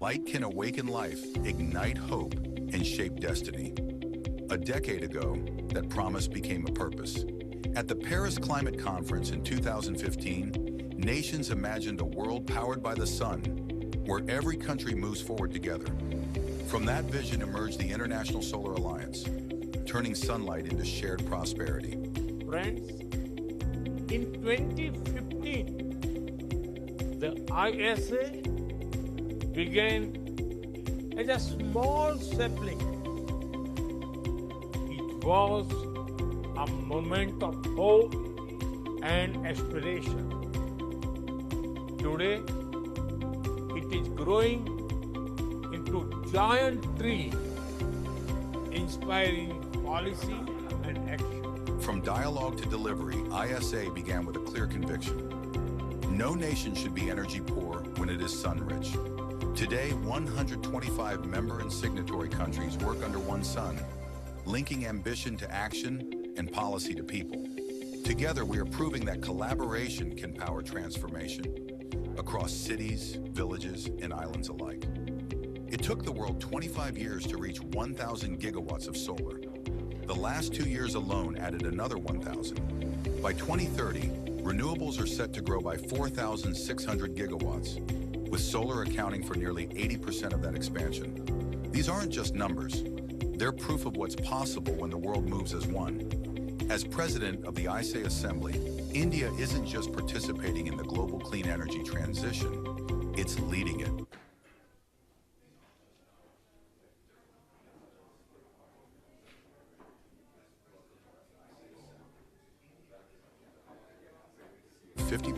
Light can awaken life, ignite hope, and shape destiny. A decade ago, that promise became a purpose. At the Paris Climate Conference in 2015, nations imagined a world powered by the sun, where every country moves forward together. From that vision emerged the International Solar Alliance, turning sunlight into shared prosperity. Friends, in 2015, the ISA began as a small sapling. It was a moment of hope and aspiration. Today, it is growing into giant tree, inspiring policy and action. From dialogue to delivery, ISA began with a clear conviction. No nation should be energy poor when it is sun-rich. Today, 125 member and signatory countries work under one sun, linking ambition to action and policy to people. Together, we are proving that collaboration can power transformation across cities, villages, and islands alike. It took the world 25 years to reach 1,000 gigawatts of solar. The last 2 years alone added another 1,000. By 2030, renewables are set to grow by 4,600 gigawatts, with solar accounting for nearly 80% of that expansion. These aren't just numbers. They're proof of what's possible when the world moves as one. As president of the ISA Assembly, India isn't just participating in the global clean energy transition, it's leading it.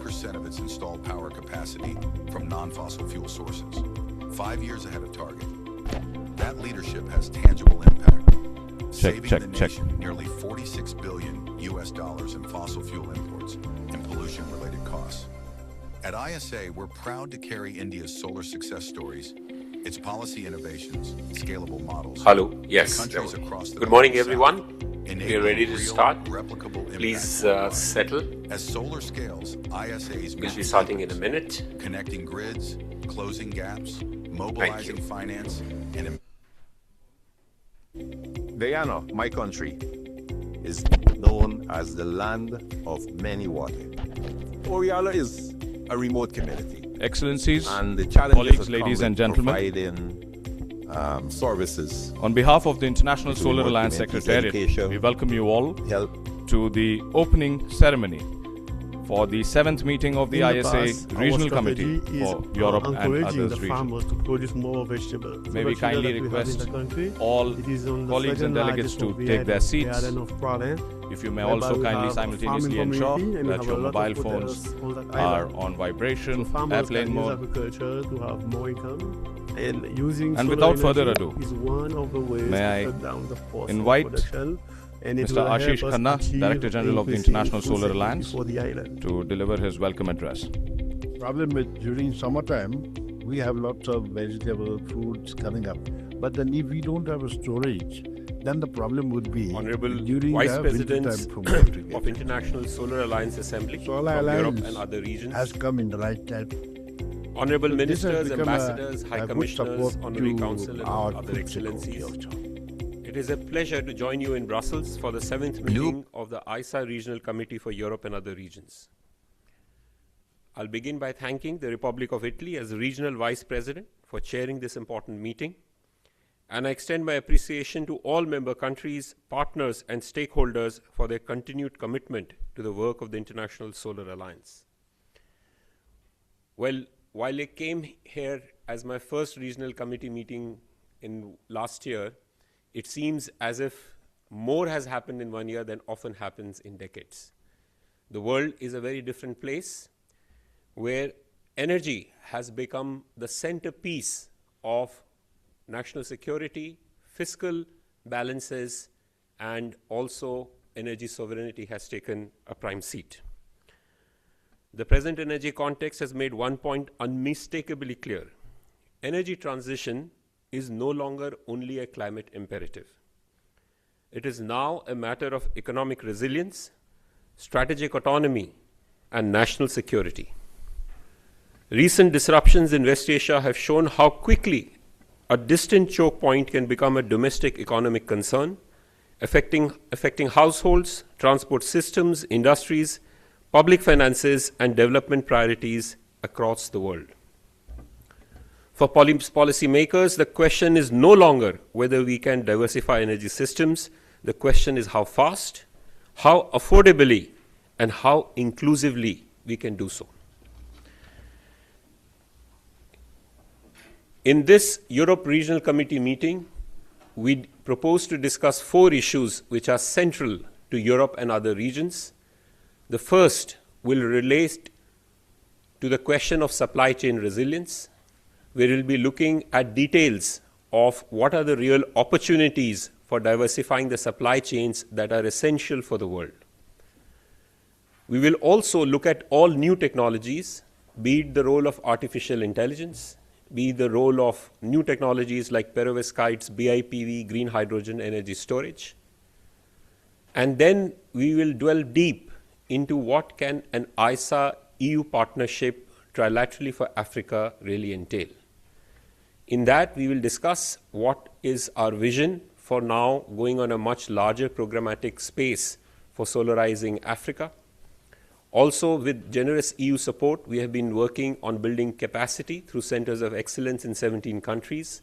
% of its installed power capacity from non-fossil fuel sources, 5 years ahead of target. That leadership has tangible impact, saving the nation nearly $46 billion in fossil fuel imports and pollution-related costs. At ISA, we're proud to carry India's solar success stories, its policy innovations, scalable models. Hello, yes. Good morning, everyone. We are ready to start. Please settle. As solar scales, ISA's we'll be starting in a minute. Connecting grids, closing gaps, mobilizing finance, and Guyana, my country, is known as the land of many waters. Oriala is a remote community. Excellencies, and the colleagues, ladies and gentlemen, providing services. On behalf of the International Solar Alliance Secretariat, we welcome you all to the opening ceremony for the 7th meeting of the ISA Regional Committee for Europe and others regions. To produce more vegetables. May we kindly request all colleagues and delegates to take their seats. If you may also kindly simultaneously ensure that your mobile phones are on vibration, airplane mode. And without further ado, may I invite Mr. Ashish Khanna, Director General of the International Solar Alliance, to deliver his welcome address. Problem is, during summertime, we have lots of vegetable fruits coming up. But then if we don't have a storage, then the problem would be Honorable during Vice Presidents of International Solar Alliance Assembly from Europe and other regions has come in the right time. Honorable Ministers, Ambassadors, High Commissioners, Honorary Council and other Excellencies. It is a pleasure to join you in Brussels for the 7th meeting of the ISA Regional Committee for Europe and other regions. I'll begin by thanking the Republic of Italy as Regional Vice President for chairing this important meeting, and I extend my appreciation to all member countries, partners and stakeholders for their continued commitment to the work of the International Solar Alliance. Well, while I came here as my first regional committee meeting in last year, it seems as if more has happened in 1 year than often happens in decades. The world is a very different place where energy has become the centerpiece of national security, fiscal balances, and also energy sovereignty has taken a prime seat. The present energy context has made one point unmistakably clear. Energy transition is no longer only a climate imperative. It is now a matter of economic resilience, strategic autonomy, and national security. Recent disruptions in West Asia have shown how quickly a distant choke point can become a domestic economic concern, affecting households, transport systems, industries, public finances, and development priorities across the world. For policymakers, the question is no longer whether we can diversify energy systems. The question is how fast, how affordably, and how inclusively we can do so. In this Europe Regional Committee meeting, we propose to discuss 4 issues which are central to Europe and other regions. The first will relate to the question of supply chain resilience, where we'll be looking at details of what are the real opportunities for diversifying the supply chains that are essential for the world. We will also look at all new technologies, be it the role of artificial intelligence, be it the role of new technologies like perovskites, BIPV, green hydrogen energy storage. And then we will dwell deep into what can an ISA-EU partnership trilaterally for Africa really entail. In that, we will discuss what is our vision for now going on a much larger programmatic space for solarizing Africa. Also, with generous EU support, we have been working on building capacity through centers of excellence in 17 countries,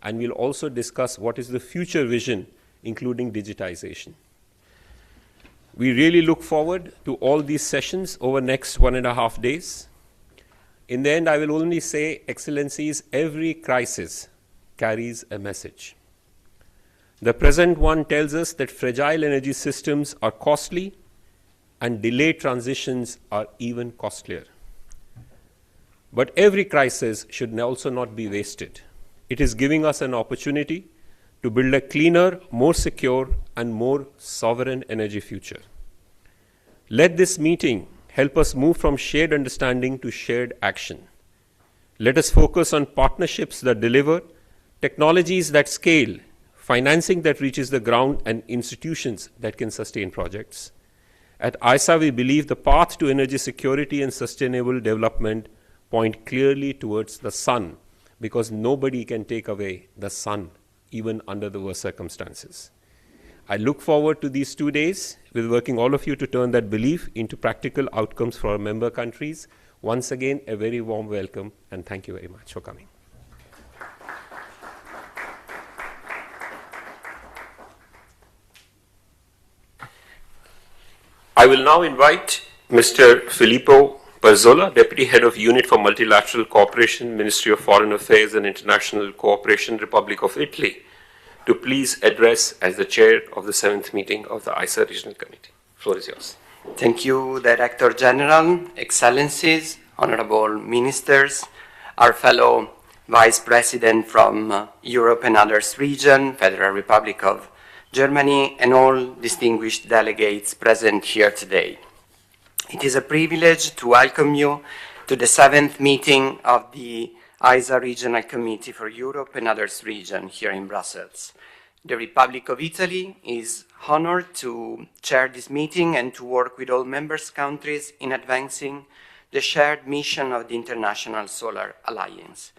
and we'll also discuss what is the future vision, including digitization. We really look forward to all these sessions over the next 1.5 days. In the end, I will only say, Excellencies, every crisis carries a message. The present one tells us that fragile energy systems are costly and delayed transitions are even costlier. But every crisis should also not be wasted. It is giving us an opportunity to build a cleaner, more secure, and more sovereign energy future. Let this meeting help us move from shared understanding to shared action. Let us focus on partnerships that deliver, technologies that scale, financing that reaches the ground, and institutions that can sustain projects. At ISA, we believe the path to energy security and sustainable development point clearly towards the sun, because nobody can take away the sun, even under the worst circumstances. I look forward to these 2 days with working all of you to turn that belief into practical outcomes for our member countries. Once again, a very warm welcome, and thank you very much for coming. I will now invite Mr. Filippo Perzola, Deputy Head of Unit for Multilateral Cooperation, Ministry of Foreign Affairs and International Cooperation, Republic of Italy, to please address as the chair of the 7th meeting of the ISA Regional Committee. The floor is yours. Thank you, Director General, Excellencies, Honorable Ministers, our fellow Vice President from Europe and Others region, Federal Republic of Germany, and all distinguished delegates present here today. It is a privilege to welcome you to the 7th meeting of the ISA Regional Committee for Europe and Others region here in Brussels. The Republic of Italy is honored to chair this meeting and to work with all member countries in advancing the shared mission of the International Solar Alliance.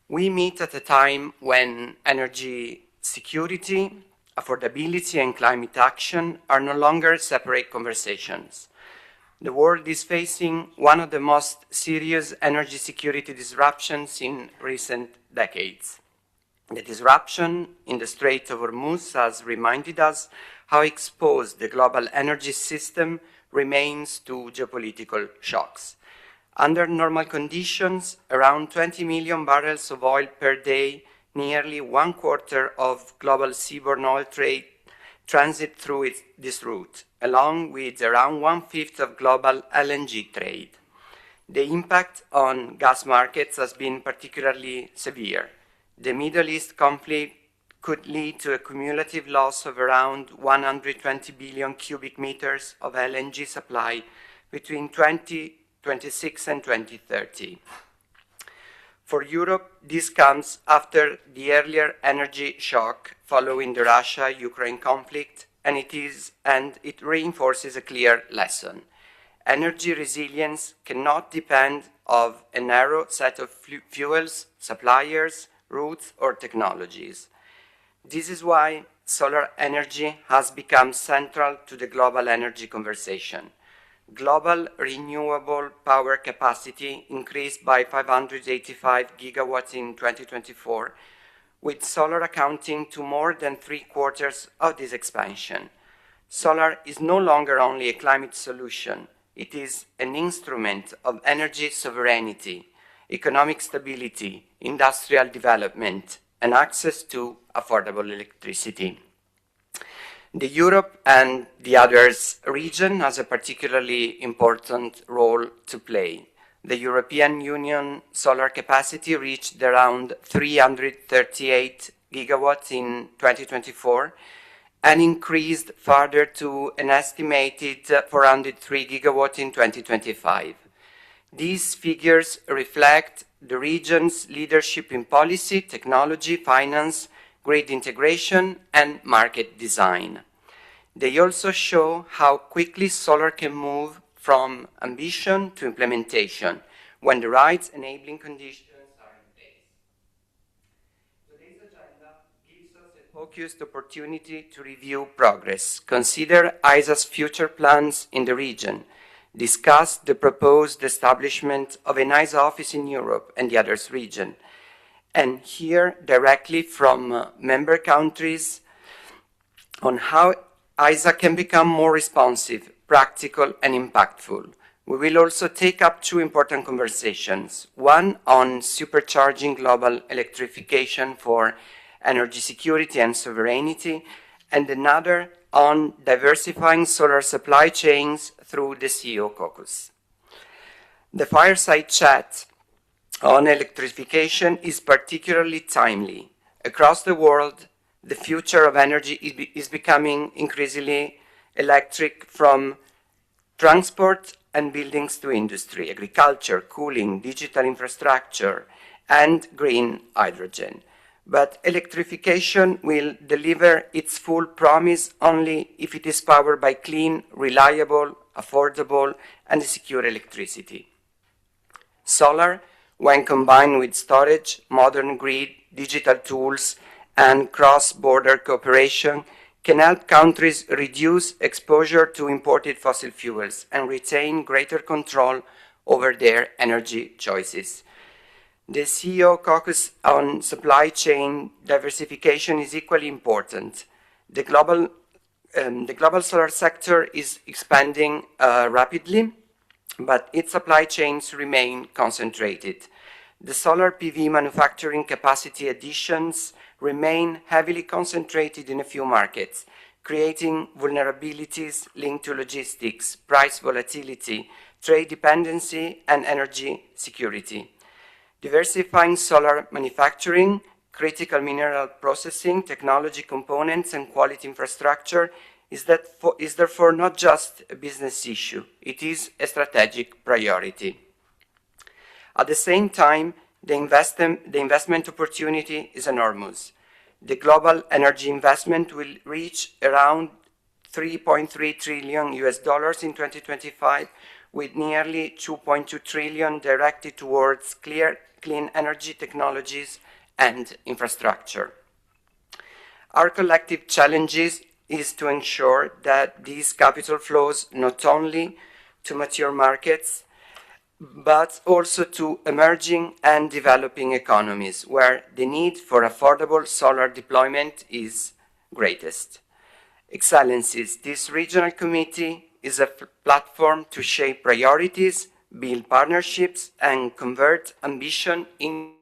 We meet at a time when energy security, affordability, and climate action are no longer separate conversations. The world is facing one of the most serious energy security disruptions in recent decades. The disruption in the Strait of Hormuz has reminded us how exposed the global energy system remains to geopolitical shocks. Under normal conditions, around 20 million barrels of oil per day, nearly 1/4 of global seaborne oil trade, transit through this route, along with around 1/5 of global LNG trade. The impact on gas markets has been particularly severe. The Middle East conflict could lead to a cumulative loss of around 120 billion cubic meters of LNG supply between 2026 and 2030. For Europe, this comes after the earlier energy shock following the Russia-Ukraine conflict, and it reinforces a clear lesson. energy resilience cannot depend on a narrow set of fuels, suppliers, routes, or technologies. This is why solar energy has become central to the global energy conversation. Global renewable power capacity increased by 585 gigawatts in 2024, with solar accounting to more than 3/4 of this expansion. Solar is no longer only a climate solution, it is an instrument of energy sovereignty, economic stability, industrial development, and access to affordable electricity. The Europe and the others region has a particularly important role to play. The European Union solar capacity reached around 338 gigawatts in 2024 and increased further to an estimated 403 gigawatts in 2025. These figures reflect the region's leadership in policy, technology, finance, grid integration, and market design. They also show how quickly solar can move from ambition to implementation when the right enabling conditions are in place. Today's agenda gives us a focused opportunity to review progress, consider ISA's future plans in the region, discuss the proposed establishment of an ISA office in Europe and the others region, and hear directly from member countries on how ISA can become more responsive, practical, and impactful. We will also take up two important conversations, one on supercharging global electrification for energy security and sovereignty, and another on diversifying solar supply chains through the CEO caucus. The fireside chat on electrification is particularly timely. Across the world, the future of energy is becoming increasingly electric, from transport and buildings to industry, agriculture, cooling, digital infrastructure, and green hydrogen. But electrification will deliver its full promise only if it is powered by clean, reliable, affordable, and secure electricity. Solar, when combined with storage, modern grid, digital tools, and cross-border cooperation, can help countries reduce exposure to imported fossil fuels and retain greater control over their energy choices. The CEO caucus on supply chain diversification is equally important. The global solar sector is expanding rapidly, but its supply chains remain concentrated. The solar PV manufacturing capacity additions remain heavily concentrated in a few markets, creating vulnerabilities linked to logistics, price volatility, trade dependency, and energy security. Diversifying solar manufacturing, critical mineral processing, technology components, and quality infrastructure is therefore not just a business issue, it is a strategic priority. At the same time, the investment opportunity is enormous. The global energy investment will reach around $3.3 trillion in 2025, with nearly $2.2 trillion directed towards clean energy technologies and infrastructure. Our collective challenges is to ensure that these capital flows not only to mature markets, but also to emerging and developing economies where the need for affordable solar deployment is greatest. Excellencies, this regional committee is a platform to shape priorities, build partnerships, and convert ambition into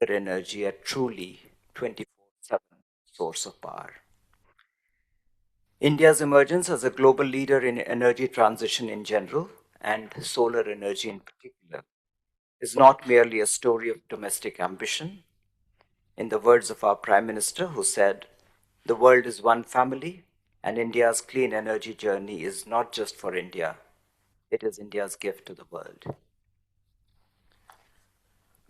energy a truly 24/7 source of power. India's emergence as a global leader in energy transition in general and solar energy in particular is not merely a story of domestic ambition. In the words of our Prime Minister, who said, "The world is one family, and India's clean energy journey is not just for India, it is India's gift to the world."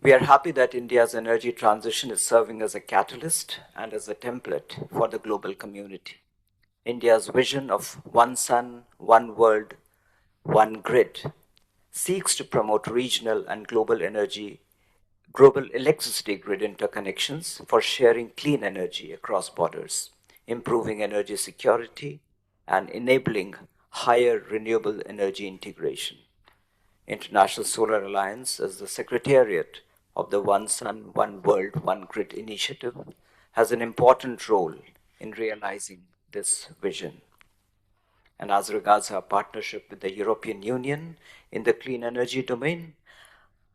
We are happy that India's energy transition is serving as a catalyst and as a template for the global community. India's vision of one sun, one world, one grid seeks to promote regional and global electricity grid interconnections for sharing clean energy across borders, improving energy security, and enabling higher renewable energy integration. International Solar Alliance, as the secretariat of the One Sun, One World, One Grid initiative, has an important role in realizing this vision. And as regards our partnership with the European Union in the clean energy domain,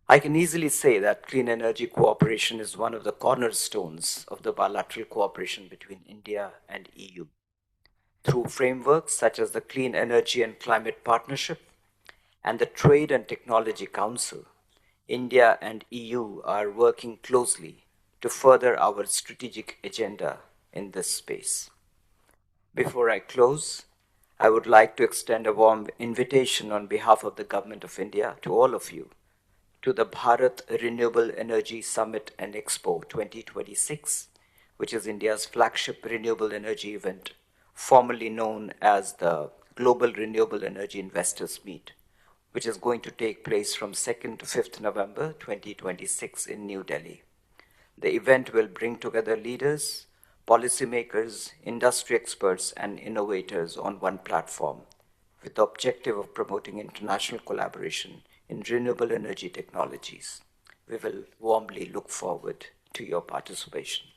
I can easily say that clean energy cooperation is one of the cornerstones of the bilateral cooperation between India and EU. Through frameworks such as the Clean Energy and Climate Partnership and the Trade and Technology Council, India and EU are working closely to further our strategic agenda in this space. Before I close, I would like to extend a warm invitation on behalf of the Government of India to all of you to the Bharat Renewable Energy Summit and Expo 2026, which is India's flagship renewable energy event, formerly known as the Global Renewable Energy Investors Meet, which is going to take place from 2nd to 5th November 2026 in New Delhi. The event will bring together leaders, policymakers, industry experts, and innovators on one platform with the objective of promoting international collaboration in renewable energy technologies. We will warmly look forward to your participation.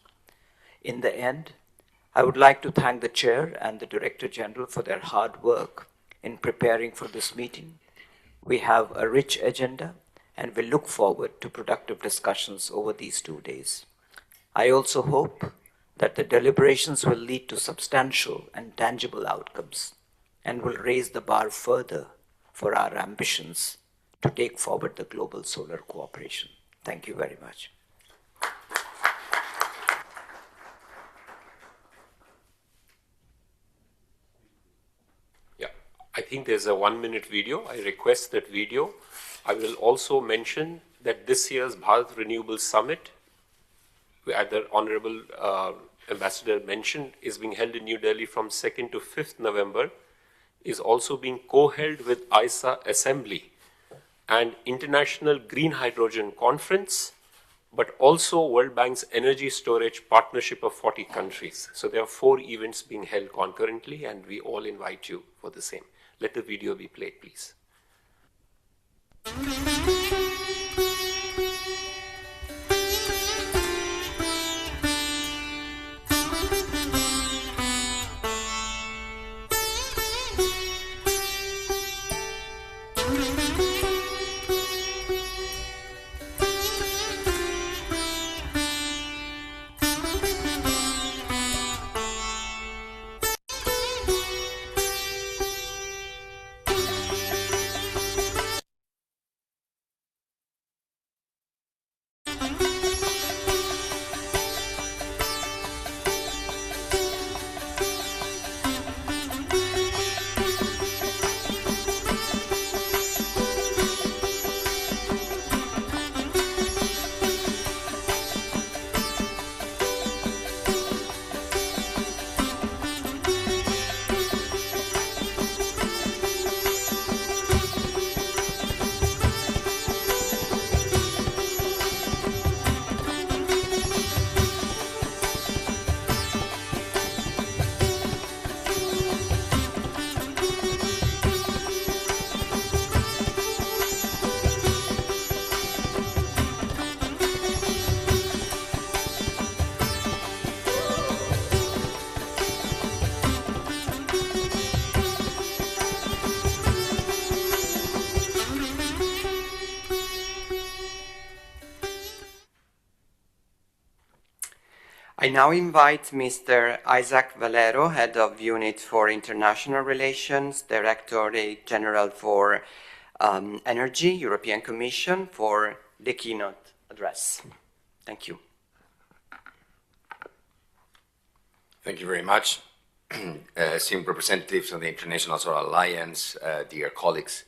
In the end, I would like to thank the Chair and the Director General for their hard work in preparing for this meeting. We have a rich agenda and we look forward to productive discussions over these 2 days. I also hope that the deliberations will lead to substantial and tangible outcomes and will raise the bar further for our ambitions to take forward the global solar cooperation. Thank you very much. Yeah, I think there's a 1-minute video. I request that video. I will also mention that this year's Bharat Renewable Summit, as the Honorable Ambassador mentioned, is being held in New Delhi from 2nd to 5th November, is also being co-held with ISA Assembly and International Green Hydrogen Conference, but also World Bank's Energy Storage Partnership of 40 countries. So there are 4 events being held concurrently, and we all invite you for the same. Let the video be played, please. I now invite Mr. Isaac Valero, Head of Unit for International Relations, Directorate General for Energy, European Commission, for the keynote address. Thank you. Thank you very much. Esteemed representatives of the International Solar Alliance, dear colleagues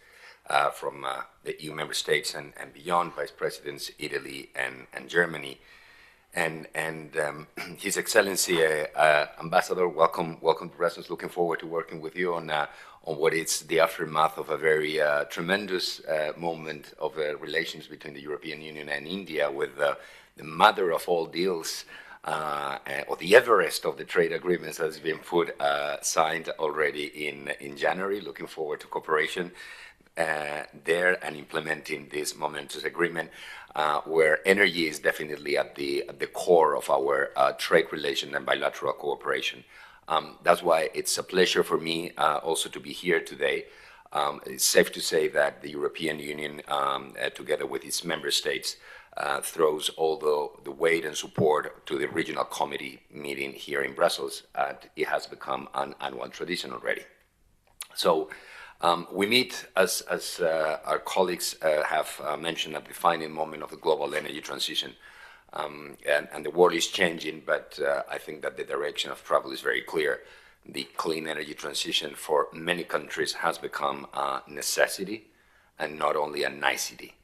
from the EU member states and beyond, Vice Presidents Italy and Germany, and His Excellency Ambassador, welcome to Brussels. Looking forward to working with you on what is the aftermath of a very tremendous moment of relations between the European Union and India, with the mother of all deals, or the Everest of the trade agreements that has been signed already in January. Looking forward to cooperation there and implementing this momentous agreement, where energy is definitely at the core of our trade relation and bilateral cooperation. That's why it's a pleasure for me also to be here today. It's safe to say that the European Union, together with its member states, throws all the weight and support to the regional committee meeting here in Brussels, and it has become an annual tradition already. So we meet, as our colleagues have mentioned, a defining moment of the global energy transition. And the world is changing, but I think that the direction of travel is very clear. The clean energy transition for many countries has become a necessity and not only a nicety.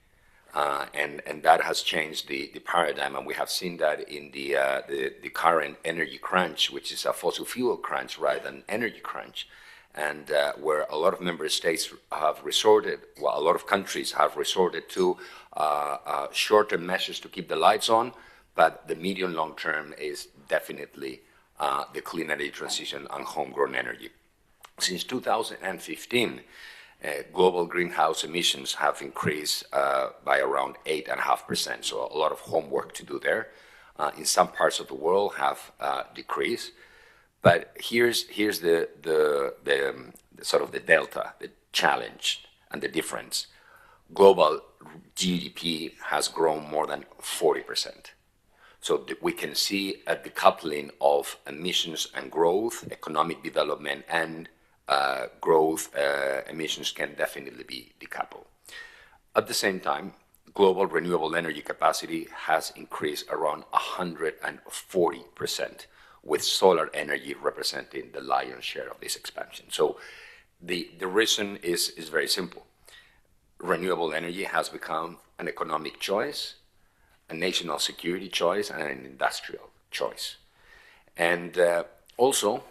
And that has changed the paradigm, and we have seen that in the current energy crunch, which is a fossil fuel crunch rather than energy crunch, and where a lot of member states have resorted, well, a lot of countries have resorted to short-term measures to keep the lights on, but the medium-long term is definitely the clean energy transition and homegrown energy. Since 2015, global greenhouse emissions have increased by around 8.5%, so a lot of homework to do there. In some parts of the world have decreased, but here's the sort of the delta, the challenge, and the difference. Global GDP has grown more than 40%. So we can see a decoupling of emissions and growth, economic development and growth emissions can definitely be decoupled. At the same time, global renewable energy capacity has increased around 140%, with solar energy representing the lion's share of this expansion. So the reason is very simple. Renewable energy has become an economic choice, a national security choice, and an industrial choice. And also,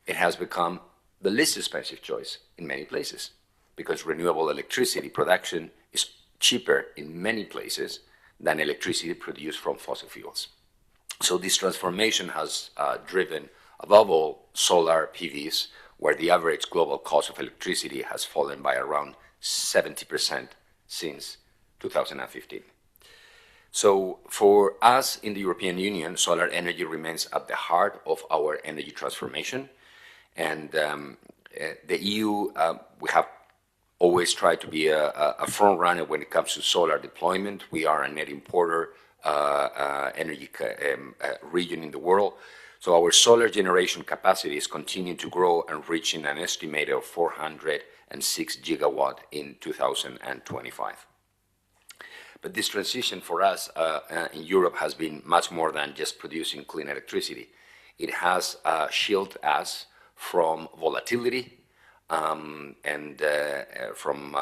it has become the least expensive choice in many places, because renewable electricity production is cheaper in many places than electricity produced from fossil fuels. So this transformation has driven, above all, solar PVs, where the average global cost of electricity has fallen by around 70% since 2015. So for us in the European Union, solar energy remains at the heart of our energy transformation. And the EU, we have always tried to be a front runner when it comes to solar deployment. We are a net importer energy region in the world. So our solar generation capacity is continuing to grow and reaching an estimated of 406 gigawatt in 2025. But this transition for us in Europe has been much more than just producing clean electricity. It has shielded us from volatility and from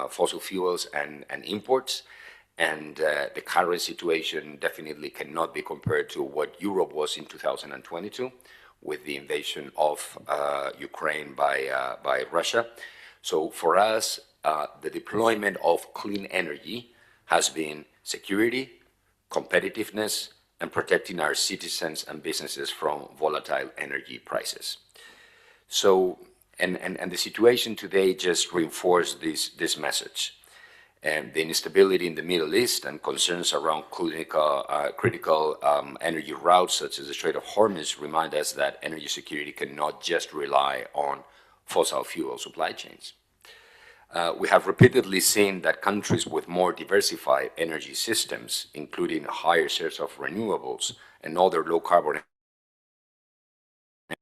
fossil fuels and imports. And the current situation definitely cannot be compared to what Europe was in 2022 with the invasion of Ukraine by Russia. So for us, the deployment of clean energy has been security, competitiveness, and protecting our citizens and businesses from volatile energy prices. So, and the situation today just reinforced this message. And the instability in the Middle East and concerns around critical energy routes such as the Strait of Hormuz remind us that energy security cannot just rely on fossil fuel supply chains. We have repeatedly seen that countries with more diversified energy systems, including higher shares of renewables and other low-carbon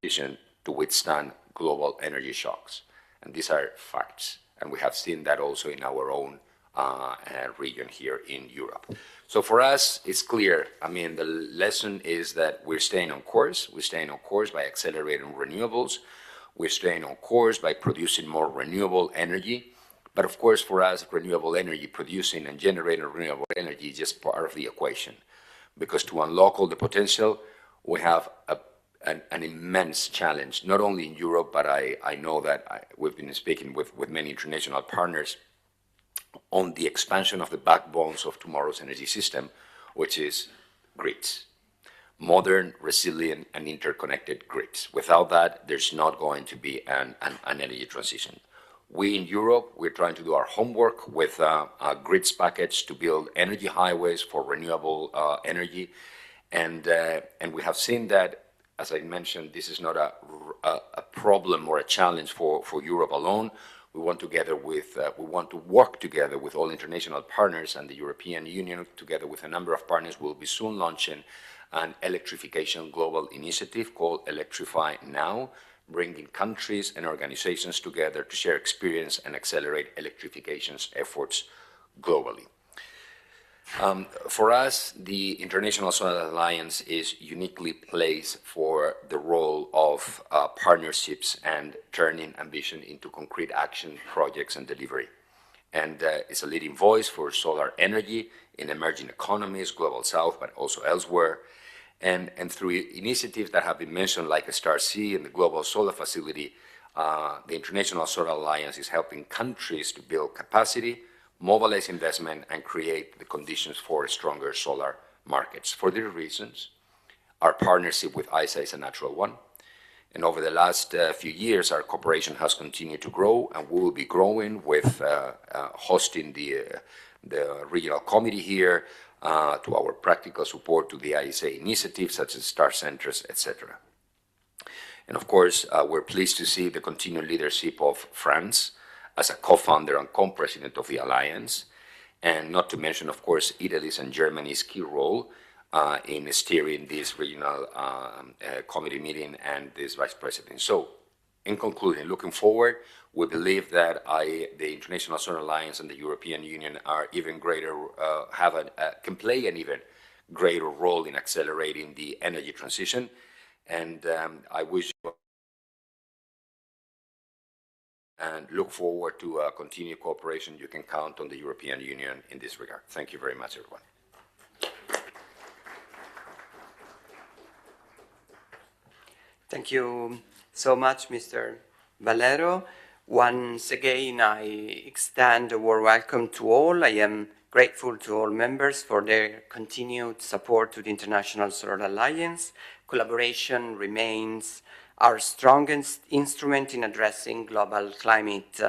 emissions, to withstand global energy shocks. And these are facts. And we have seen that also in our own region here in Europe. So for us, it's clear. I mean, the lesson is that we're staying on course. We're staying on course by accelerating renewables. We're staying on course by producing more renewable energy. But of course, for us, renewable energy, producing and generating renewable energy is just part of the equation. Because to unlock all the potential, we have an immense challenge, not only in Europe, but I know that we've been speaking with many international partners on the expansion of the backbones of tomorrow's energy system, which is grids. Modern, resilient, and interconnected grids. Without that, there's not going to be an energy transition. We in Europe, we're trying to do our homework with a grids package to build energy highways for renewable energy. And we have seen that, as I mentioned, this is not a problem or a challenge for Europe alone. We want to work together with all international partners, and the European Union, together with a number of partners, will be soon launching an electrification global initiative called Electrify Now, bringing countries and organizations together to share experience and accelerate electrification efforts globally. For us, the International Solar Alliance is uniquely placed for the role of partnerships and turning ambition into concrete action, projects, and delivery. And it's a leading voice for solar energy in emerging economies, Global South, but also elsewhere. And through initiatives that have been mentioned, like Star Sea and the Global Solar Facility, the International Solar Alliance is helping countries to build capacity, mobilize investment, and create the conditions for stronger solar markets. For these reasons, our partnership with ISA is a natural one. And over the last few years, our cooperation has continued to grow, and we will be growing with hosting the regional committee here, to our practical support to the ISA initiatives, such as star centers, etc. And of course, we're pleased to see the continued leadership of France as a co-founder and co-president of the Alliance, and not to mention, of course, Italy's and Germany's key role in steering this regional committee meeting and this vice president. So, in conclusion, looking forward, we believe that the International Solar Alliance and the European Union are even greater, can play an even greater role in accelerating the energy transition. And I wish you and look forward to continued cooperation. You can count on the European Union in this regard. Thank you very much, everyone. Thank you so much, Mr. Valero. Once again, I extend a warm welcome to all. I am grateful to all members for their continued support to the International Solar Alliance. Collaboration remains our strongest instrument in addressing global climate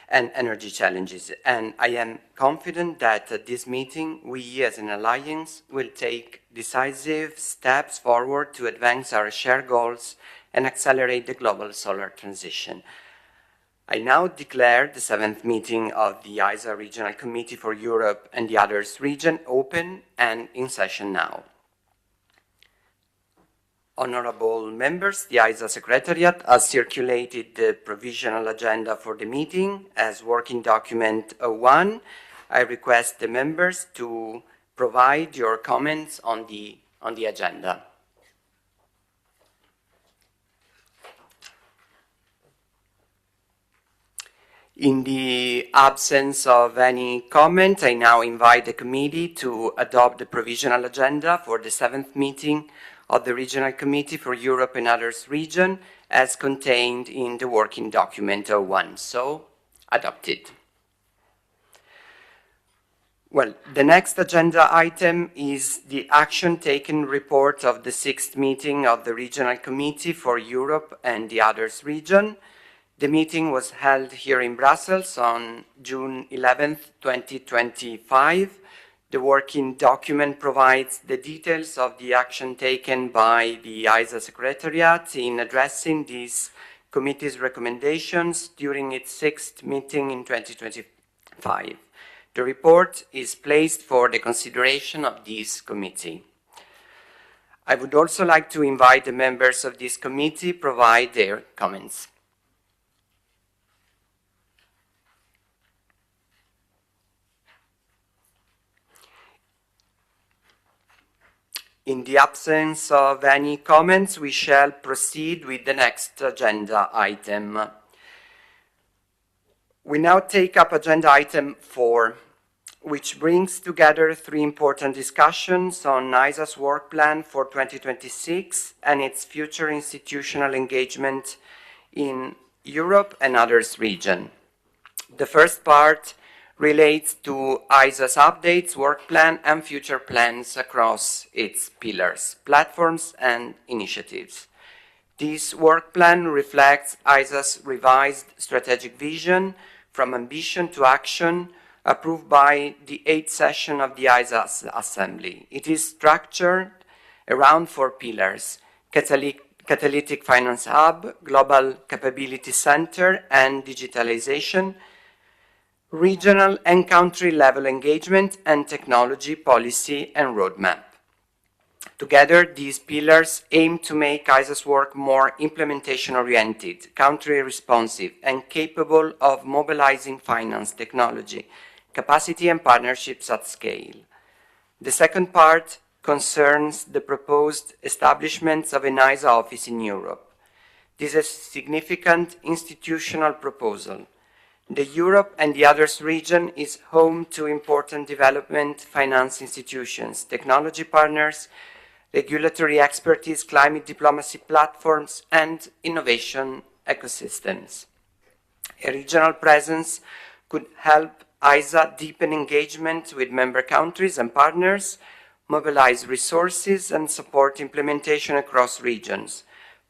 and energy challenges. And I am confident that at this meeting, we as an alliance will take decisive steps forward to advance our shared goals and accelerate the global solar transition. I now declare the 7th meeting of the ISA Regional Committee for Europe and the Others region open and in session now. Honorable members, the ISA Secretariat has circulated the provisional agenda for the meeting as working document 01. I request the members to provide your comments on the agenda. In the absence of any comment, I now invite the committee to adopt the provisional agenda for the 7th meeting of the Regional Committee for Europe and Others region as contained in the working document 01. So, adopted. Well, the next agenda item is the action taken report of the 6th meeting of the Regional Committee for Europe and the Others region. The meeting was held here in Brussels on June 11th, 2025. The working document provides the details of the action taken by the ISA Secretariat in addressing this committee's recommendations during its 6th meeting in 2025. The report is placed for the consideration of this committee. I would also like to invite the members of this committee to provide their comments. In the absence of any comments, we shall proceed with the next agenda item. We now take up agenda item 4, which brings together 3 important discussions on ISA's work plan for 2026 and its future institutional engagement in Europe and others region. The first part relates to ISA's updates, work plan, and future plans across its pillars, platforms, and initiatives. This work plan reflects ISA's revised strategic vision from ambition to action, approved by the 8th session of the ISA Assembly. It is structured around 4 pillars: Catalytic Finance Hub, Global Capability Center, and digitalization, regional and country-level engagement, and technology, policy, and roadmap. Together, these pillars aim to make ISA's work more implementation-oriented, country-responsive, and capable of mobilizing finance, technology, capacity, and partnerships at scale. The second part concerns the proposed establishment of an ISA office in Europe. This is a significant institutional proposal. The Europe and the others region is home to important development finance institutions, technology partners, regulatory expertise, climate diplomacy platforms, and innovation ecosystems. A regional presence could help ISA deepen engagement with member countries and partners, mobilize resources, and support implementation across regions,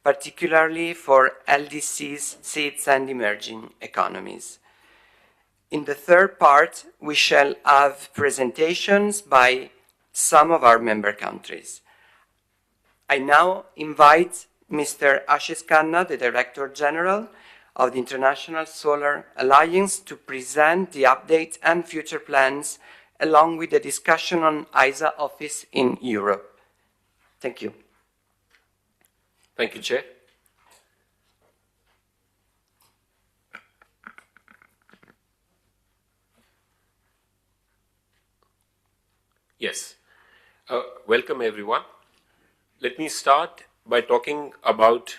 particularly for LDCs, SEEDs, and emerging economies. In the third part, we shall have presentations by some of our member countries. I now invite Mr. Ashish Khanna, the Director General of the International Solar Alliance, to present the update and future plans, along with the discussion on ISA office in Europe. Thank you. Thank you, Chair. Yes. Welcome, everyone. Let me start by talking about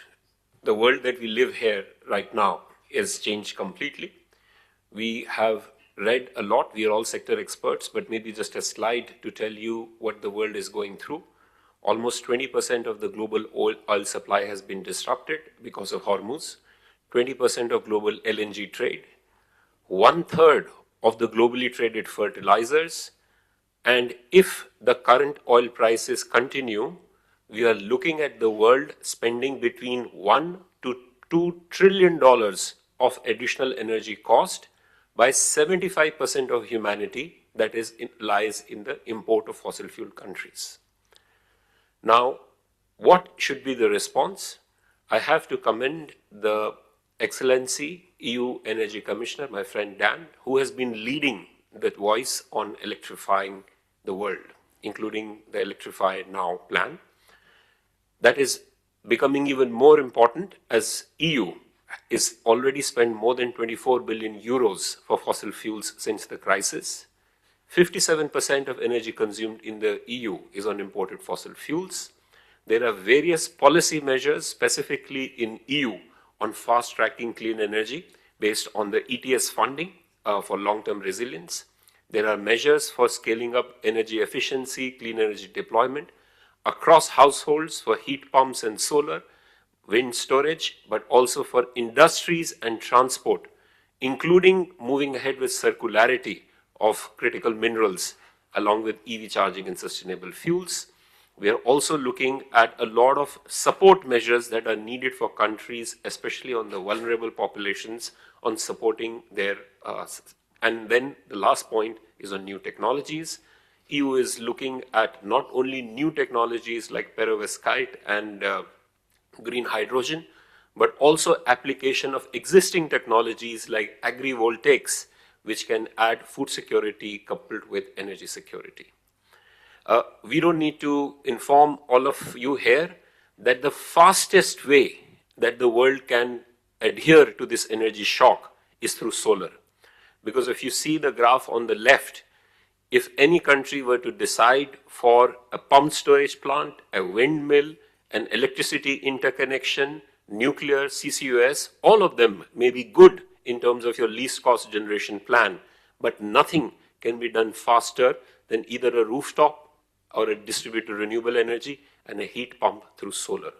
the world that we live here right now has changed completely. We have read a lot. We are all sector experts, but maybe just a slide to tell you what the world is going through. Almost 20% of the global oil supply has been disrupted because of Hormuz, 20% of global LNG trade, 1/3 of the globally traded fertilizers, and if the current oil prices continue, we are looking at the world spending between $1 to $2 trillion of additional energy cost by 75% of humanity that lies in the import of fossil fuel countries. Now, what should be the response? I have to commend the Excellency EU Energy Commissioner, my friend Dan, who has been leading the voice on electrifying the world, including the Electrify Now plan. That is becoming even more important as EU is already spent more than 24 billion euros for fossil fuels since the crisis. 57% of energy consumed in the EU is on imported fossil fuels. There are various policy measures specifically in EU on fast-tracking clean energy based on the ETS funding for long-term resilience. There are measures for scaling up energy efficiency, clean energy deployment across households for heat pumps and solar, wind storage, but also for industries and transport, including moving ahead with circularity of critical minerals, along with EV charging and sustainable fuels. We are also looking at a lot of support measures that are needed for countries, especially on the vulnerable populations, on supporting their and then the last point is on new technologies. EU is looking at not only new technologies like perovskite and green hydrogen, but also application of existing technologies like agrivoltaics, which can add food security coupled with energy security. We don't need to inform all of you here that the fastest way that the world can adhere to this energy shock is through solar. Because if you see the graph on the left, if any country were to decide for a pumped storage plant, a windmill, an electricity interconnection, nuclear, CCUS, all of them may be good in terms of your least cost generation plan, but nothing can be done faster than either a rooftop or a distributed renewable energy and a heat pump through solar.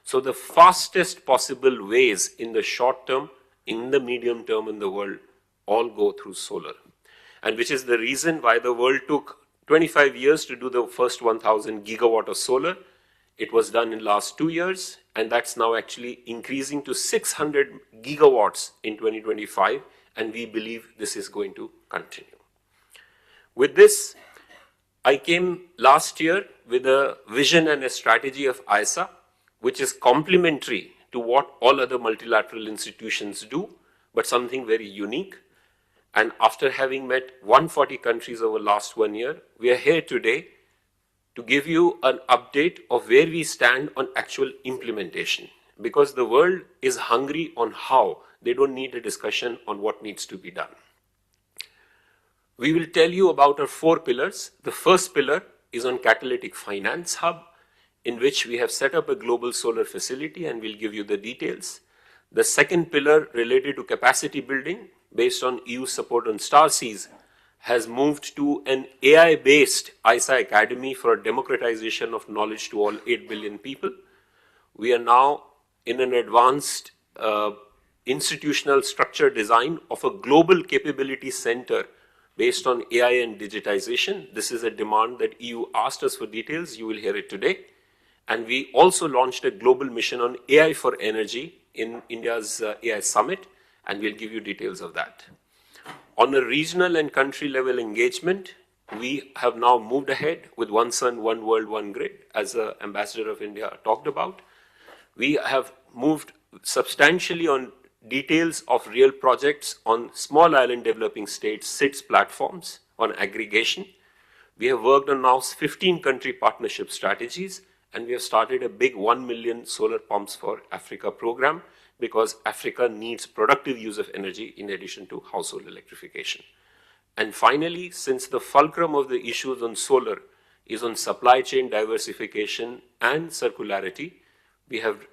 So the fastest possible ways in the short term, in the medium term in the world, all go through solar. And which is the reason why the world took 25 years to do the first 1,000 gigawatt of solar. It was done in last 2 years, and that's now actually increasing to 600 gigawatts in 2025, and we believe this is going to continue. With this, I came last year with a vision and a strategy of ISA, which is complementary to what all other multilateral institutions do, but something very unique. And after having met 140 countries over the last 1 year, we are here today to give you an update of where we stand on actual implementation. Because the world is hungry on how. They don't need a discussion on what needs to be done. We will tell you about our 4 pillars. The first pillar is on Catalytic Finance Hub, in which we have set up a global solar facility, and we'll give you the details. The second pillar related to capacity building, based on EU support on Starseas, has moved to an AI-based ISA Academy for a democratization of knowledge to all 8 billion people. We are now in an advanced institutional structure design of a global capability center based on AI and digitization. This is a demand that EU asked us for details. You will hear it today. And we also launched a global mission on AI for energy in India's AI Summit, and we'll give you details of that. On a regional and country level engagement, we have now moved ahead with One Sun, One World, One Grid, as the Ambassador of India talked about. We have moved substantially on details of real projects on small island developing states, SIDS platforms on aggregation. We have worked on now 15 country partnership strategies, and we have started a big 1 million solar pumps for Africa program, because Africa needs productive use of energy in addition to household electrification. And finally, since the fulcrum of the issues on solar is on supply chain diversification and circularity, we have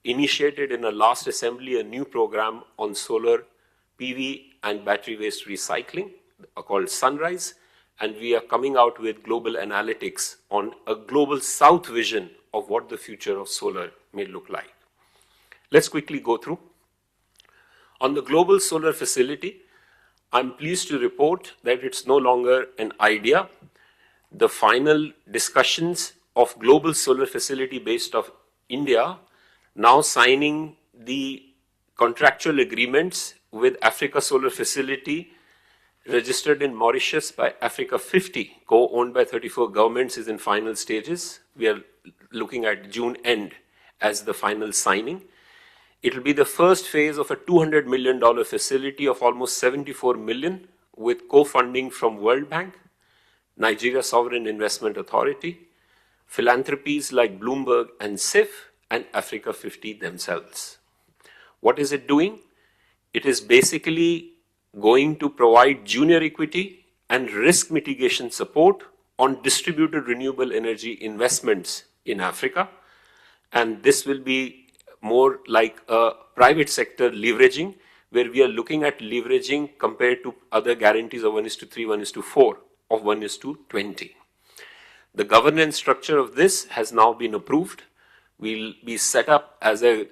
initiated in our last assembly a new program on solar PV and battery waste recycling called Sunrise, and we are coming out with global analytics on a global south vision of what the future of solar may look like. Let's quickly go through. On the global solar facility, I'm pleased to report that it's no longer an idea. The final discussions of global solar facility based off India, now signing the contractual agreements with Africa Solar Facility, registered in Mauritius by Africa 50, co-owned by 34 governments, is in final stages. We are looking at June end as the final signing. It will be the first phase of a $200 million facility of almost 74 million, with co-funding from World Bank, Nigeria Sovereign Investment Authority, philanthropies like Bloomberg and SIF, and Africa 50 themselves. What is it doing? It is basically going to provide junior equity and risk mitigation support on distributed renewable energy investments in Africa. And this will be more like a private sector leveraging, where we are looking at leveraging compared to other guarantees of 1:3, 1:4, of 1:20. The governance structure of this has now been approved. We'll be set up as a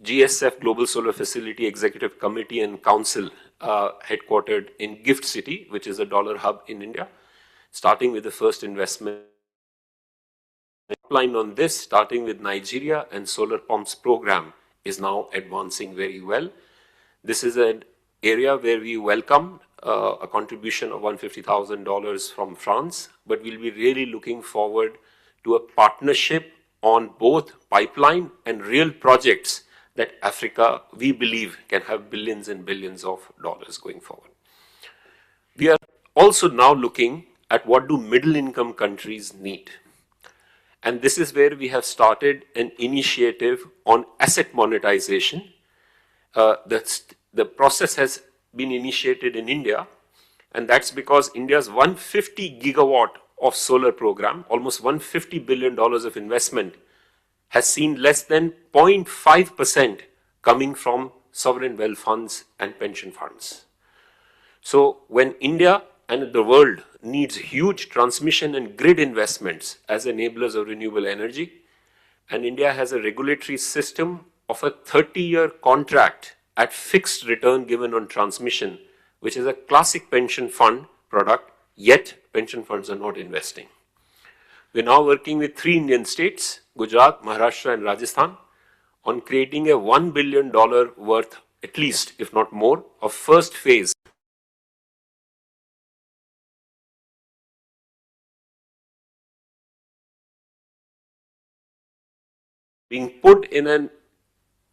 GSF Global Solar Facility Executive Committee and Council headquartered in Gift City, which is a dollar hub in India, starting with the first investment. Line on this, starting with Nigeria and solar pumps program, is now advancing very well. This is an area where we welcome a contribution of $150,000 from France, but we'll be really looking forward to a partnership on both pipeline and real projects that Africa, we believe, can have billions and billions of dollars going forward. We are also now looking at what do middle-income countries need. And this is where we have started an initiative on asset monetization. The process has been initiated in India, and that's because India's 150 gigawatt of solar program, almost $150 billion of investment, has seen less than 0.5% coming from sovereign wealth funds and pension funds. So when India and the world needs huge transmission and grid investments as enablers of renewable energy, and India has a regulatory system of a 30-year contract at fixed return given on transmission, which is a classic pension fund product, yet pension funds are not investing. We're now working with 3 Indian states, Gujarat, Maharashtra, and Rajasthan, on creating a $1 billion worth, at least, if not more, of first phase being put in an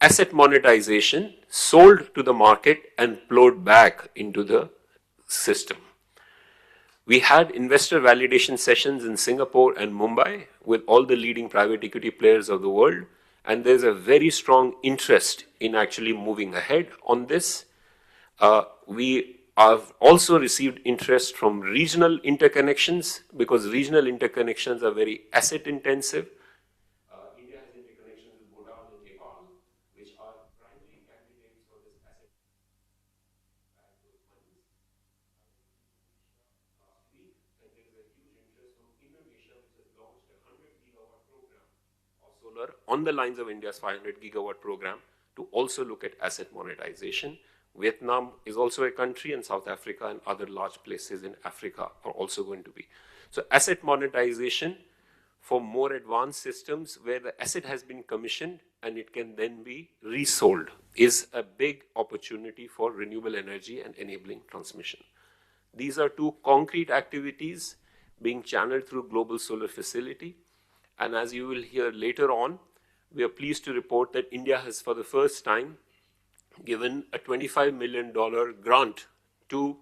asset monetization, sold to the market, and plowed back into the system. We had investor validation sessions in Singapore and Mumbai with all the leading private equity players of the world, and there's a very strong interest in actually moving ahead on this. We have also received interest from regional interconnections, because regional interconnections are very asset intensive. India has interconnections with Bhutan and Nepal, which are primary candidates for this asset. Back those monies. Last week, and there is a huge interest from Indonesia, which has launched a 100 gigawatt program of solar on the lines of India's 500 gigawatt program to also look at asset monetization. Vietnam is also a country, and South Africa and other large places in Africa are also going to be. So asset monetization for more advanced systems where the asset has been commissioned and it can then be resold is a big opportunity for renewable energy and enabling transmission. These are 2 concrete activities being channeled through Global Solar Facility. And as you will hear later on, we are pleased to report that India has, for the first time, given a $25 million grant to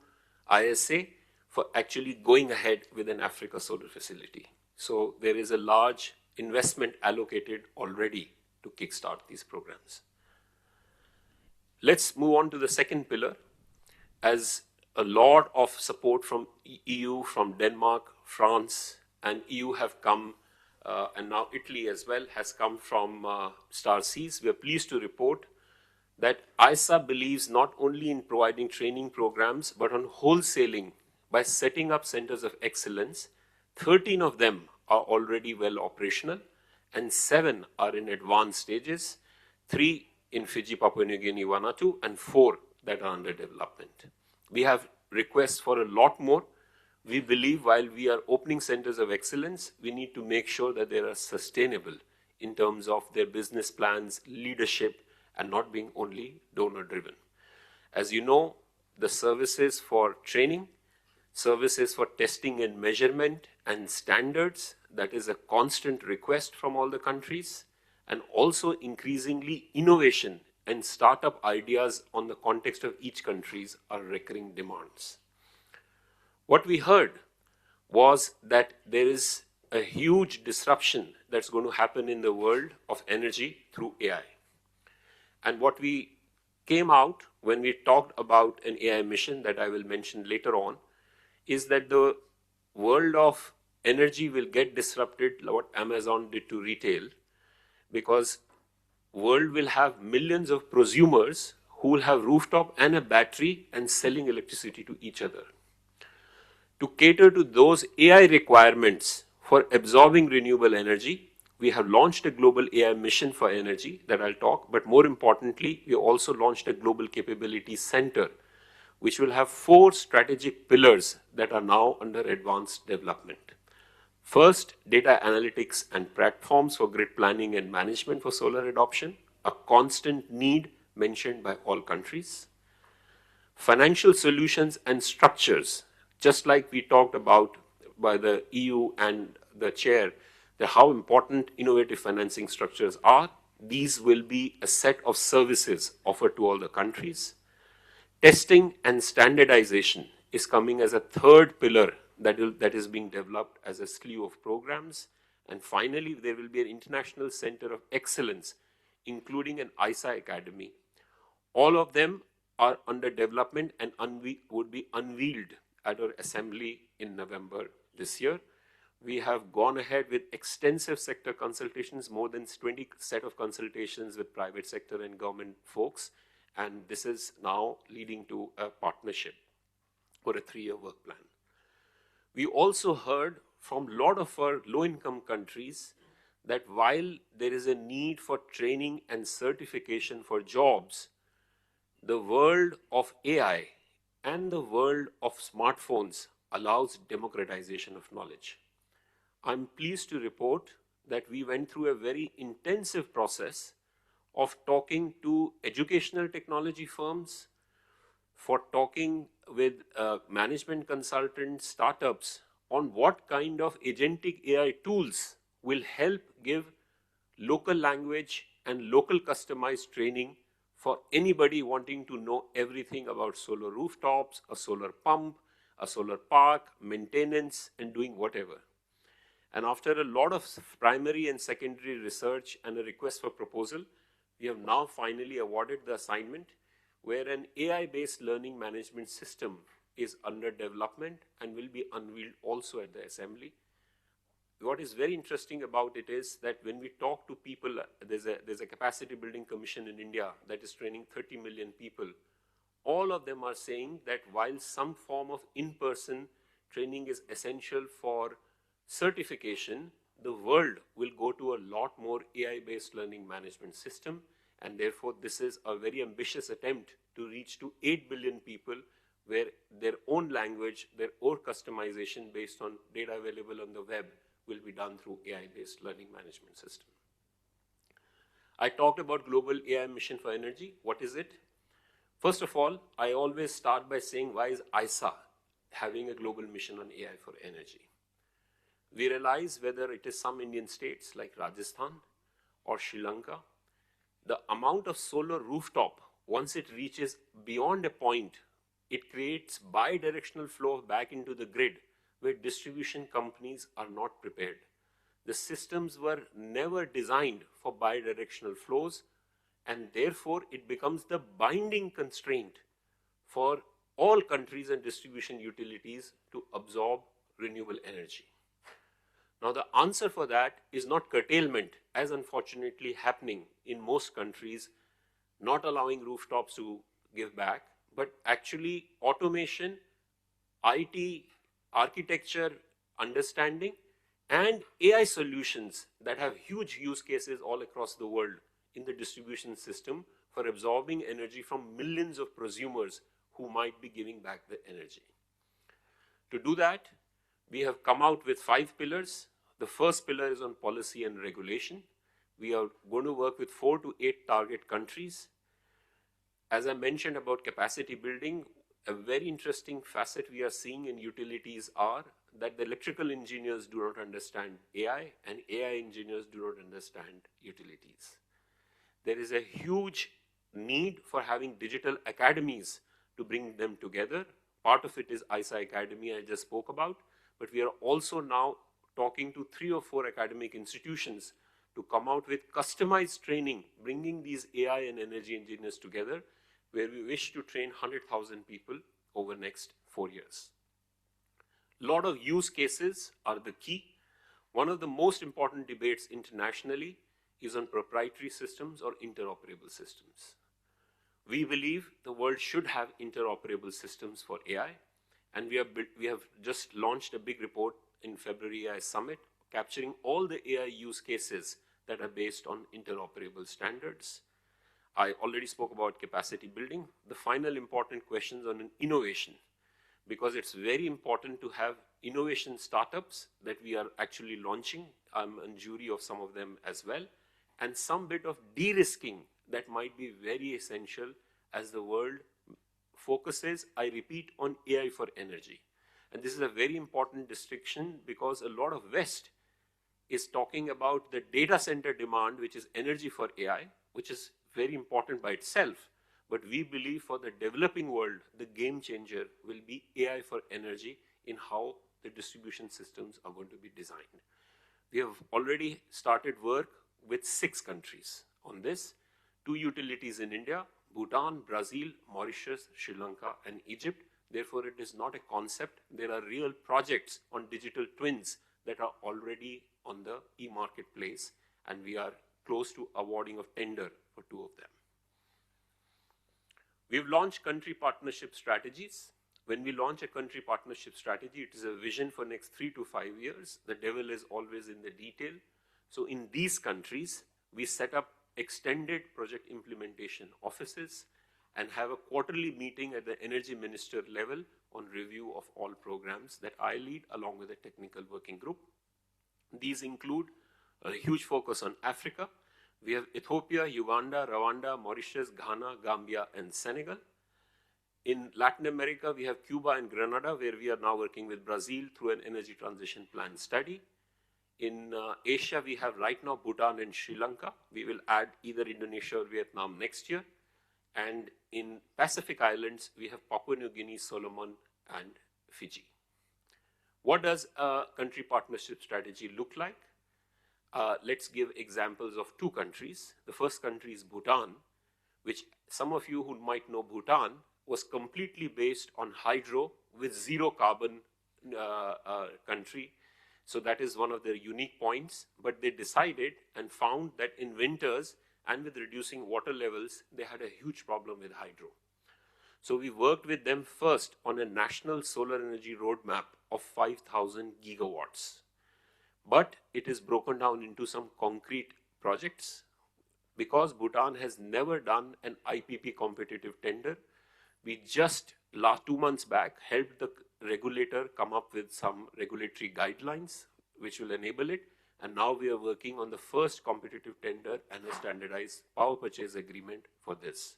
ISA for actually going ahead with an Africa solar facility. So there is a large investment allocated already to kickstart these programs. Let's move on to the second pillar. As a lot of support from EU, from Denmark, France, and EU have come, and now Italy as well has come from Star Seas. We are pleased to report that ISA believes not only in providing training programs, but on wholesaling by setting up centers of excellence. 13 of them are already well operational, and 7 are in advanced stages, 3 in Fiji, Papua New Guinea, Vanuatu, and 4 that are under development. We have requests for a lot more. We believe while we are opening centers of excellence, we need to make sure that they are sustainable in terms of their business plans, leadership, and not being only donor-driven. As you know, the services for training, services for testing and measurement and standards, that is a constant request from all the countries, and also increasingly innovation and startup ideas on the context of each countries are recurring demands. What we heard was that there is a huge disruption that's going to happen in the world of energy through AI. And what we came out when we talked about an AI mission that I will mention later on is that the world of energy will get disrupted, what Amazon did to retail, because world will have millions of prosumers who will have rooftop and a battery and selling electricity to each other. To cater to those AI requirements for absorbing renewable energy, we have launched a global AI mission for energy that I'll talk, but more importantly, we also launched a global capability center, which will have 4 strategic pillars that are now under advanced development. First, data analytics and platforms for grid planning and management for solar adoption, a constant need mentioned by all countries. Financial solutions and structures, just like we talked about by the EU and the chair, how important innovative financing structures are. these will be a set of services offered to all the countries. Testing and standardization is coming as a third pillar that is being developed as a slew of programs. And finally, there will be an international center of excellence, including an ISA academy. All of them are under development and would be unveiled at our assembly in November this year. We have gone ahead with extensive sector consultations, more than 20 set of consultations with private sector and government folks, and this is now leading to a partnership for a 3-year work plan. We also heard from a lot of our low-income countries that while there is a need for training and certification for jobs, the world of AI and the world of smartphones allows democratization of knowledge. I'm pleased to report that we went through a very intensive process of talking to educational technology firms, for talking with management consultants, startups, on what kind of agentic AI tools will help give local language and local customized training for anybody wanting to know everything about solar rooftops, a solar pump, a solar park, maintenance, and doing whatever. And after a lot of primary and secondary research and a request for proposal, we have now finally awarded the assignment where an AI-based learning management system is under development and will be unveiled also at the assembly. What is very interesting about it is that when we talk to people, there's a capacity building commission in India that is training 30 million people. All of them are saying that while some form of in-person training is essential for certification, the world will go to a lot more AI-based learning management system, and therefore this is a very ambitious attempt to reach to 8 billion people where their own language, their own customization based on data available on the web will be done through AI-based learning management system. I talked about Global AI Mission for Energy. What is it? First of all, I always start by saying, why is ISA having a global mission on AI for energy? We realize whether it is some Indian states like Rajasthan or Sri Lanka, the amount of solar rooftop, once it reaches beyond a point, it creates bi-directional flow back into the grid where distribution companies are not prepared. The systems were never designed for bi-directional flows, and therefore it becomes the binding constraint for all countries and distribution utilities to absorb renewable energy. Now, the answer for that is not curtailment, as unfortunately happening in most countries, not allowing rooftops to give back, but actually automation, IT, architecture, understanding, and AI solutions that have huge use cases all across the world in the distribution system for absorbing energy from millions of prosumers who might be giving back the energy. To do that, we have come out with 5 pillars. The first pillar is on policy and regulation. We are going to work with 4 to 8 target countries. As I mentioned about capacity building, a very interesting facet we are seeing in utilities are that the electrical engineers do not understand AI and AI engineers do not understand utilities. There is a huge need for having digital academies to bring them together. Part of it is ISA Academy I just spoke about, but we are also now talking to 3 or 4 academic institutions to come out with customized training, bringing these AI and energy engineers together, where we wish to train 100,000 people over the next 4 years. A lot of use cases are the key. One of the most important debates internationally is on proprietary systems or interoperable systems. We believe the world should have interoperable systems for AI, and we have just launched a big report in February AI Summit, capturing all the AI use cases that are based on interoperable standards. I already spoke about capacity building. The final important questions on innovation, because it's very important to have innovation startups that we are actually launching. I'm on jury of some of them as well, and some bit of de-risking that might be very essential as the world focuses, I repeat, on AI for energy. And this is a very important distinction because a lot of West is talking about the data center demand, which is energy for AI, which is very important by itself. But we believe for the developing world, the game changer will be AI for energy in how the distribution systems are going to be designed. We have already started work with 6 countries on this, 2 utilities in India, Bhutan, Brazil, Mauritius, Sri Lanka, and Egypt. Therefore, it is not a concept. There are real projects on digital twins that are already on the e-marketplace, and we are close to awarding of tender for 2 of them. We've launched country partnership strategies. When we launch a country partnership strategy, it is a vision for next 3 to 5 years. The devil is always in the detail. So in these countries, we set up extended project implementation offices and have a quarterly meeting at the energy minister level on review of all programs that I lead along with a technical working group. These include a huge focus on Africa. We have Ethiopia, Uganda, Rwanda, Mauritius, Ghana, Gambia, and Senegal. In Latin America, we have Cuba and Grenada, where we are now working with Brazil through an energy transition plan study. In Asia, we have right now Bhutan and Sri Lanka. We will add either Indonesia or Vietnam next year. And in Pacific Islands, we have Papua New Guinea, Solomon, and Fiji. What does a country partnership strategy look like? Let's give examples of 2 countries. The first country is Bhutan, which some of you who might know Bhutan was completely based on hydro with 0 carbon country. So that is one of their unique points. But they decided and found that in winters and with reducing water levels, they had a huge problem with hydro. So we worked with them first on a national solar energy roadmap of 5,000 gigawatts. But it is broken down into some concrete projects. Because Bhutan has never done an IPP competitive tender, we just 2 months back helped the regulator come up with some regulatory guidelines which will enable it. And now we are working on the first competitive tender and a standardized power purchase agreement for this.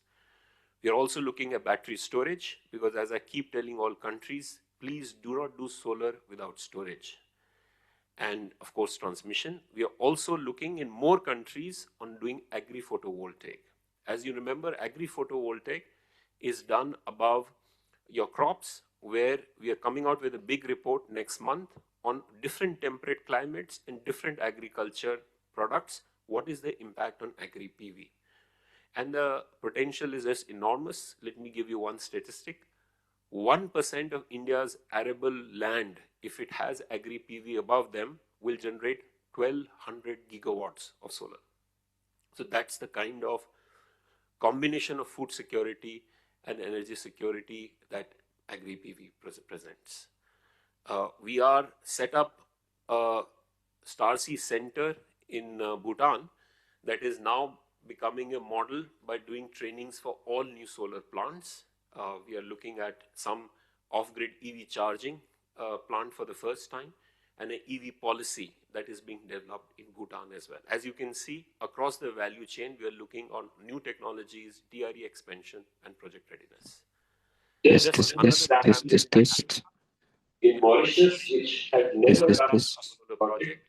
We are also looking at battery storage because, as I keep telling all countries, please do not do solar without storage. And of course, transmission. We are also looking in more countries on doing agri-photovoltaic. As you remember, agri-photovoltaic is done above your crops, where we are coming out with a big report next month on different temperate climates and different agriculture products. What is the impact on agri-PV? And the potential is just enormous. Let me give you one statistic. 1% of India's arable land, if it has agri-PV above them, will generate 1,200 gigawatts of solar. So that's the kind of combination of food security and energy security that agri-PV presents. We are set up a Starseed Center in Bhutan that is now becoming a model by doing trainings for all new solar plants. We are looking at some off-grid EV charging plant for the first time, and an EV policy that is being developed in Bhutan as well. As you can see, across the value chain, we are looking on new technologies, DRE expansion, and project readiness. In Mauritius, which had never done a solar project,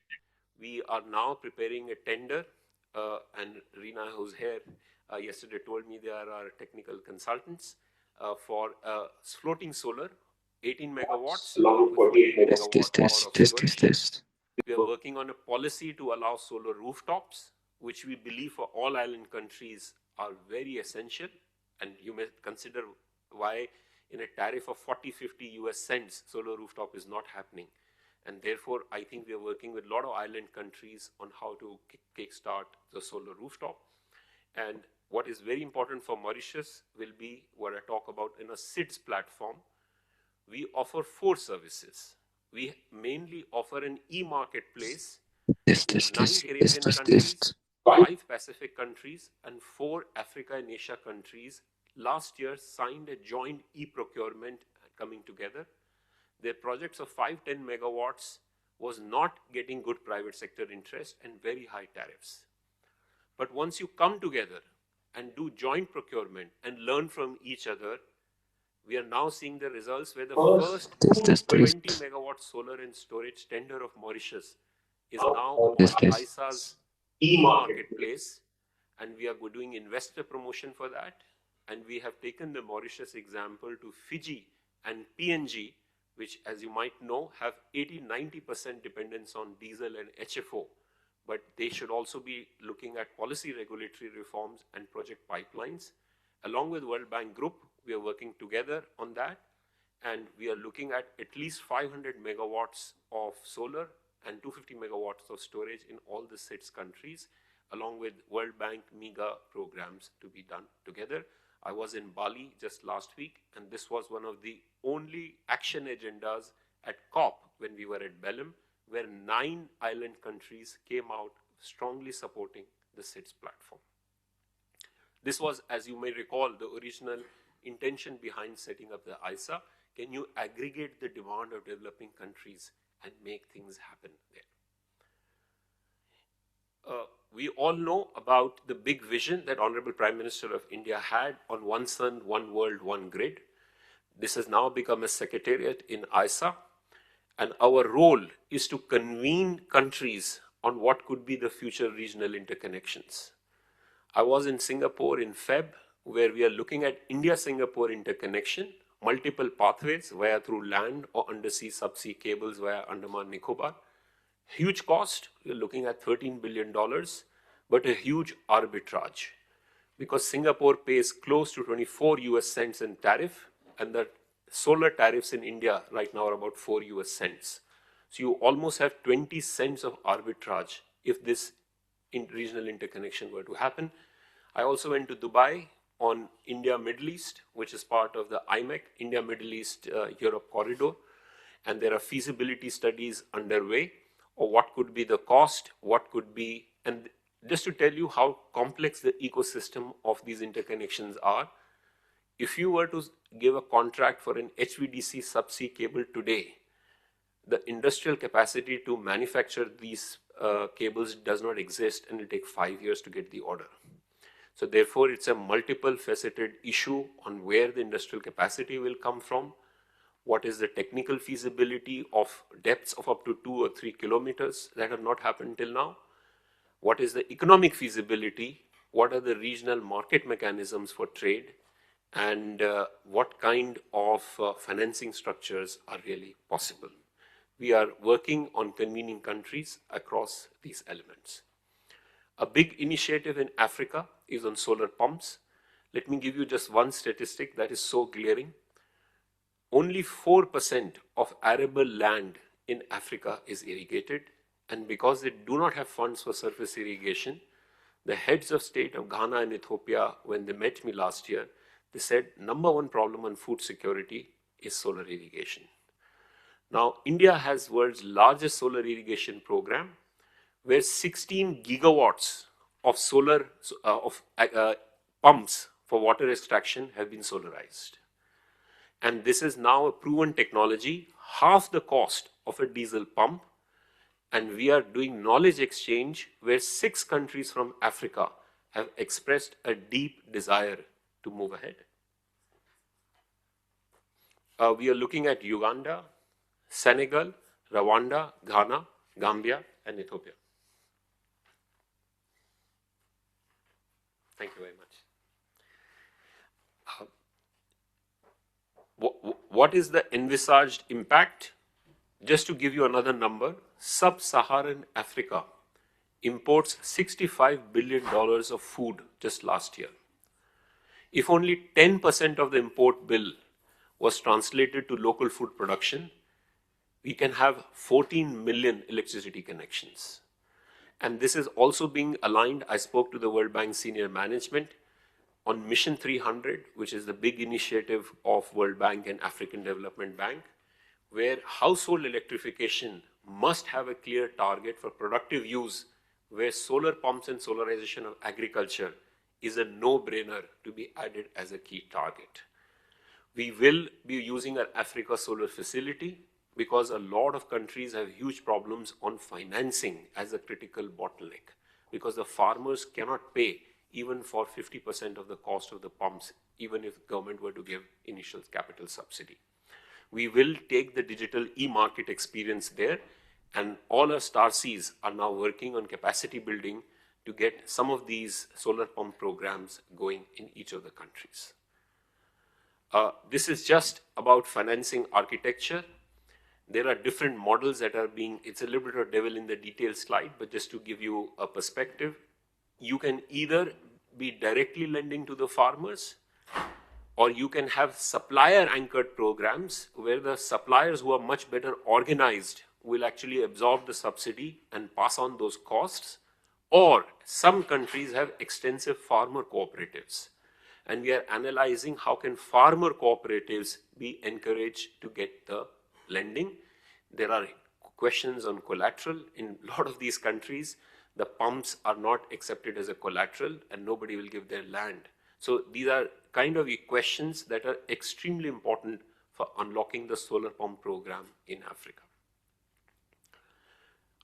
we are now preparing a tender, and Reena, who's here yesterday, told me they are our technical consultants for floating solar, 18 megawatts, along with 48 megawatts power of storage. We are working on a policy to allow solar rooftops, which we believe for all island countries are very essential. And you may consider why in a tariff of 40-50 US cents, solar rooftop is not happening. And therefore, I think we are working with a lot of island countries on how to kickstart the solar rooftop. And what is very important for Mauritius will be what I talk about in a SIDS platform. We offer 4 services. We mainly offer an e-marketplace in 9 Caribbean countries, 5 Pacific countries, and 4 Africa and Asia countries. Last year signed a joint e-procurement coming together. Their projects of 5-10 megawatts was not getting good private sector interest and very high tariffs. But once you come together and do joint procurement and learn from each other, we are now seeing the results where the first 20 megawatt solar and storage tender of Mauritius is now called ISA's e-marketplace, and we are doing investor promotion for that. And we have taken the Mauritius example to Fiji and PNG, which, as you might know, have 80–90% dependence on diesel and HFO. But they should also be looking at policy regulatory reforms and project pipelines. Along with World Bank Group, we are working together on that. And we are looking at least 500 megawatts of solar and 250 megawatts of storage in all the 6 countries, along with World Bank MEGA programs to be done together. I was in Bali just last week, and this was one of the only action agendas at COP when we were at Belém, where 9 island countries came out strongly supporting the SIDS platform. This was, as you may recall, the original intention behind setting up the ISA. Can you aggregate the demand of developing countries and make things happen there? We all know about the big vision that Honorable Prime Minister of India had on One Sun, One World, One Grid. This has now become a secretariat in ISA, and our role is to convene countries on what could be the future regional interconnections. I was in Singapore in Feb, where we are looking at India-Singapore interconnection, multiple pathways via through land or undersea subsea cables via Andaman Nicobar. Huge cost, we're looking at $13 billion, but a huge arbitrage, because Singapore pays close to 24 US cents in tariff, and the solar tariffs in India right now are about 4 US cents. So you almost have 20 cents of arbitrage if this regional interconnection were to happen. I also went to Dubai on India-Middle East, which is part of the IMEC, India-Middle East-Europe corridor, and there are feasibility studies underway, or what could be the cost, what could be, and just to tell you how complex the ecosystem of these interconnections are, if you were to give a contract for an HVDC subsea cable today, the industrial capacity to manufacture these cables does not exist, and it will take 5 years to get the order. So therefore, it's a multiple faceted issue on where the industrial capacity will come from, what is the technical feasibility of depths of up to 2 or 3 kilometers that have not happened till now, what is the economic feasibility, what are the regional market mechanisms for trade, and what kind of financing structures are really possible. We are working on convening countries across these elements. A big initiative in Africa is on solar pumps. Let me give you just one statistic that is so glaring. Only 4% of arable land in Africa is irrigated, and because they do not have funds for surface irrigation, the heads of state of Ghana and Ethiopia, when they met me last year, they said #1 problem on food security is solar irrigation. Now, India has world's largest solar irrigation program, where 16 gigawatts of solar pumps for water extraction have been solarized. And this is now a proven technology, half the cost of a diesel pump. And we are doing knowledge exchange where 6 countries from Africa have expressed a deep desire to move ahead. We are looking at Uganda, Senegal, Rwanda, Ghana, Gambia, and Ethiopia. Thank you very much. What is the envisaged impact? Just to give you another number, Sub-Saharan Africa imports $65 billion of food just last year. If only 10% of the import bill was translated to local food production, we can have 14 million electricity connections. And this is also being aligned. I spoke to the World Bank senior management on Mission 300, which is the big initiative of World Bank and African Development Bank, where household electrification must have a clear target for productive use, where solar pumps and solarization of agriculture is a no-brainer to be added as a key target. We will be using our Africa Solar Facility because a lot of countries have huge problems on financing as a critical bottleneck, because the farmers cannot pay even for 50% of the cost of the pumps, even if the government were to give initial capital subsidy. We will take the digital e-market experience there And all our star Cs are now working on capacity building to get some of these solar pump programs going in each of the countries. This is just about financing architecture. There are different models that are being, it's a little bit of devil in the details slide, but just to give you a perspective, you can either be directly lending to the farmers, or you can have supplier anchored programs where the suppliers who are much better organized will actually absorb the subsidy and pass on those costs. Or some countries have extensive farmer cooperatives. And we are analyzing how can farmer cooperatives be encouraged to get the lending. There are questions on collateral. In a lot of these countries, the pumps are not accepted as a collateral and nobody will give their land. So these are kind of questions that are extremely important for unlocking the solar pump program in Africa.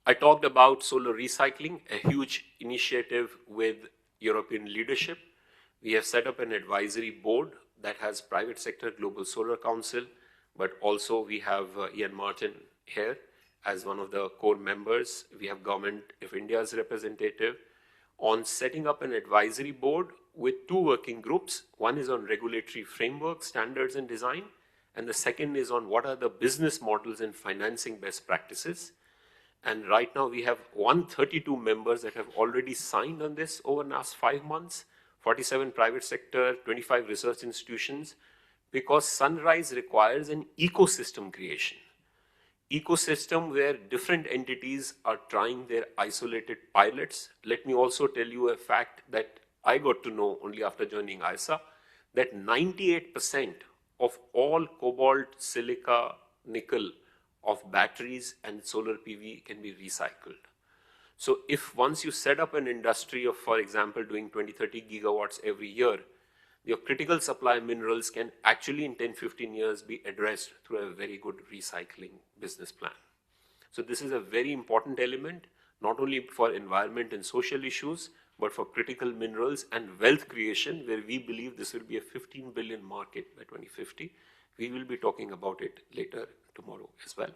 I talked about solar recycling, a huge initiative with European leadership. We have set up an advisory board that has private sector Global Solar Council, but also we have Ian Martin here as one of the core members. We have Government of India's representative on setting up an advisory board with two working groups. One is on regulatory framework, standards and design, and the second is on what are the business models and financing best practices. And right now we have 132 members that have already signed on this over the last 5 months, 47 private sector, 25 research institutions, because Sunrise requires an ecosystem creation. Ecosystem where different entities are trying their isolated pilots. Let me also tell you a fact that I got to know only after joining ISA, that 98% of all cobalt, silica, nickel of batteries and solar PV can be recycled. So if once you set up an industry of, for example, doing 20-30 gigawatts every year, your critical supply minerals can actually in 10-15 years be addressed through a very good recycling business plan. So this is a very important element, not only for environment and social issues, but for critical minerals and wealth creation, where we believe this will be a 15 billion market by 2050. We will be talking about it later tomorrow as well.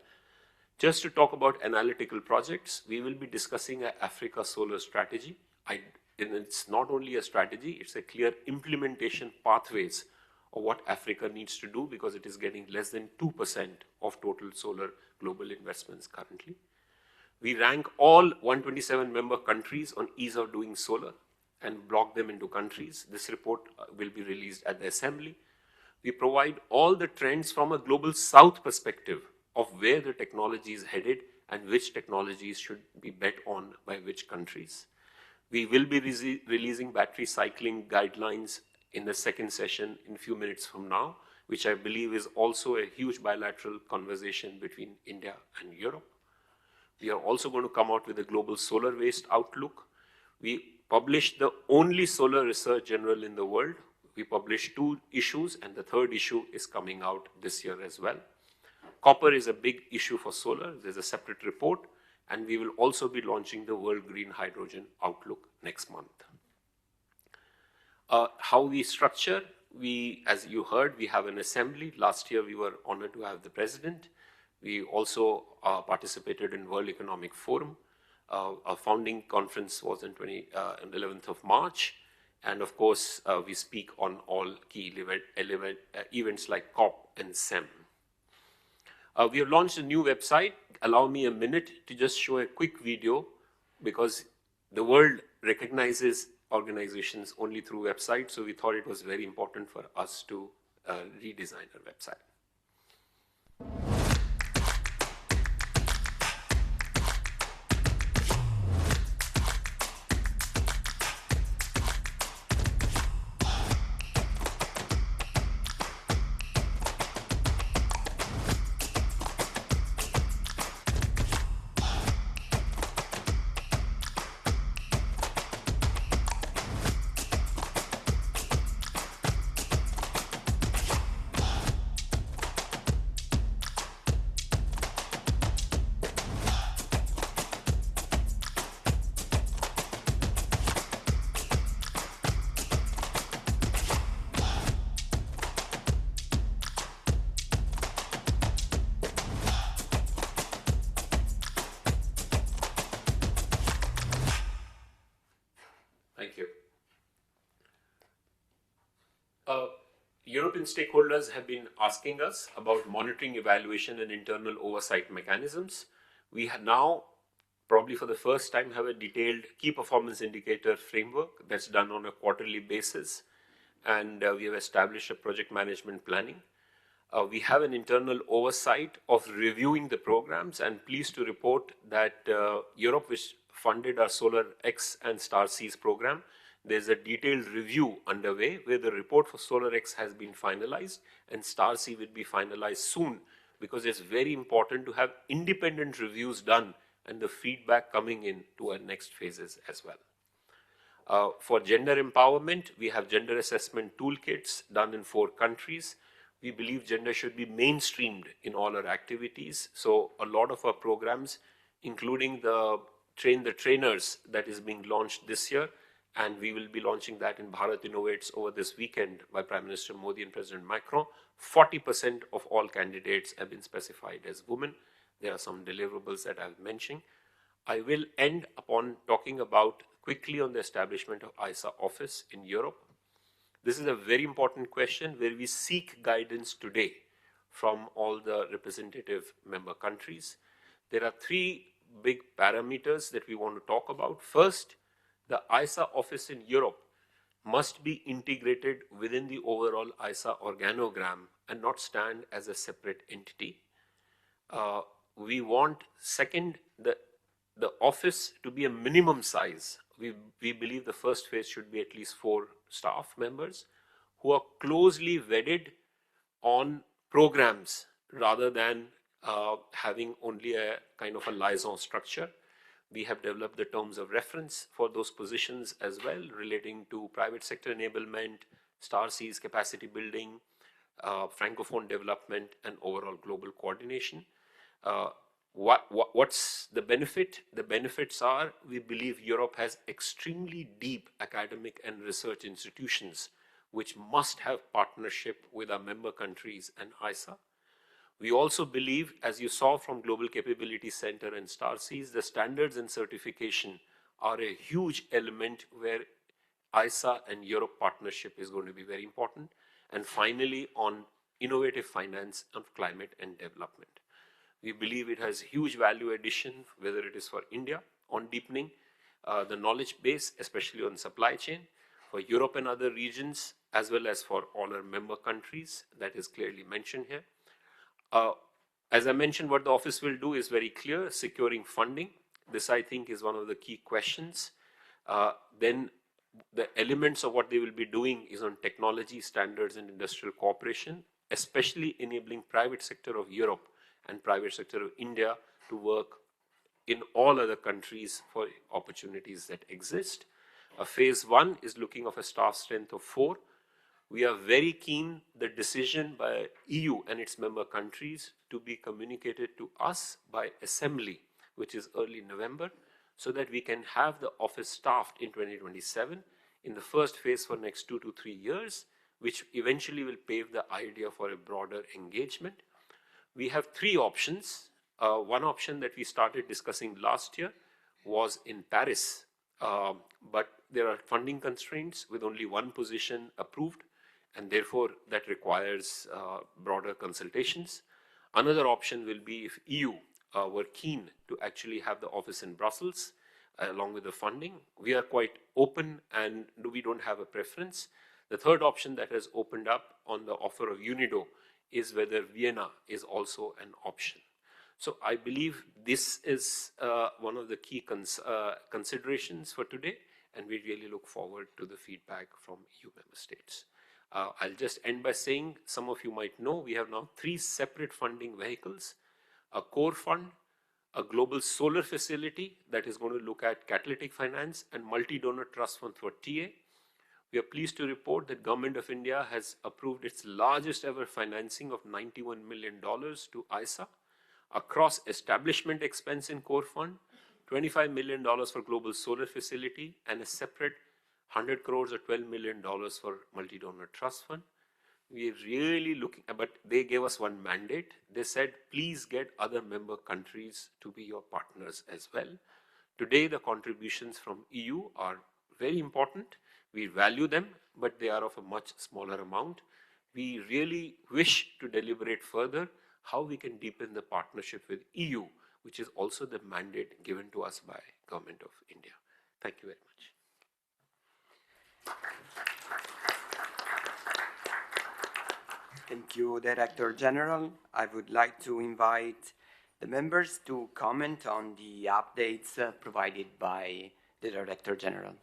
Just to talk about analytical projects, we will be discussing an Africa solar strategy. And it's not only a strategy, it's a clear implementation pathways of what Africa needs to do, because it is getting less than 2% of total solar global investments currently. We rank all 127 member countries on ease of doing solar and block them into countries. This report will be released at the Assembly. We provide all the trends from a global south perspective of where the technology is headed and which technologies should be bet on by which countries. We will be releasing battery cycling guidelines in the second session in a few minutes from now, which I believe is also a huge bilateral conversation between India and Europe. We are also going to come out with a global solar waste outlook. We published the only solar research journal in the world. We published 2 issues, and the 3rd issue is coming out this year as well. Copper is a big issue for solar. There's a separate report, and we will also be launching the World Green Hydrogen Outlook next month. How we structure, as you heard, we have an assembly. Last year, we were honored to have the president. We also participated in World Economic Forum. Our founding conference was on 11th of March. And of course, we speak on all key events like COP and SEM. We have launched a new website. Allow me a minute to just show a quick video, because the world recognizes organizations only through websites. So we thought it was very important for us to redesign our website. Thank you. European stakeholders have been asking us about monitoring, evaluation, and internal oversight mechanisms. We have now, probably for the first time, have a detailed key performance indicator framework that's done on a quarterly basis. And we have established a project management planning. We have an internal oversight of reviewing the programs, and pleased to report that Europe, which funded our Solar X and Star Seas program, there's a detailed review underway where the report for Solar X has been finalized and Star Sea will be finalized soon, because it's very important to have independent reviews done and the feedback coming in to our next phases as well. For gender empowerment, we have gender assessment toolkits done in 4 countries. We believe gender should be mainstreamed in all our activities. So a lot of our programs, including the Train the Trainers that is being launched this year, and we will be launching that in Bharat Innovates over this weekend by Prime Minister Modi and President Macron. 40% of all candidates have been specified as women. There are some deliverables that I've mentioned. I will end upon talking about quickly on the establishment of ISA office in Europe. This is a very important question where we seek guidance today from all the representative member countries. There are 3 big parameters that we want to talk about. First, the ISA office in Europe must be integrated within the overall ISA organogram and not stand as a separate entity. We want, second, the office to be a minimum size. We believe the first phase should be at least 4 staff members who are closely wedded on programs rather than having only a kind of a liaison structure. We have developed the terms of reference for those positions as well, relating to private sector enablement, Star Seas capacity building, Francophone development, and overall global coordination. What's the benefit? The benefits are, we believe Europe has extremely deep academic and research institutions which must have partnership with our member countries and ISA. We also believe, as you saw from Global Capability Center and Star Seas, the standards and certification are a huge element where ISA and Europe partnership is going to be very important. And finally, on innovative finance of climate and development. We believe it has huge value addition, whether it is for India on deepening the knowledge base, especially on supply chain, for Europe and other regions, as well as for all our member countries. That is clearly mentioned here. As I mentioned, what the office will do is very clear: securing funding. This, I think, is one of the key questions. Then the elements of what they will be doing is on technology, standards, and industrial cooperation, especially enabling private sector of Europe and private sector of India to work in all other countries for opportunities that exist. Phase 1 is looking of a staff strength of 4. We are very keen the decision by EU and its member countries to be communicated to us by assembly, which is early November, so that we can have the office staffed in 2027 in the first phase for next 2 to 3 years, which eventually will pave the idea for a broader engagement. We have 3 options. One option that we started discussing last year was in Paris, but there are funding constraints with only 1 position approved, and therefore that requires broader consultations. Another option will be if EU were keen to actually have the office in Brussels along with the funding. We are quite open and we don't have a preference. The third option that has opened up on the offer of UNIDO is whether Vienna is also an option. So I believe this is one of the key considerations for today, and we really look forward to the feedback from EU member states. I'll just end by saying, some of you might know, we have now 3 separate funding vehicles: a core fund, a global solar facility that is going to look at catalytic finance, and multi-donor trust fund for TA. We are pleased to report that Government of India has approved its largest ever financing of $91 million to ISA across establishment expense in core fund, $25 million for global solar facility, and a separate 100 crores or $12 million for multi-donor trust fund. We are really looking, but they gave us one mandate. They said, please get other member countries to be your partners as well. Today, the contributions from EU are very important. We value them, but they are of a much smaller amount. We really wish to deliberate further how we can deepen the partnership with EU, which is also the mandate given to us by Government of India. Thank you very much. Thank you, Director General. I would like to invite the members to comment on the updates provided by the Director General.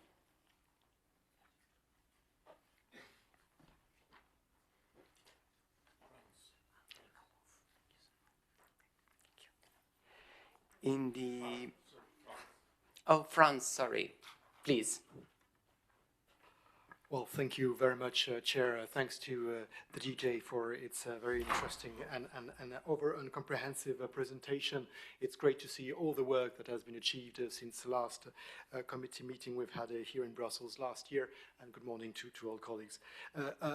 France, sorry, please. Well, thank you very much, Chair. Thanks to the DJ for its very interesting and comprehensive presentation. It's great to see all the work that has been achieved since the last committee meeting we've had here in Brussels last year. And good morning to all colleagues.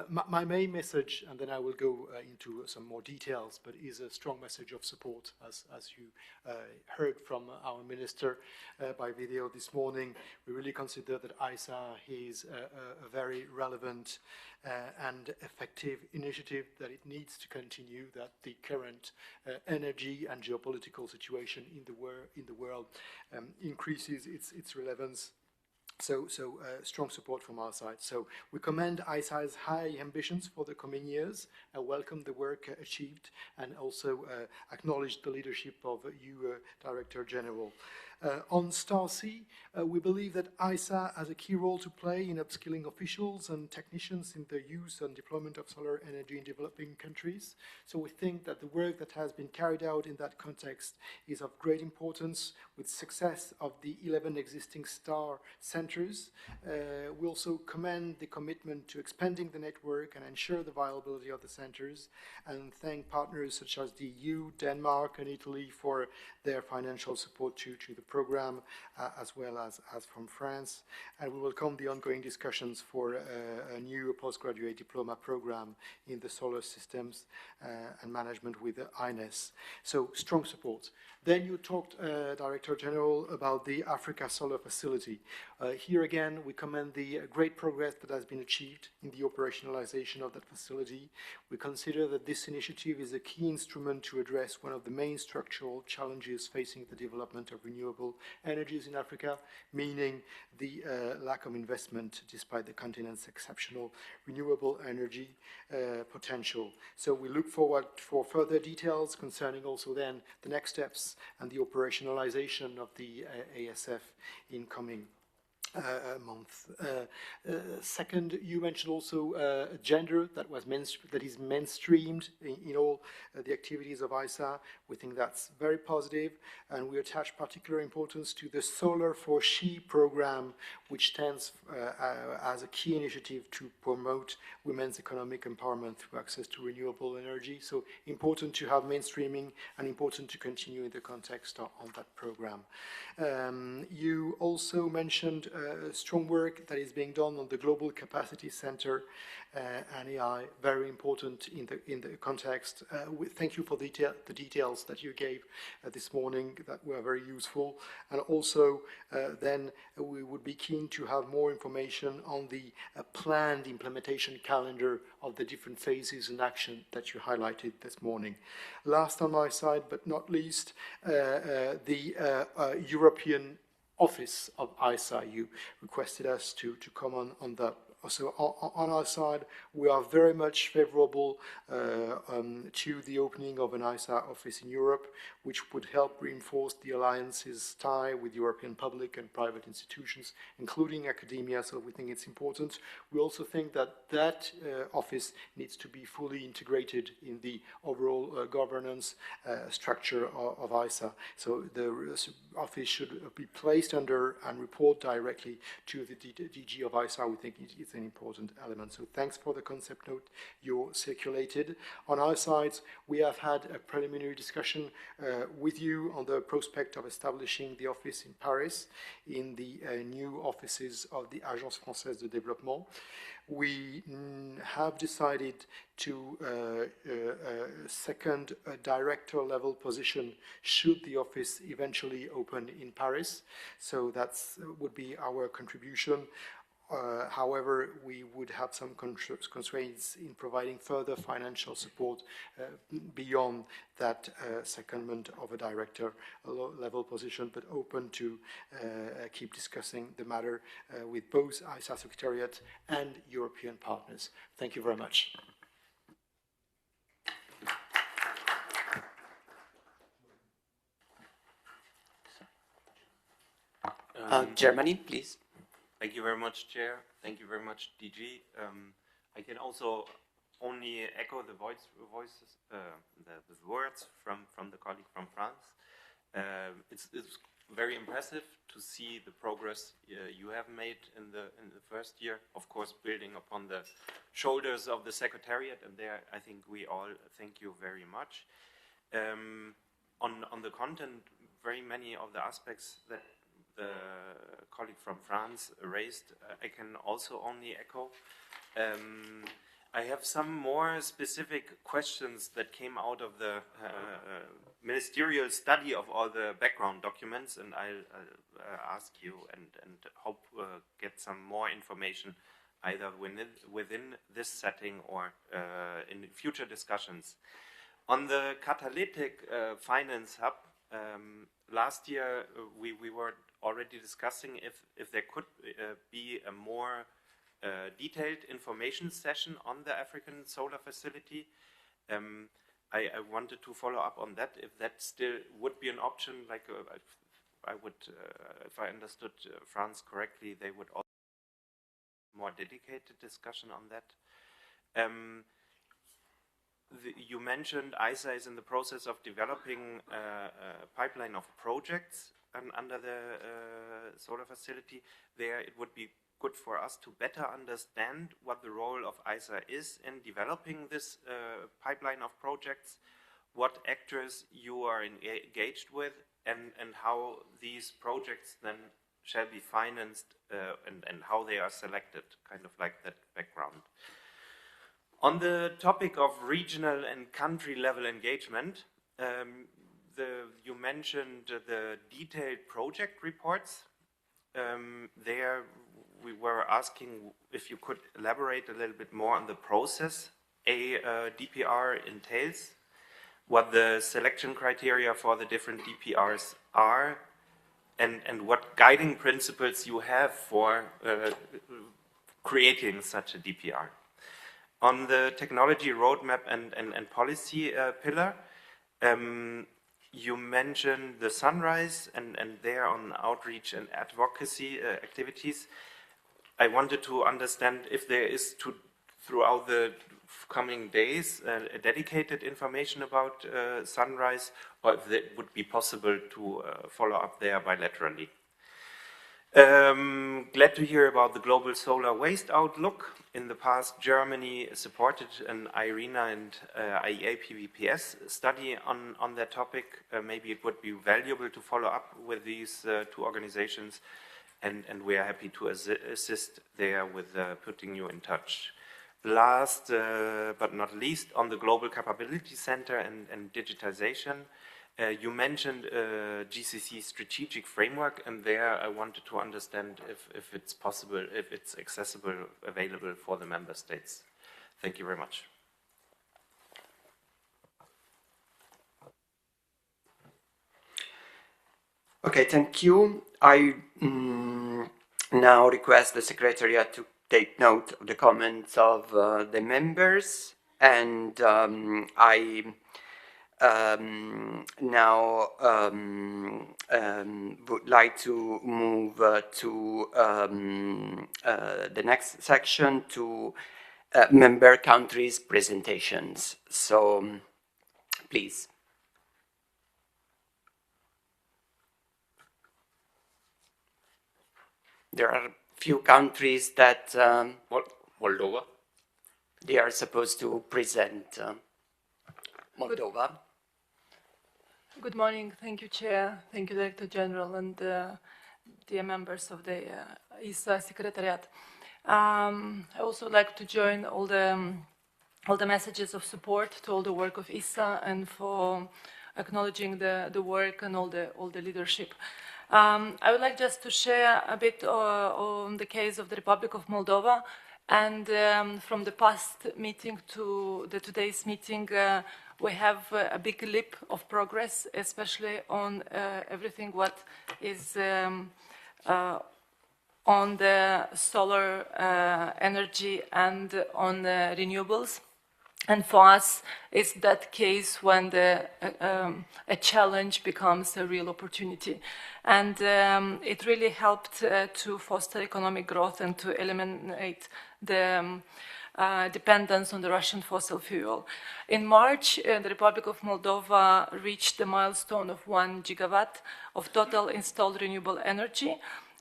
My main message, and then I will go into some more details, but is a strong message of support, as you heard from our minister by video this morning. We really consider that ISA is a very relevant and effective initiative, that it needs to continue, that the current energy and geopolitical situation in the world increases its relevance. So strong support from our side. So we commend ISA's high ambitions for the coming years, welcome the work achieved, and also acknowledge the leadership of you, Director General. On StarC, we believe that ISA has a key role to play in upskilling officials and technicians in the use and deployment of solar energy in developing countries. So we think that the work that has been carried out in that context is of great importance, with success of the 11 existing STAR centers. We also commend the commitment to expanding the network and ensure the viability of the centers, and thank partners such as the EU, Denmark, and Italy for their financial support to the program, as well as from France. And we welcome the ongoing discussions for a new postgraduate diploma program in the solar systems and management with INES. So strong support. Then you talked, Director General, about the Africa Solar Facility. Here again, we commend the great progress that has been achieved in the operationalization of that facility. We consider that this initiative is a key instrument to address one of the main structural challenges facing the development of renewable energies in Africa, meaning the lack of investment despite the continent's exceptional renewable energy potential. So we look forward for further details concerning also then the next steps and the operationalization of the ASF in coming month. Second, you mentioned also gender that is mainstreamed in all the activities of ISA. We think that's very positive, and we attach particular importance to the Solar for She program, which stands as a key initiative to promote women's economic empowerment through access to renewable energy. So important to have mainstreaming and important to continue in the context on that program. You also mentioned strong work that is being done on the Global Capacity Center and AI, very important in the context. Thank you for the details that you gave this morning that were very useful. And also then we would be keen to have more information on the planned implementation calendar of the different phases and action that you highlighted this morning. Last on my side, but not least, the European office of ISA. You requested us to come on that. So on our side, we are very much favorable to the opening of an ISA office in Europe, which would help reinforce the alliance's tie with European public and private institutions, including academia, so we think it's important. We also think that office needs to be fully integrated in the overall governance structure of ISA. So the office should be placed under and report directly to the DG of ISA. We think it's an important element. So thanks for the concept note you circulated. On our sides, we have had a preliminary discussion with you on the prospect of establishing the office in Paris in the new offices of the Agence Française de Développement. We have decided to second a director level position should the office eventually open in Paris. So that would be our contribution. However, we would have some constraints in providing further financial support beyond that secondment of a director level position, but open to keep discussing the matter with both ISA Secretariat and European partners. Thank you very much. Germany, please. Thank you very much, Chair. Thank you very much, DG. I can also only echo the voices, the words from the colleague from France. It's very impressive to see the progress you have made in the first year. Of course, building upon the shoulders of the Secretariat, and there I think we all thank you very much. On the content, very many of the aspects that the colleague from France raised, I can also only echo. I have some more specific questions that came out of the ministerial study of all the background documents, and I'll ask you and hope get some more information either within this setting or in future discussions. On the catalytic finance hub, last year we were already discussing if there could be a more detailed information session on the African solar facility. I wanted to follow up on that, if that still would be an option. Like I would, if I understood France correctly, they would also more dedicated discussion on that. You mentioned ISA is in the process of developing a pipeline of projects under the solar facility. There it would be good for us to better understand what the role of ISA is in developing this pipeline of projects, what actors you are engaged with, and how these projects then shall be financed and how they are selected, kind of like that background. On the topic of regional and country level engagement, you mentioned the detailed project reports. There we were asking if you could elaborate a little bit more on the process a DPR entails, what the selection criteria for the different DPRs are, and what guiding principles you have for creating such a DPR. On the technology roadmap and policy pillar, you mentioned the Sunrise and there on outreach and advocacy activities. I wanted to understand if there is throughout the coming days a dedicated information about Sunrise, or if it would be possible to follow up there bilaterally. Glad to hear about the global solar waste outlook. In the past, Germany supported an IRENA and IEA PVPS study on that topic. Maybe it would be valuable to follow up with these two organizations, and we are happy to assist there with putting you in touch. Last but not least, on the Global Capability Center and digitization, you mentioned GCC strategic framework, and there I wanted to understand if it's possible, if it's accessible, available for the member states. Thank you very much. Okay, thank you. I now request the Secretariat to take note of the comments of the members, and I now would like to move to the next section, to member countries' presentations. So, please. There are a few countries that Moldova. They are supposed to present. Moldova. Good morning. Thank you, Chair. Thank you, Director General, and dear members of the ISA Secretariat. I also like to join all the messages of support to all the work of ISA and for acknowledging the work and all the leadership. I would like just to share a bit on the case of the Republic of Moldova. And from the past meeting to today's meeting, we have a big leap of progress, especially on everything what is on the solar energy and on renewables. And for us, it's that case when a challenge becomes a real opportunity. And it really helped to foster economic growth and to eliminate the dependence on the Russian fossil fuel. In March, the Republic of Moldova reached the milestone of 1 gigawatt of total installed renewable energy.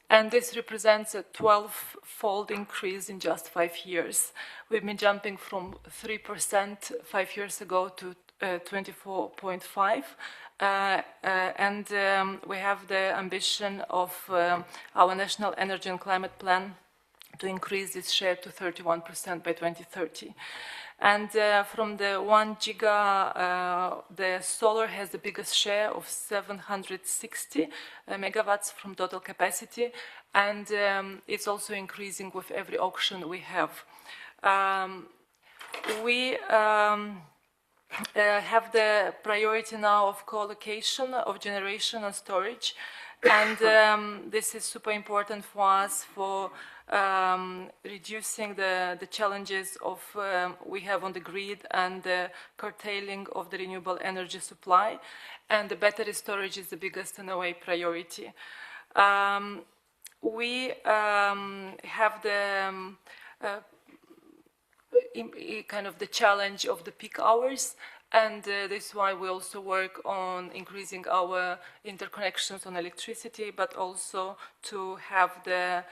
And this represents a 12-fold increase in just 5 years. We've been jumping from 3% 5 years ago to 24.5%. And we have the ambition of our National Energy and Climate Plan to increase this share to 31% by 2030. And from the 1 giga, the solar has the biggest share of 760 megawatts from total capacity, and it's also increasing with every auction we have. We have the priority now of co-location of generation and storage, and this is super important for us for reducing the challenges of we have on the grid and the curtailing of the renewable energy supply, and the battery storage is the biggest in a way priority. We have the kind of the challenge of the peak hours, and this is why we also work on increasing our interconnections on electricity, but also to have the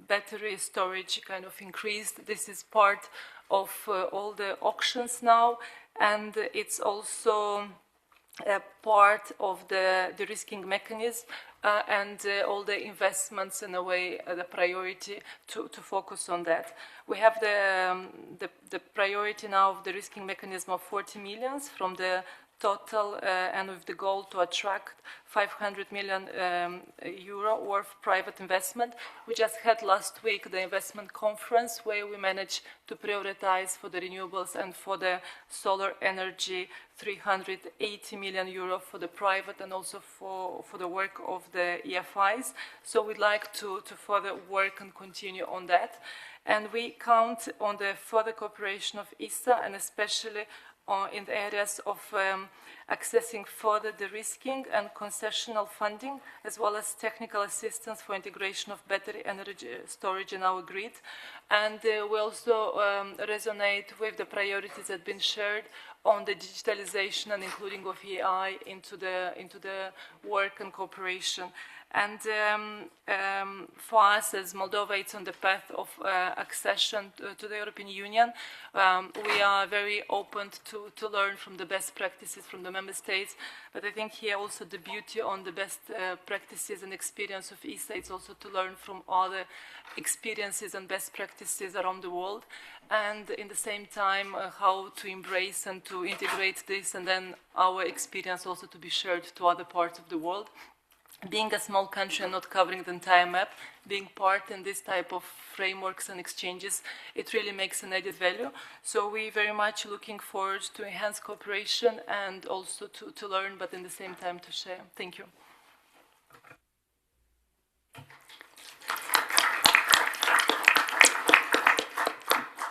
battery storage kind of increased. This is part of all the auctions now, and it's also a part of the de-risking mechanism and all the investments in a way, the priority to focus on that. We have the priority now of the de-risking mechanism of 40 million from the total and with the goal to attract 500 million euro worth private investment. We just had last week the investment conference where we managed to prioritize for the renewables and for the solar energy 380 million euro for the private and also for the work of the EFIs. So we'd like to further work and continue on that. And we count on the further cooperation of ISA and especially in the areas of accessing further de-risking and concessional funding, as well as technical assistance for integration of battery energy storage in our grid. And we also resonate with the priorities that have been shared on the digitalization and including of AI into the work and cooperation. And for us as Moldova, it's on the path of accession to the European Union. We are very open to learn from the best practices from the member states. But I think here also the beauty on the best practices and experience of ISA is also to learn from other experiences and best practices around the world. And in the same time, how to embrace and to integrate this, and then our experience also to be shared to other parts of the world. Being a small country and not covering the entire map, being part in this type of frameworks and exchanges, it really makes an added value. So we're very much looking forward to enhance cooperation and also to learn, but in the same time to share. Thank you.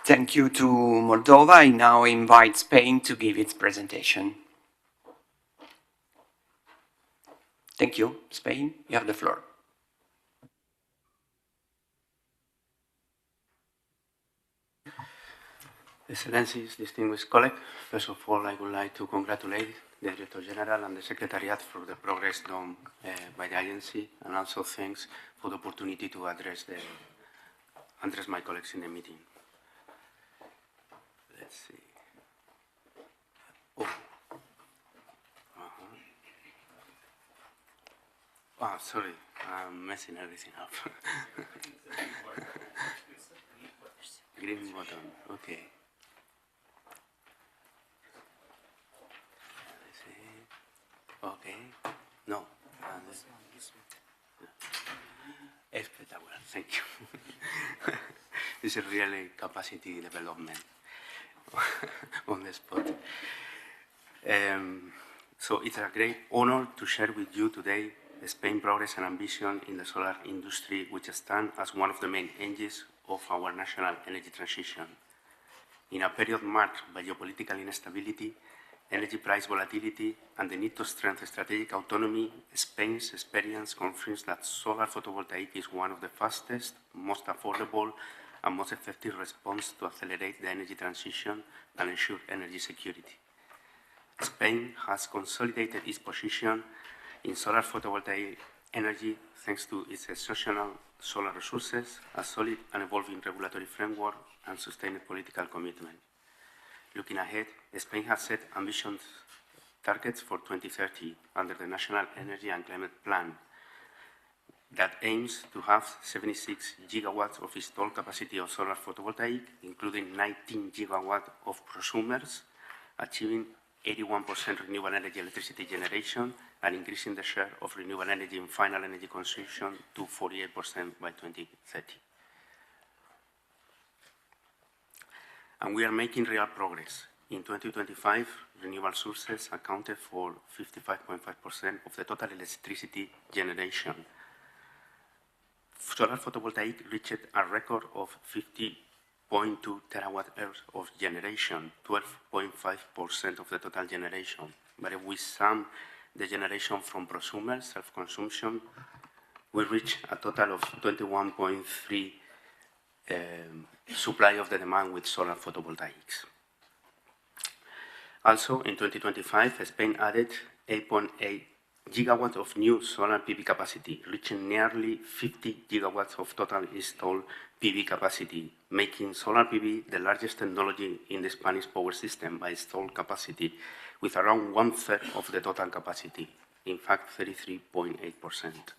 Thank you to Moldova. I now invite Spain to give its presentation. Thank you. Spain, you have the floor. Excellencies, distinguished colleagues, first of all, I would like to congratulate the Director General and the Secretariat for the progress done by the agency, and also thanks for the opportunity to address my colleagues in the meeting. Let's see. Oh. Oh, sorry, I'm messing everything up. Green button, okay. Okay, no. This is really capacity development on the spot. So it's a great honor to share with you today Spain's progress and ambition in the solar industry, which stands as one of the main engines of our national energy transition. In a period marked by geopolitical instability, energy price volatility, and the need to strengthen strategic autonomy, Spain's experience confirms that solar photovoltaic is one of the fastest, most affordable, and most effective response to accelerate the energy transition and ensure energy security. Spain has consolidated its position in solar photovoltaic energy thanks to its exceptional solar resources, a solid and evolving regulatory framework, and sustained political commitment. Looking ahead, Spain has set ambitious targets for 2030 under the National Energy and Climate Plan that aims to have 76 gigawatts of installed capacity of solar photovoltaic, including 19 gigawatts of prosumers, achieving 81% renewable energy electricity generation and increasing the share of renewable energy in final energy consumption to 48% by 2030. And we are making real progress. In 2025, renewable sources accounted for 55.5% of the total electricity generation. Solar photovoltaic reached a record of 50.2 terawatt-hours of generation, 12.5% of the total generation. But if we sum the generation from prosumers, self-consumption, we reach a total of 21.3 supply of the demand with solar photovoltaics. Also, in 2025, Spain added 8.8 gigawatts of new solar PV capacity, reaching nearly 50 gigawatts of total installed PV capacity, making solar PV the largest technology in the Spanish power system by installed capacity, with around one-third of the total capacity, in fact 33.8%.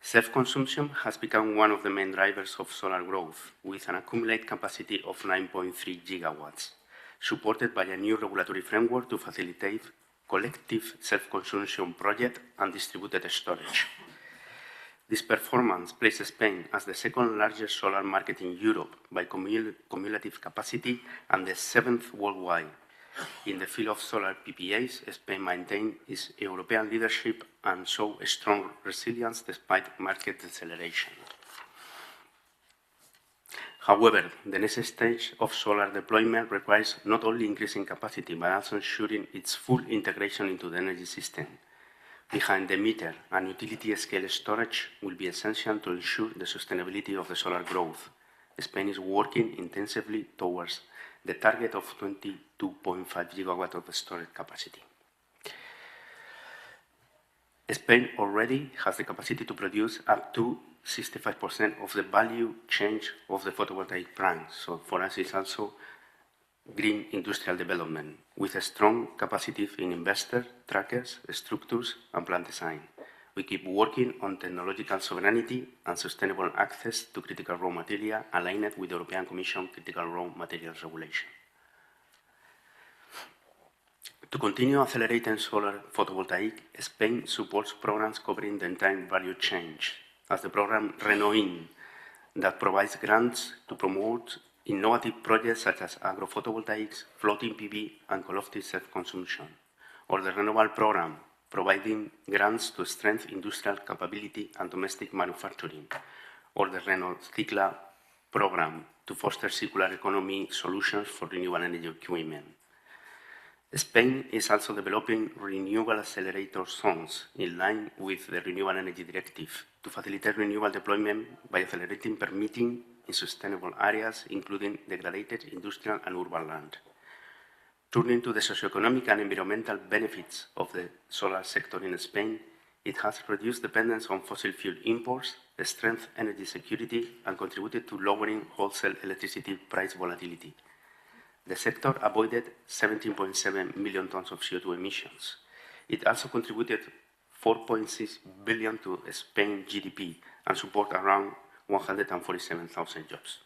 Self-consumption has become one of the main drivers of solar growth, with an accumulated capacity of 9.3 gigawatts, supported by a new regulatory framework to facilitate collective self-consumption project and distributed storage. This performance places Spain as the second largest solar market in Europe by cumulative capacity and the seventh worldwide. In the field of solar PPAs, Spain maintained its European leadership and showed a strong resilience despite market deceleration. However, the next stage of solar deployment requires not only increasing capacity, but also ensuring its full integration into the energy system. Behind the meter and utility-scale storage will be essential to ensure the sustainability of the solar growth. Spain is working intensively towards the target of 22.5 gigawatts of storage capacity. Spain already has the capacity to produce up to 65% of the value chain of the photovoltaic plant. So for us, it's also green industrial development, with a strong capacity in investor, trackers, structures, and plant design. We keep working on technological sovereignty and sustainable access to critical raw material aligned with the European Commission Critical Raw Materials Regulation. To continue accelerating solar photovoltaic, Spain supports programs covering the entire value chain, as the program RenoIn, that provides grants to promote innovative projects such as agrophotovoltaics, floating PV, and collective self-consumption, or the Renewable Program, providing grants to strengthen industrial capability and domestic manufacturing, or the RenoCicla program to foster circular economy solutions for renewable energy equipment. Spain is also developing renewable accelerator zones in line with the Renewable Energy Directive to facilitate renewable deployment by accelerating permitting in sustainable areas, including degraded industrial and urban land. Turning to the socioeconomic and environmental benefits of the solar sector in Spain, it has reduced dependence on fossil fuel imports, strengthened energy security, and contributed to lowering wholesale electricity price volatility. The sector avoided 17.7 million tons of CO2 emissions. It also contributed 4.6 billion to Spain's GDP and support around 147,000 jobs.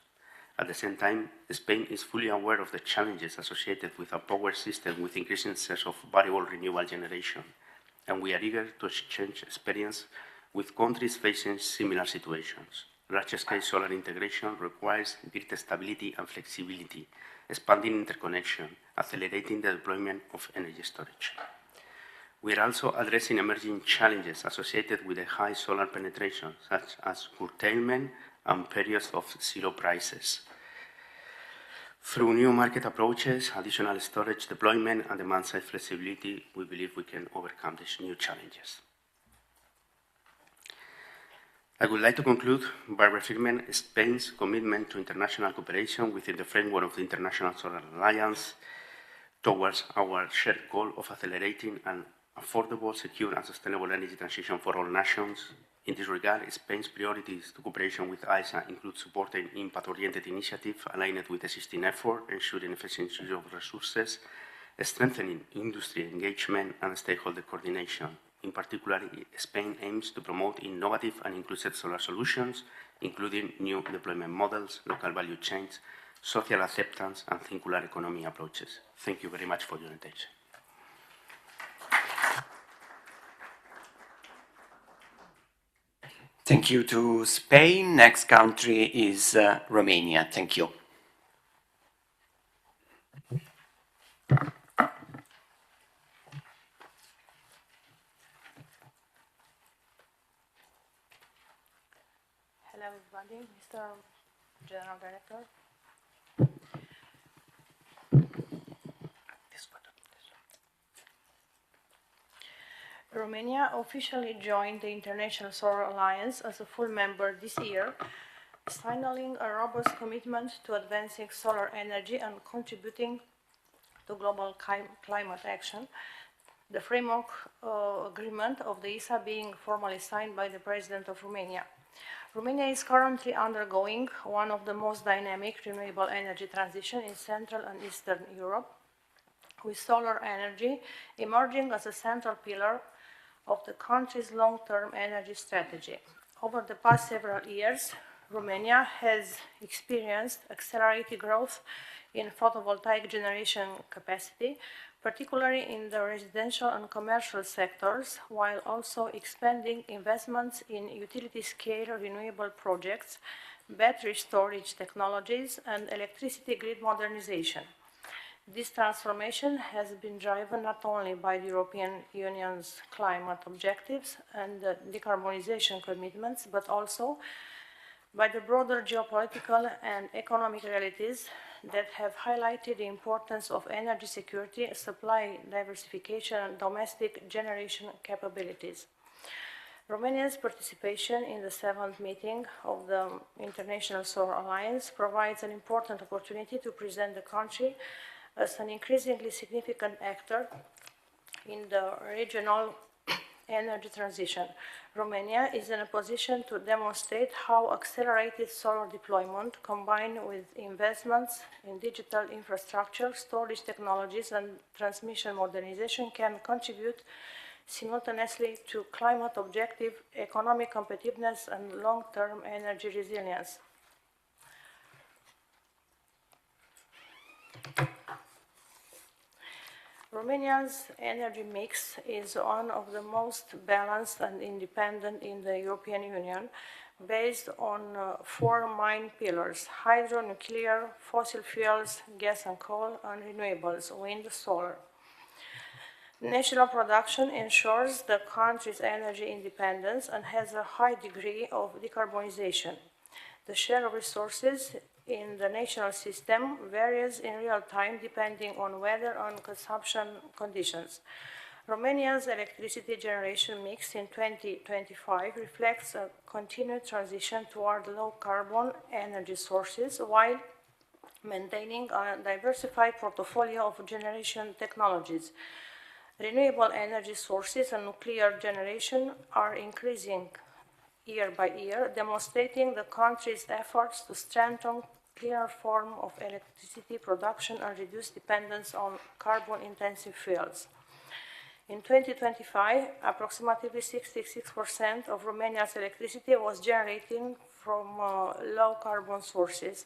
At the same time, Spain is fully aware of the challenges associated with a power system with increasing sales of variable renewable generation, and we are eager to exchange experience with countries facing similar situations. Large-scale solar integration requires grid stability and flexibility, expanding interconnection, accelerating the deployment of energy storage. We are also addressing emerging challenges associated with the high solar penetration, such as curtailment and periods of zero prices. Through new market approaches, additional storage deployment, and demand-side flexibility, we believe we can overcome these new challenges. I would like to conclude by reaffirming Spain's commitment to international cooperation within the framework of the International Solar Alliance towards our shared goal of accelerating an affordable, secure, and sustainable energy transition for all nations. In this regard, Spain's priorities to cooperation with ISA include supporting impact-oriented initiatives aligned with existing effort, ensuring efficient use of resources, strengthening industry engagement, and stakeholder coordination. In particular, Spain aims to promote innovative and inclusive solar solutions, including new deployment models, local value chains, social acceptance, and circular economy approaches. Thank you very much for your attention. Thank you to Spain. Next country is Romania. Thank you. Hello, everybody. Mr. General Director. Romania officially joined the International Solar Alliance as a full member this year, signaling a robust commitment to advancing solar energy and contributing to global climate action. The framework agreement of the ISA being formally signed by the President of Romania. Romania is currently undergoing one of the most dynamic renewable energy transition in Central and Eastern Europe, with solar energy emerging as a central pillar of the country's long-term energy strategy. Over the past several years, Romania has experienced accelerated growth in photovoltaic generation capacity, particularly in the residential and commercial sectors, while also expanding investments in utility-scale renewable projects, battery storage technologies, and electricity grid modernization. This transformation has been driven not only by the European Union's climate objectives and decarbonization commitments, but also by the broader geopolitical and economic realities that have highlighted the importance of energy security, supply diversification, and domestic generation capabilities. Romania's participation in the 7th meeting of the International Solar Alliance provides an important opportunity to present the country as an increasingly significant actor in the regional energy transition. Romania is in a position to demonstrate how accelerated solar deployment combined with investments in digital infrastructure, storage technologies, and transmission modernization can contribute simultaneously to climate objective, economic competitiveness, and long-term energy resilience. Romania's energy mix is one of the most balanced and independent in the European Union, based on 4 main pillars: hydro, nuclear, fossil fuels, gas and coal, and renewables, wind, solar. National production ensures the country's energy independence and has a high degree of decarbonization. The share of resources in the national system varies in real time depending on weather and consumption conditions. Romania's electricity generation mix in 2025 reflects a continued transition toward low-carbon energy sources while maintaining a diversified portfolio of generation technologies. Renewable energy sources and nuclear generation are increasing year by year, demonstrating the country's efforts to strengthen cleaner form of electricity production and reduce dependence on carbon-intensive fuels. In 2025, approximately 66% of Romania's electricity was generated from low-carbon sources.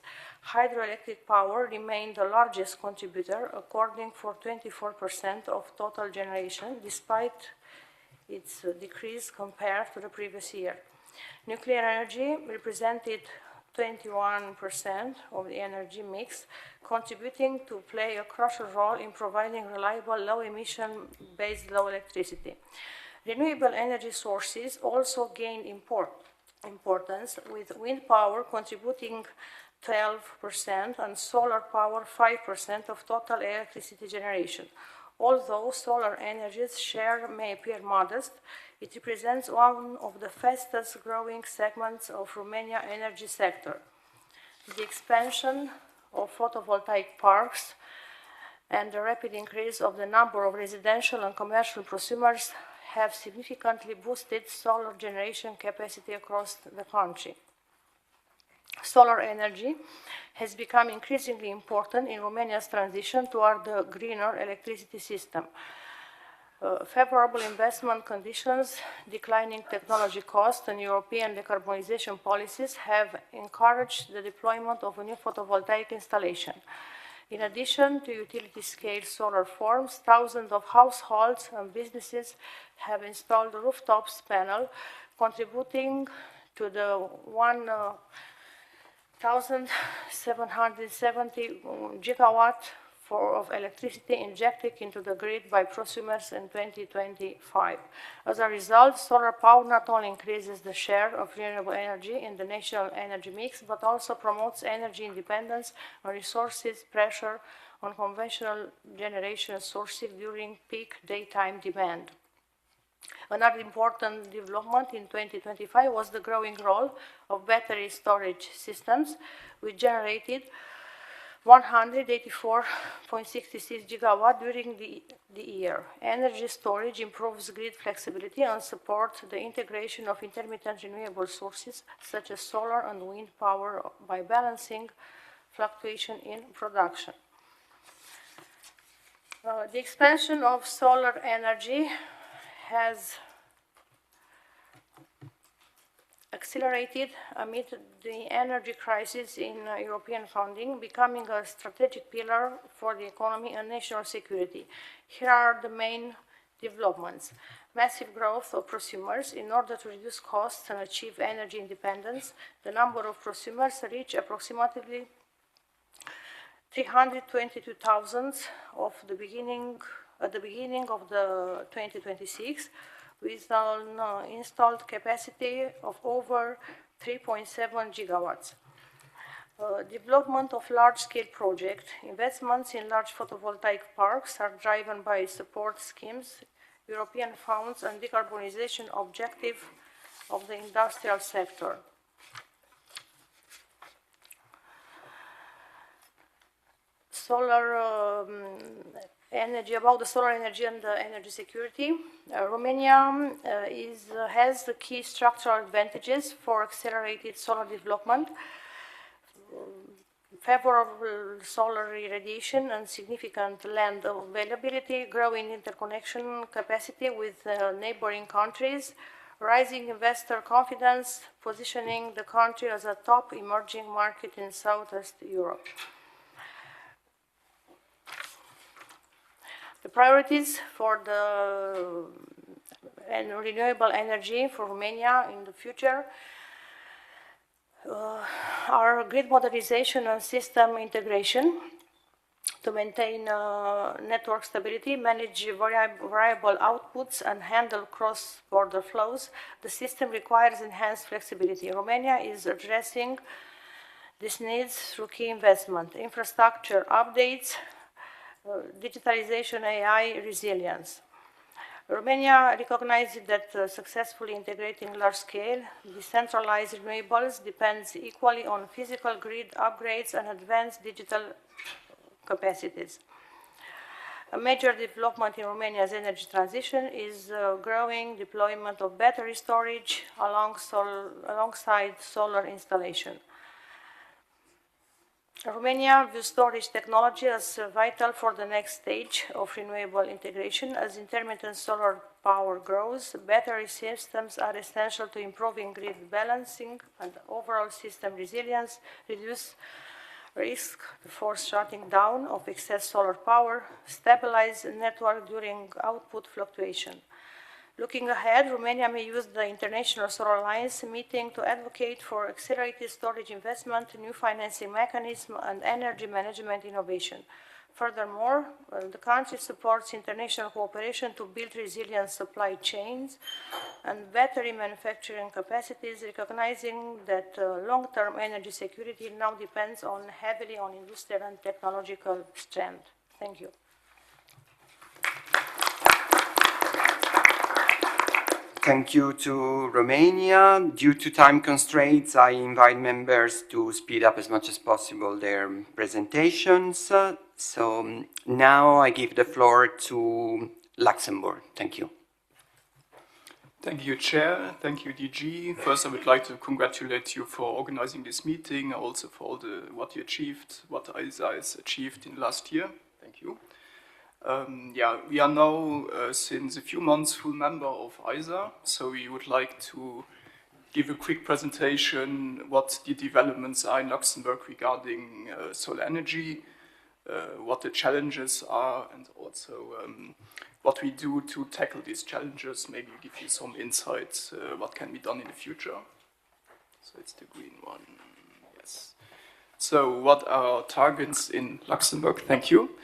Hydroelectric power remained the largest contributor, accounting for 24% of total generation, despite its decrease compared to the previous year. Nuclear energy represented 21% of the energy mix, contributing to play a crucial role in providing reliable, low-emission base load electricity. Renewable energy sources also gained importance, with wind power contributing 12% and solar power 5% of total electricity generation. Although solar energy's share may appear modest, it represents one of the fastest growing segments of Romania's energy sector. The expansion of photovoltaic parks and the rapid increase of the number of residential and commercial prosumers have significantly boosted solar generation capacity across the country. Solar energy has become increasingly important in Romania's transition toward the greener electricity system. Favorable investment conditions, declining technology costs, and European decarbonization policies have encouraged the deployment of a new photovoltaic installation. In addition to utility-scale solar farms, thousands of households and businesses have installed rooftops panel, contributing to the 1,770 gigawatt of electricity injected into the grid by prosumers in 2025. As a result, solar power not only increases the share of renewable energy in the national energy mix, but also promotes energy independence and resources pressure on conventional generation sources during peak daytime demand. Another important development in 2025 was the growing role of battery storage systems, which generated 184.66 gigawatt during the year. Energy storage improves grid flexibility and supports the integration of intermittent renewable sources such as solar and wind power by balancing fluctuation in production. The expansion of solar energy has accelerated amid the energy crisis in European funding, becoming a strategic pillar for the economy and national security. Here are the main developments. Massive growth of prosumers. In order to reduce costs and achieve energy independence, the number of prosumers reached approximately 322,000 at the beginning of the 2026, with an installed capacity of over 3.7 gigawatts. Development of large-scale projects. Investments in large photovoltaic parks are driven by support schemes, European funds, and decarbonization objective of the industrial sector. Solar energy, about the solar energy and the energy security. Romania has the key structural advantages for accelerated solar development, favorable solar irradiation and significant land availability, growing interconnection capacity with neighboring countries, rising investor confidence, positioning the country as a top emerging market in Southeast Europe. The priorities for the renewable energy for Romania in the future are grid modernization and system integration to maintain network stability, manage variable outputs, and handle cross-border flows. The system requires enhanced flexibility. Romania is addressing these needs through key investment, infrastructure updates, digitalization, AI, resilience. Romania recognizes that successfully integrating large-scale, decentralized renewables depends equally on physical grid upgrades and advanced digital capacities. A major development in Romania's energy transition is growing deployment of battery storage alongside solar installation. Romania views storage technology as vital for the next stage of renewable integration. As intermittent solar power grows, battery systems are essential to improving grid balancing and overall system resilience, reduce risk for shutting down of excess solar power, stabilize the network during output fluctuation. Looking ahead, Romania may use the International Solar Alliance meeting to advocate for accelerated storage investment, new financing mechanism, and energy management innovation. Furthermore, the country supports international cooperation to build resilient supply chains and battery manufacturing capacities, recognizing that long-term energy security now depends heavily on industrial and technological strength. Thank you. Thank you to Romania. Due to time constraints, I invite members to speed up as much as possible their presentations. So now I give the floor to Luxembourg. Thank you. Thank you, Chair. Thank you, DG. First, I would like to congratulate you for organizing this meeting, also for all what you achieved, what ISA has achieved in last year. Thank you. We are now, since a few months, full member of ISA, so we would like to give a quick presentation what the developments are in Luxembourg regarding solar energy, what the challenges are, and also what we do to tackle these challenges, maybe give you some insights what can be done in the future. So it's the green one, yes. So what are our targets in Luxembourg? Thank you.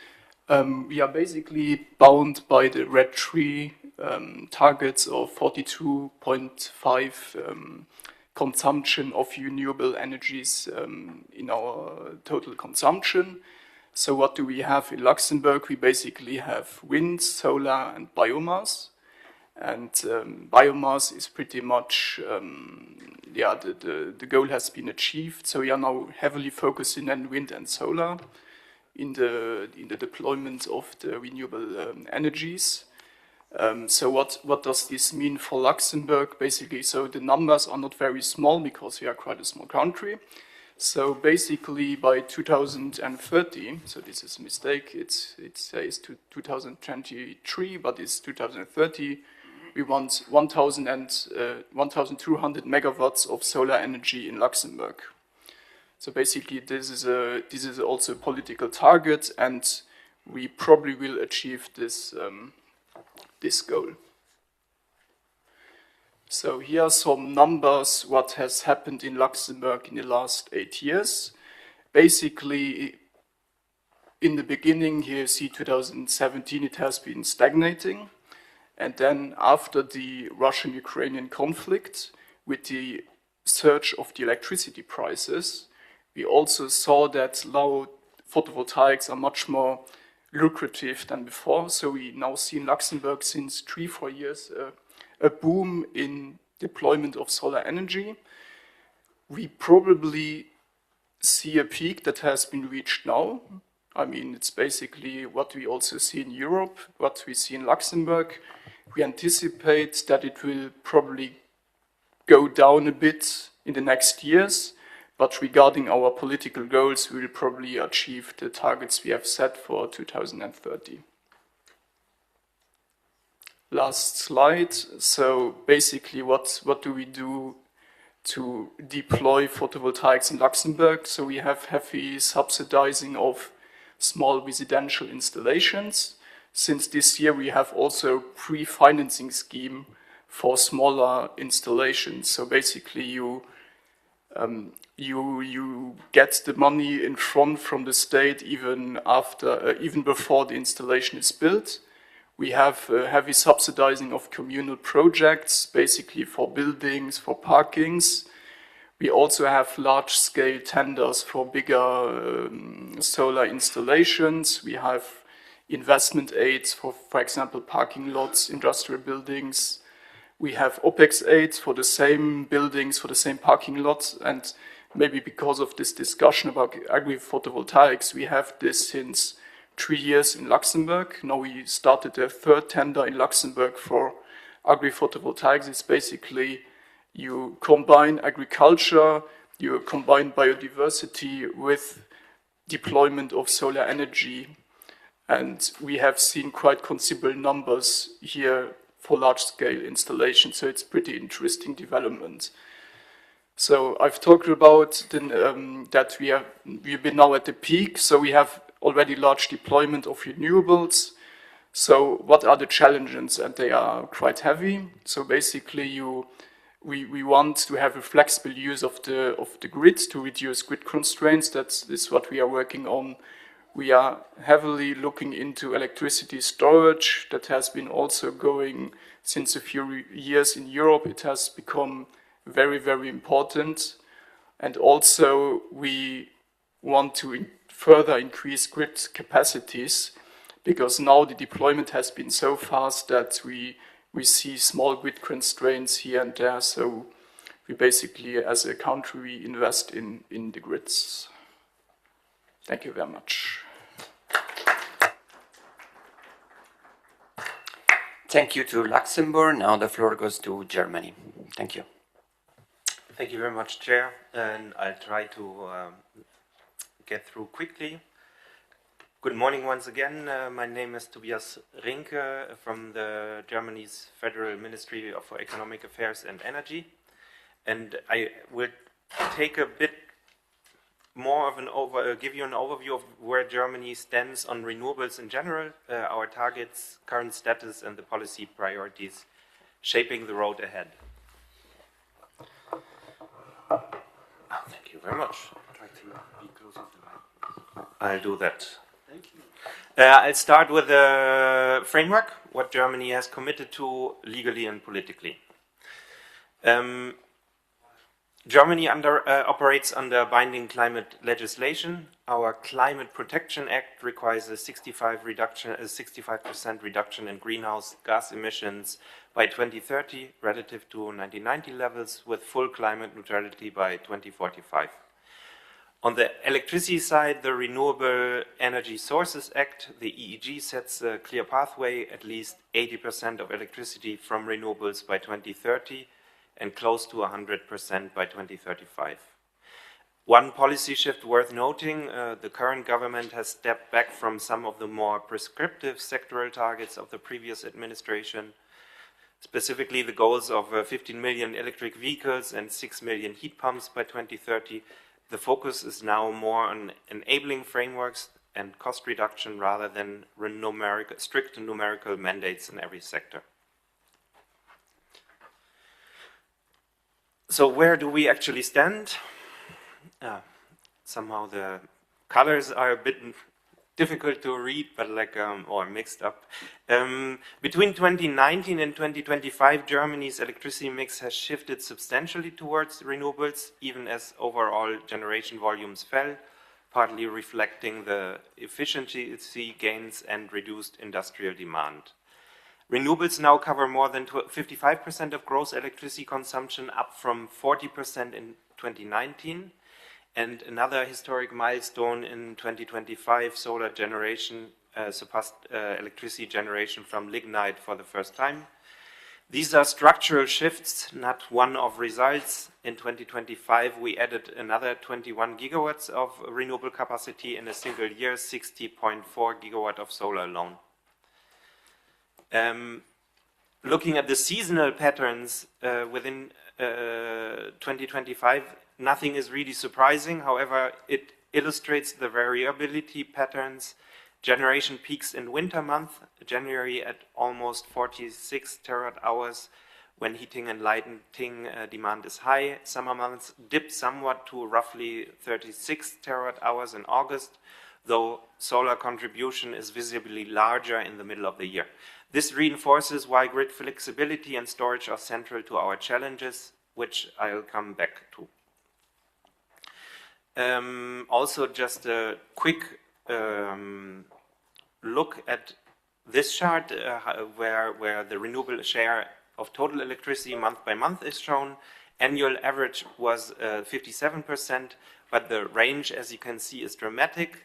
We are basically bound by the RED III targets of 42.5 consumption of renewable energies in our total consumption. So what do we have in Luxembourg? We basically have wind, solar, and biomass. And biomass is pretty much, the goal has been achieved. So we are now heavily focusing on wind and solar in the deployment of the renewable energies. So what does this mean for Luxembourg? Basically, so the numbers are not very small because we are quite a small country. So basically by 2030, so this is a mistake, it says 2023, but it's 2030, we want 1,200 megawatts of solar energy in Luxembourg. So basically, this is also a political target, and we probably will achieve this this goal. So here are some numbers. What has happened in Luxembourg in the last 8 years? Basically, in the beginning, here you see 2017, it has been stagnating, and then after the Russian-Ukrainian conflict, with the surge of the electricity prices, we also saw that now photovoltaics are much more lucrative than before. So we now see in Luxembourg since 3-4 years a boom in deployment of solar energy. We probably see a peak that has been reached now. I mean, it's basically what we also see in Europe, what we see in Luxembourg. We anticipate that it will probably go down a bit in the next years. But regarding our political goals, we will probably achieve the targets we have set for 2030. Last slide. So basically, what do we do to deploy photovoltaics in Luxembourg? So we have heavy subsidizing of small residential installations. Since this year, we have also pre-financing scheme for smaller installations. So basically, you get the money in front from the state even before the installation is built. We have heavy subsidizing of communal projects, basically for buildings, for parkings. We also have large-scale tenders for bigger solar installations. We have investment aids for example, parking lots, industrial buildings. We have OPEX aids for the same buildings, for the same parking lots, and maybe because of this discussion about agri-photovoltaics, we have this since 3 years in Luxembourg. Now we started a third tender in Luxembourg for agri-photovoltaics. It's basically you combine agriculture, you combine biodiversity with deployment of solar energy, and we have seen quite considerable numbers here for large-scale installation, so it's pretty interesting development. So I've talked about that we've been now at the peak, so we have already large deployment of renewables. So what are the challenges? And they are quite heavy. So basically we want to have a flexible use of the grid to reduce grid constraints. That's what we are working on. We are heavily looking into electricity storage. That has been also going since a few years in Europe. It has become very, very important. And also we want to further increase grid capacities, because now the deployment has been so fast that we see small grid constraints here and there. So we basically, as a country, we invest in the grids. Thank you very much. Thank you to Luxembourg. Now the floor goes to Germany. Thank you. Thank you very much, Chair. And I'll try to get through quickly. Good morning once again. My name is Tobias Rinke from the Germany's Federal Ministry for Economic Affairs and Energy. And I will take a bit more of give you an overview of where Germany stands on renewables in general, our targets, current status, and the policy priorities shaping the road ahead. Thank you very much. Try to be close to the mic. I'll do that. Thank you. I'll start with the framework, what Germany has committed to legally and politically. Germany operates under binding climate legislation. Our Climate Protection Act requires a 65% reduction in greenhouse gas emissions by 2030 relative to 1990 levels, with full climate neutrality by 2045. On the electricity side, the Renewable Energy Sources Act, the EEG, sets a clear pathway: at least 80% of electricity from renewables by 2030 and close to 100% by 2035. One policy shift worth noting, the current government has stepped back from some of the more prescriptive sectoral targets of the previous administration, specifically the goals of 15 million electric vehicles and 6 million heat pumps by 2030. The focus is now more on enabling frameworks and cost reduction rather than strict numerical mandates in every sector. So where do we actually stand? Somehow the colors are a bit difficult to read, but or mixed up. Between 2019 and 2025, Germany's electricity mix has shifted substantially towards renewables, even as overall generation volumes fell, partly reflecting the efficiency gains and reduced industrial demand. Renewables now cover more than 55% of gross electricity consumption, up from 40% in 2019. And another historic milestone in 2025, solar generation surpassed electricity generation from lignite for the first time. These are structural shifts, not one-off results. In 2025, we added another 21 gigawatts of renewable capacity in a single year, 60.4 gigawatt of solar alone. Looking at the seasonal patterns within 2025, nothing is really surprising. However, it illustrates the variability patterns. Generation peaks in winter month, January at almost 46 terawatt hours when heating and lighting demand is high. Summer months dip somewhat to roughly 36 terawatt hours in August, though solar contribution is visibly larger in the middle of the year. This reinforces why grid flexibility and storage are central to our challenges, which I'll come back to. Also, just a quick look at this chart where the renewable share of total electricity month by month is shown. Annual average was 57%, but the range, as you can see, is dramatic.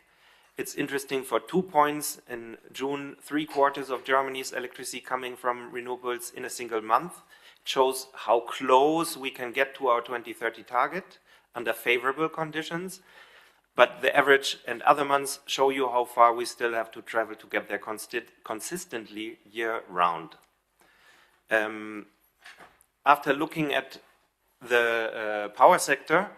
It's interesting for 2 points. In June, 3/4 of Germany's electricity coming from renewables in a single month. It shows how close we can get to our 2030 target under favorable conditions. But the average and other months show you how far we still have to travel to get there consistently year-round. After looking at the power sector,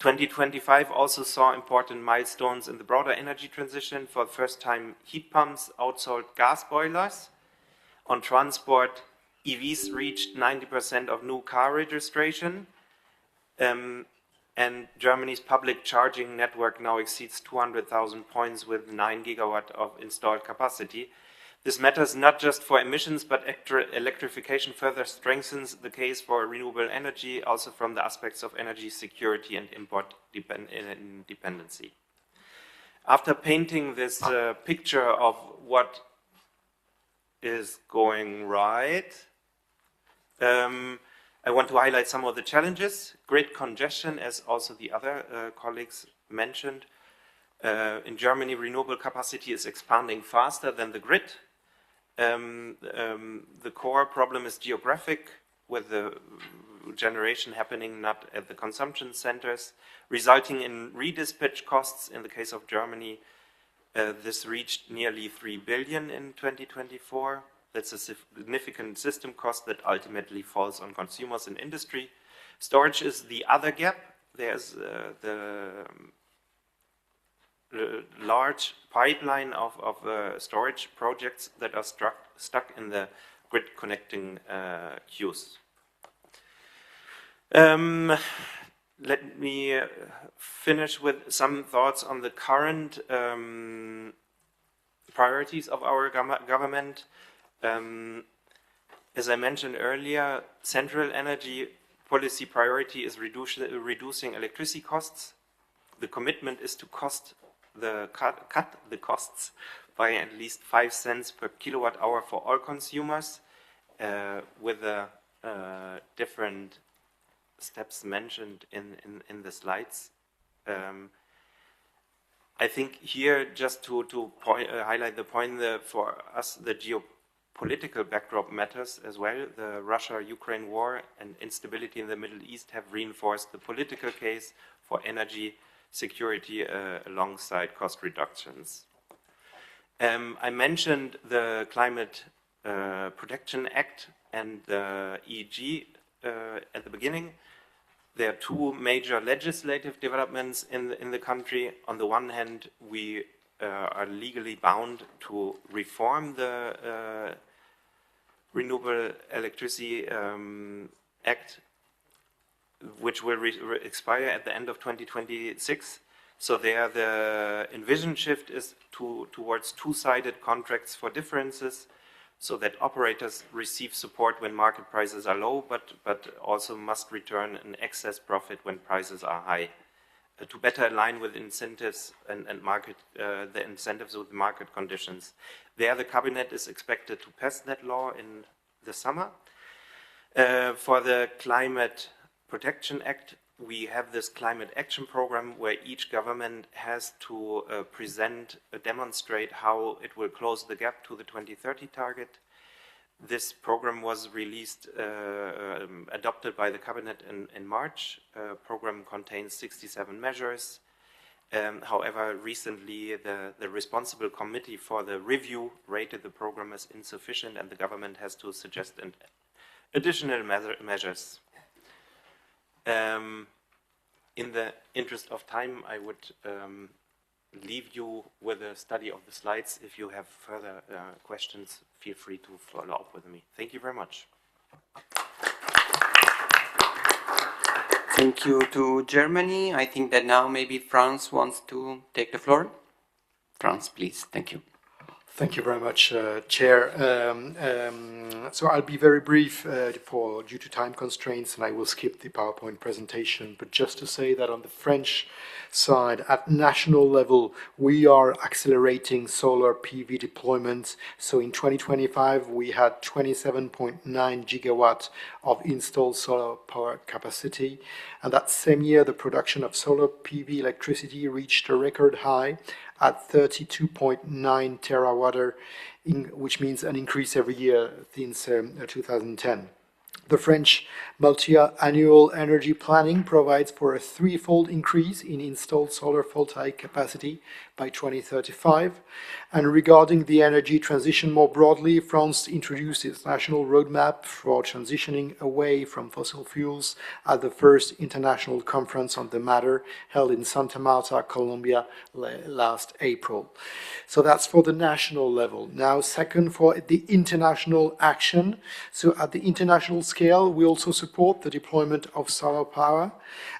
2025 also saw important milestones in the broader energy transition. For the first time, heat pumps outsold gas boilers. On transport, EVs reached 90% of new car registration. And Germany's public charging network now exceeds 200,000 points with 9 gigawatt of installed capacity. This matters not just for emissions, but electrification further strengthens the case for renewable energy, also from the aspects of energy security and import dependency. After painting this picture of what is going right, I want to highlight some of the challenges. Grid congestion, as also the other colleagues mentioned. In Germany, renewable capacity is expanding faster than the grid. The core problem is geographic, with the generation happening not at the consumption centers, resulting in redispatch costs. In the case of Germany, this reached nearly 3 billion in 2024. That's a significant system cost that ultimately falls on consumers and industry. Storage is the other gap. There's the large pipeline of storage projects that are stuck in the grid connecting queues. Let me finish with some thoughts on the current priorities of our government. As I mentioned earlier, central energy policy priority is reducing electricity costs. The commitment is to cut the costs by at least 5 cents per kilowatt hour for all consumers, with the different steps mentioned in the slides. I think here, just to highlight the point that for us, the geopolitical backdrop matters as well. The Russia-Ukraine war and instability in the Middle East have reinforced the political case for energy security alongside cost reductions. I mentioned the Climate Protection Act and the EEG at the beginning. There are two major legislative developments in the country. On the one hand, we are legally bound to reform the Renewable Electricity Act, which will expire at the end of 2026. So there, the envisioned shift is towards two-sided contracts for differences, so that operators receive support when market prices are low, but also must return an excess profit when prices are high, to better align with incentives and market the incentives with market conditions. There, the cabinet is expected to pass that law in the summer. For the Climate Protection Act, we have this climate action program where each government has to demonstrate how it will close the gap to the 2030 target. This program was released, adopted by the cabinet in March. Program contains 67 measures. However, recently the responsible committee for the review rated the program as insufficient, and the government has to suggest additional measures. In the interest of time, I would leave you with a study of the slides. If you have further questions, feel free to follow up with me. Thank you very much. Thank you to Germany. I think that now maybe France wants to take the floor. France, please. Thank you. Thank you very much, Chair. So I'll be very brief due to time constraints, and I will skip the PowerPoint presentation. But just to say that on the French side, at national level, we are accelerating solar PV deployment. So in 2025, we had 27.9 gigawatts of installed solar power capacity. And that same year, the production of solar PV electricity reached a record high at 32.9 terawatt-hour, which means an increase every year since 2010. The French multi-annual energy planning provides for a threefold increase in installed solar photovoltaic capacity by 2035. And regarding the energy transition more broadly, France introduced its national roadmap for transitioning away from fossil fuels at the first international conference on the matter held in Santa Marta, Colombia last April. So that's for the national level. Now, second, for the international action. So at the international scale, we also support the deployment of solar power.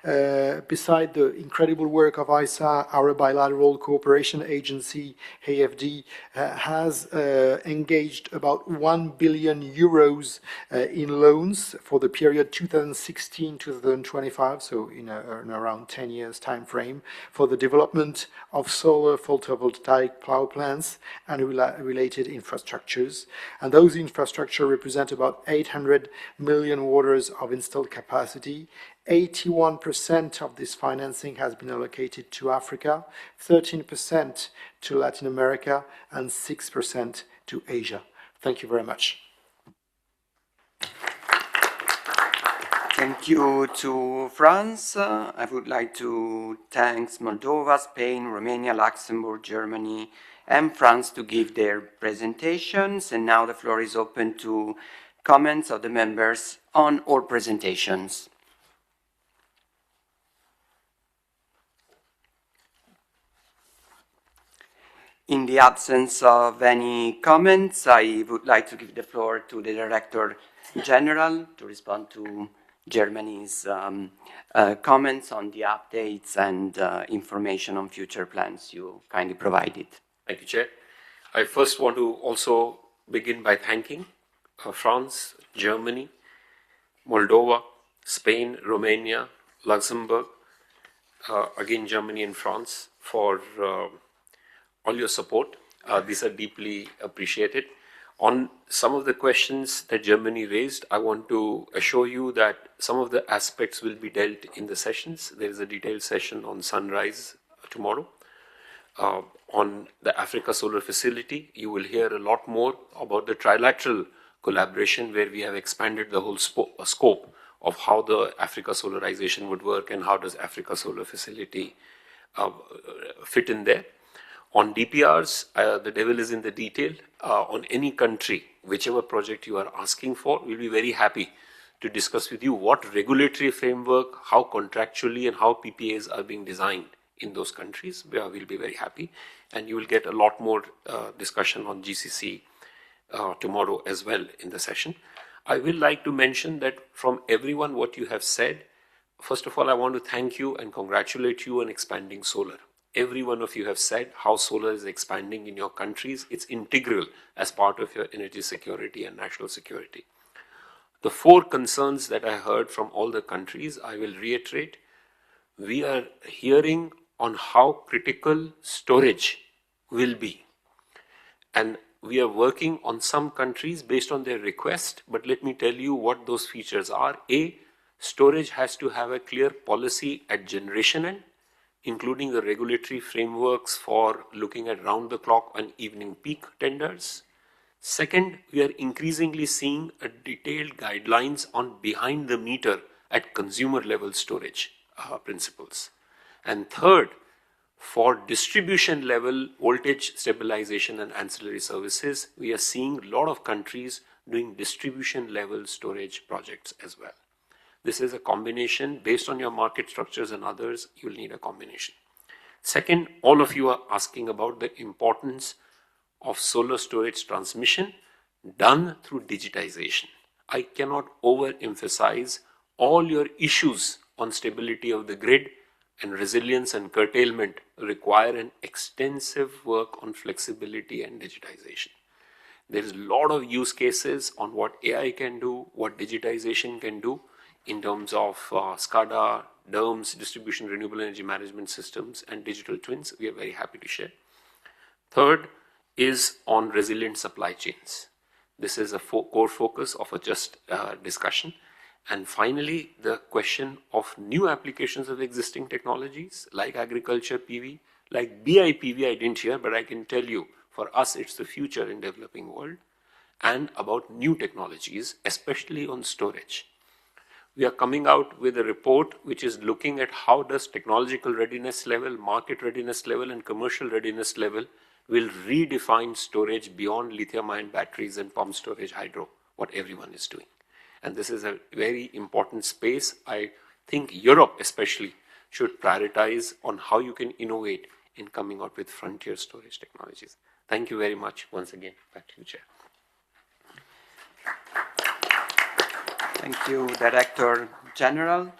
Beside the incredible work of ISA, our bilateral cooperation agency, AFD, has engaged about 1 billion euros in loans for the period 2016-2025, so in around 10 years time frame, for the development of solar photovoltaic power plants and related infrastructures. And those infrastructures represent about 800 million watts of installed capacity. 81% of this financing has been allocated to Africa, 13% to Latin America, and 6% to Asia. Thank you very much. Thank you to France. I would like to thank Moldova, Spain, Romania, Luxembourg, Germany, and France to give their presentations. And now the floor is open to comments of the members on all presentations. In the absence of any comments, I would like to give the floor to the Director General to respond to Germany's comments on the updates and information on future plans you kindly provided. Thank you, Chair. I first want to also begin by thanking France, Germany, Moldova, Spain, Romania, Luxembourg, again Germany and France for all your support. These are deeply appreciated. On some of the questions that Germany raised, I want to assure you that some of the aspects will be dealt in the sessions. There is a detailed session on Sunrise tomorrow. On the Africa Solar Facility, you will hear a lot more about the trilateral collaboration where we have expanded the whole scope of how the Africa solarization would work and how does Africa Solar Facility fit in there. On DPRs, the devil is in the detail. On any country, whichever project you are asking for, we'll be very happy to discuss with you what regulatory framework, how contractually and how PPAs are being designed in those countries. We'll be very happy. And you will get a lot more discussion on GCC tomorrow as well in the session. I will like to mention that from everyone what you have said, first of all, I want to thank you and congratulate you on expanding solar. Every one of you have said how solar is expanding in your countries. It's integral as part of your energy security and national security. The 4 concerns that I heard from all the countries, I will reiterate. We are hearing on how critical storage will be. And we are working on some countries based on their request, but let me tell you what those features are. A, storage has to have a clear policy at generation end, including the regulatory frameworks for looking at round-the-clock and evening peak tenders. Second, we are increasingly seeing a detailed guidelines on behind-the-meter at consumer-level storage principles. And third, for distribution-level voltage stabilization and ancillary services, we are seeing a lot of countries doing distribution-level storage projects as well. This is a combination based on your market structures and others, you'll need a combination. Second, all of you are asking about the importance of solar storage transmission done through digitization. I cannot overemphasize all your issues on stability of the grid and resilience and curtailment require an extensive work on flexibility and digitization. There is a lot of use cases on what AI can do, what digitization can do, in terms of SCADA, DERMS, distribution renewable energy management systems, and digital twins. We are very happy to share. Third is on resilient supply chains. This is a core focus of a just discussion. And finally, the question of new applications of existing technologies like agriculture PV, like BIPV I didn't hear, but I can tell you, for us it's the future in developing world. and about new technologies, especially on storage. We are coming out with a report which is looking at how does technological readiness level, market readiness level, and commercial readiness level will redefine storage beyond lithium-ion batteries and pump storage hydro, what everyone is doing. And this is a very important space. I think Europe especially should prioritize on how you can innovate in coming out with frontier storage technologies. Thank you very much once again. Back to you, Chair. Thank you, Director General.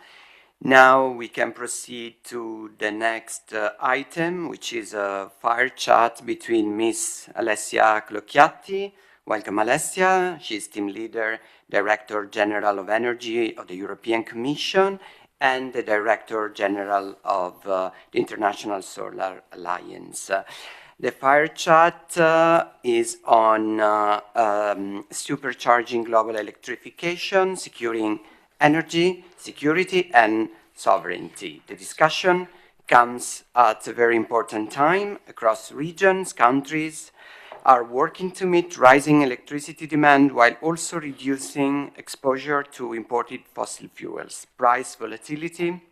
Now we can proceed to the next item, which is a fire chat between Ms. Alessia Clocchiatti. Welcome, Alessia. She's team leader, Director General of Energy of the European Commission, and the Director General of the International Solar Alliance. The fire chat is on supercharging global electrification, securing energy security and sovereignty. The discussion comes at a very important time. Across regions, countries are working to meet rising electricity demand while also reducing exposure to imported fossil fuels, price volatility,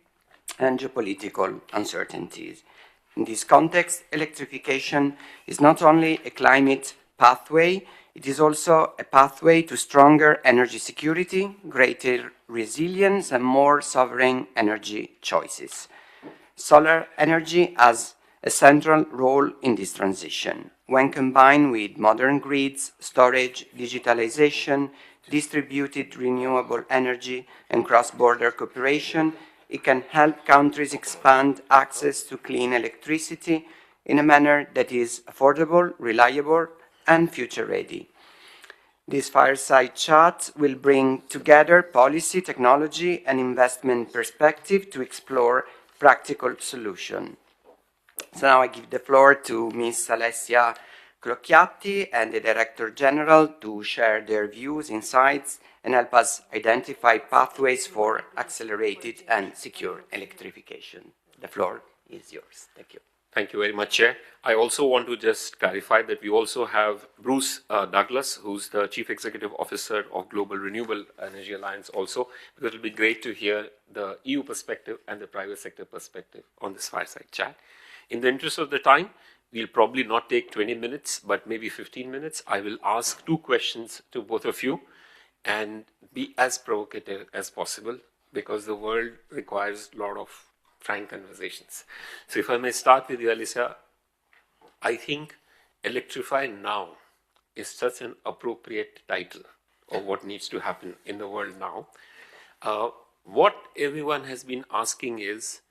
and geopolitical uncertainties. In this context, electrification is not only a climate pathway, it is also a pathway to stronger energy security, greater resilience, and more sovereign energy choices. Solar energy has a central role in this transition. When combined with modern grids, storage, digitalization, distributed renewable energy, and cross-border cooperation, it can help countries expand access to clean electricity in a manner that is affordable, reliable, and future-ready. This fireside chat will bring together policy, technology, and investment perspective to explore practical solutions. So now I give the floor to Ms. Alessia Clocchiatti and the Director General to share their views, insights, and help us identify pathways for accelerated and secure electrification. The floor is yours. Thank you. Thank you very much, Chair. I also want to just clarify that we also have Bruce Douglas, who's the Chief Executive Officer of Global Renewable Energy Alliance also, because it will be great to hear the EU perspective and the private sector perspective on this fireside chat. In the interest of the time, we'll probably not take 20 minutes, but maybe 15 minutes. I will ask 2 questions to both of you and be as provocative as possible because the world requires a lot of frank conversations. So if I may start with you, Alessia, I think Electrify Now is such an appropriate title of what needs to happen in the world now. What everyone has been asking is,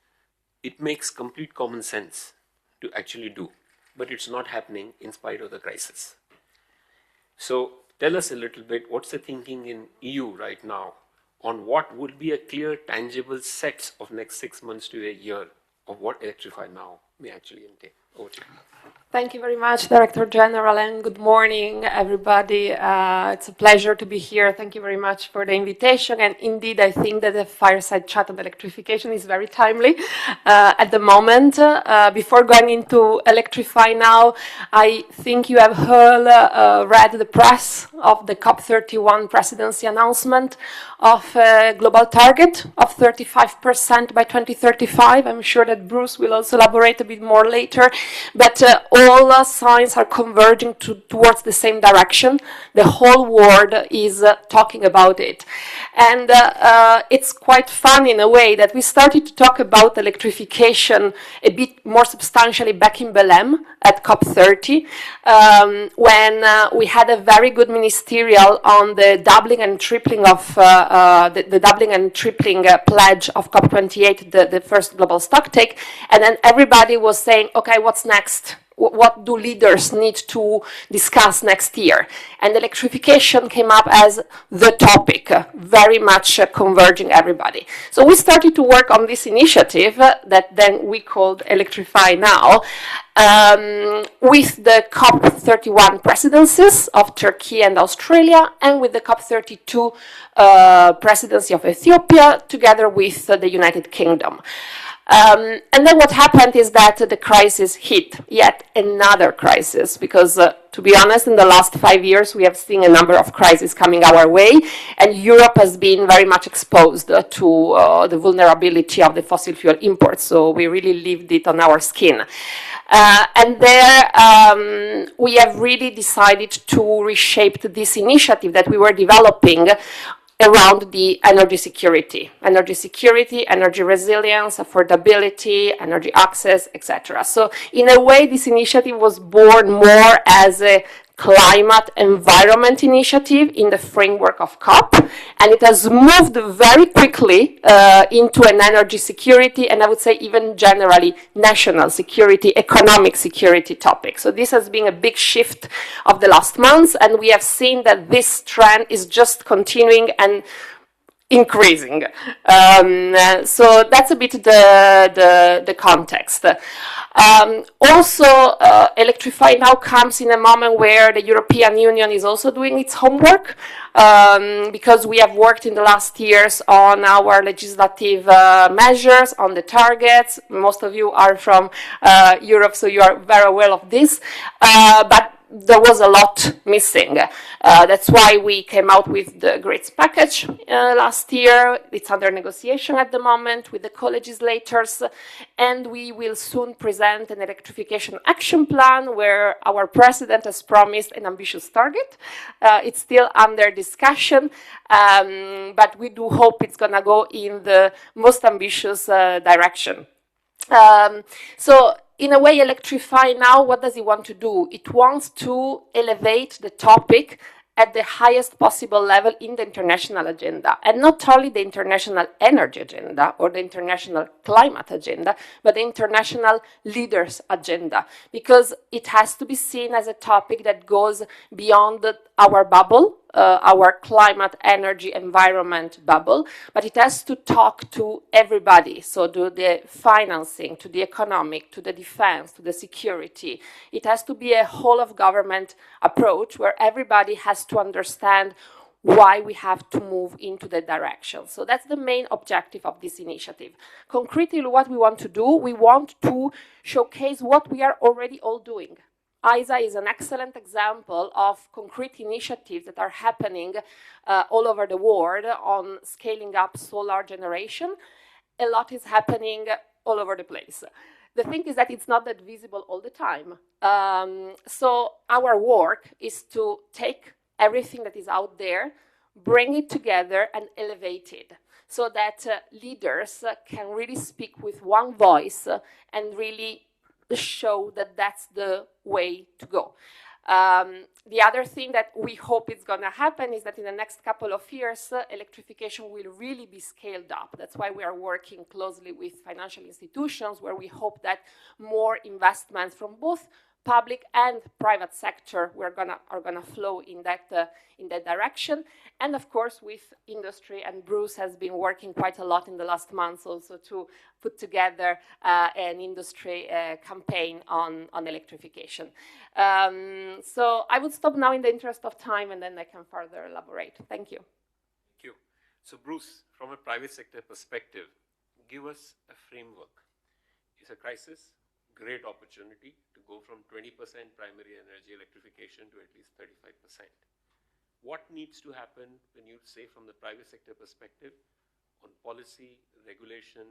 it makes complete common sense to actually do, but it's not happening in spite of the crisis. So tell us a little bit, what's the thinking in EU right now on what would be a clear, tangible set of next 6 months to a year of what Electrify Now may actually entail? Over to you. Thank you very much, Director General, and good morning, everybody. It's a pleasure to be here. Thank you very much for the invitation. And indeed, I think that the fireside chat on electrification is very timely at the moment. Before going into Electrify Now, I think you have read the press of the COP31 presidency announcement of a global target of 35% by 2035. I'm sure that Bruce will also elaborate a bit more later. But all signs are converging towards the same direction. The whole world is talking about it. And it's quite fun in a way that we started to talk about electrification a bit more substantially back in Belém at COP30, when we had a very good ministerial on the doubling and tripling of the doubling and tripling pledge of COP28, the first global stocktake. And then everybody was saying, okay, what's next? What do leaders need to discuss next year? And electrification came up as the topic, very much converging everybody. So we started to work on this initiative that then we called Electrify Now, with the COP31 presidencies of Turkey and Australia, and with the COP32 presidency of Ethiopia, together with the United Kingdom. And then what happened is that the crisis hit, yet another crisis, because to be honest, in the last 5 years, we have seen a number of crises coming our way, and Europe has been very much exposed to the vulnerability of the fossil fuel imports, so we really lived it on our skin. And there we have really decided to reshape this initiative that we were developing around the energy security, energy resilience, affordability, energy access, etc. So in a way, this initiative was born more as a climate environment initiative in the framework of COP, and it has moved very quickly into an energy security, and I would say even generally national security, economic security topic. So this has been a big shift of the last months, and we have seen that this trend is just continuing and increasing. So that's a bit the context. Also, Electrify Now comes in a moment where the European Union is also doing its homework, because we have worked in the last years on our legislative measures, on the targets. Most of you are from Europe, so you are very aware of this. But there was a lot missing. That's why we came out with the GRIDS package last year. It's under negotiation at the moment with the co-legislators, and we will soon present an electrification action plan where our president has promised an ambitious target. It's still under discussion, but we do hope it's going to go in the most ambitious direction. So in a way, Electrify Now, what does it want to do? It wants to elevate the topic at the highest possible level in the international agenda, and not only the international energy agenda or the international climate agenda, but the international leaders agenda, because it has to be seen as a topic that goes beyond our bubble, our climate, energy, environment bubble, but it has to talk to everybody, so to the financing, to the economic, to the defense, to the security. It has to be a whole of government approach where everybody has to understand why we have to move into that direction. So that's the main objective of this initiative. Concretely, what we want to do, we want to showcase what we are already all doing. ISA is an excellent example of concrete initiatives that are happening all over the world on scaling up solar generation. A lot is happening all over the place. The thing is that it's not that visible all the time. So our work is to take everything that is out there, bring it together and elevate it so that leaders can really speak with one voice and really show that that's the way to go. The other thing that we hope is going to happen is that in the next couple of years, electrification will really be scaled up. That's why we are working closely with financial institutions, where we hope that more investments from both public and private sector are gonna flow in that direction, and of course with industry. And Bruce has been working quite a lot in the last months also to put together an industry campaign on electrification. So I would stop now in the interest of time, and then I can further elaborate. Thank you. Thank you. So Bruce, from a private sector perspective, give us a framework. It's a crisis. Great opportunity to go from 20% primary energy electrification to at least 35%. What needs to happen when you say from the private sector perspective on policy, regulation,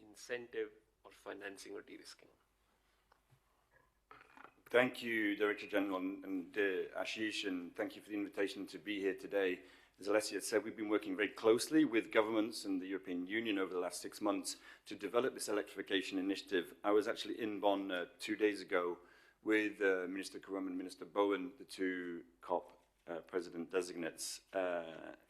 incentive, or financing or de-risking? Thank you, Director General and Ashish, and thank you for the invitation to be here today. As Alessia said, we've been working very closely with governments and the European Union over the last 6 months to develop this electrification initiative. I was actually in Bonn 2 days ago with Minister Karam and Minister Bowen, the two COP president designates,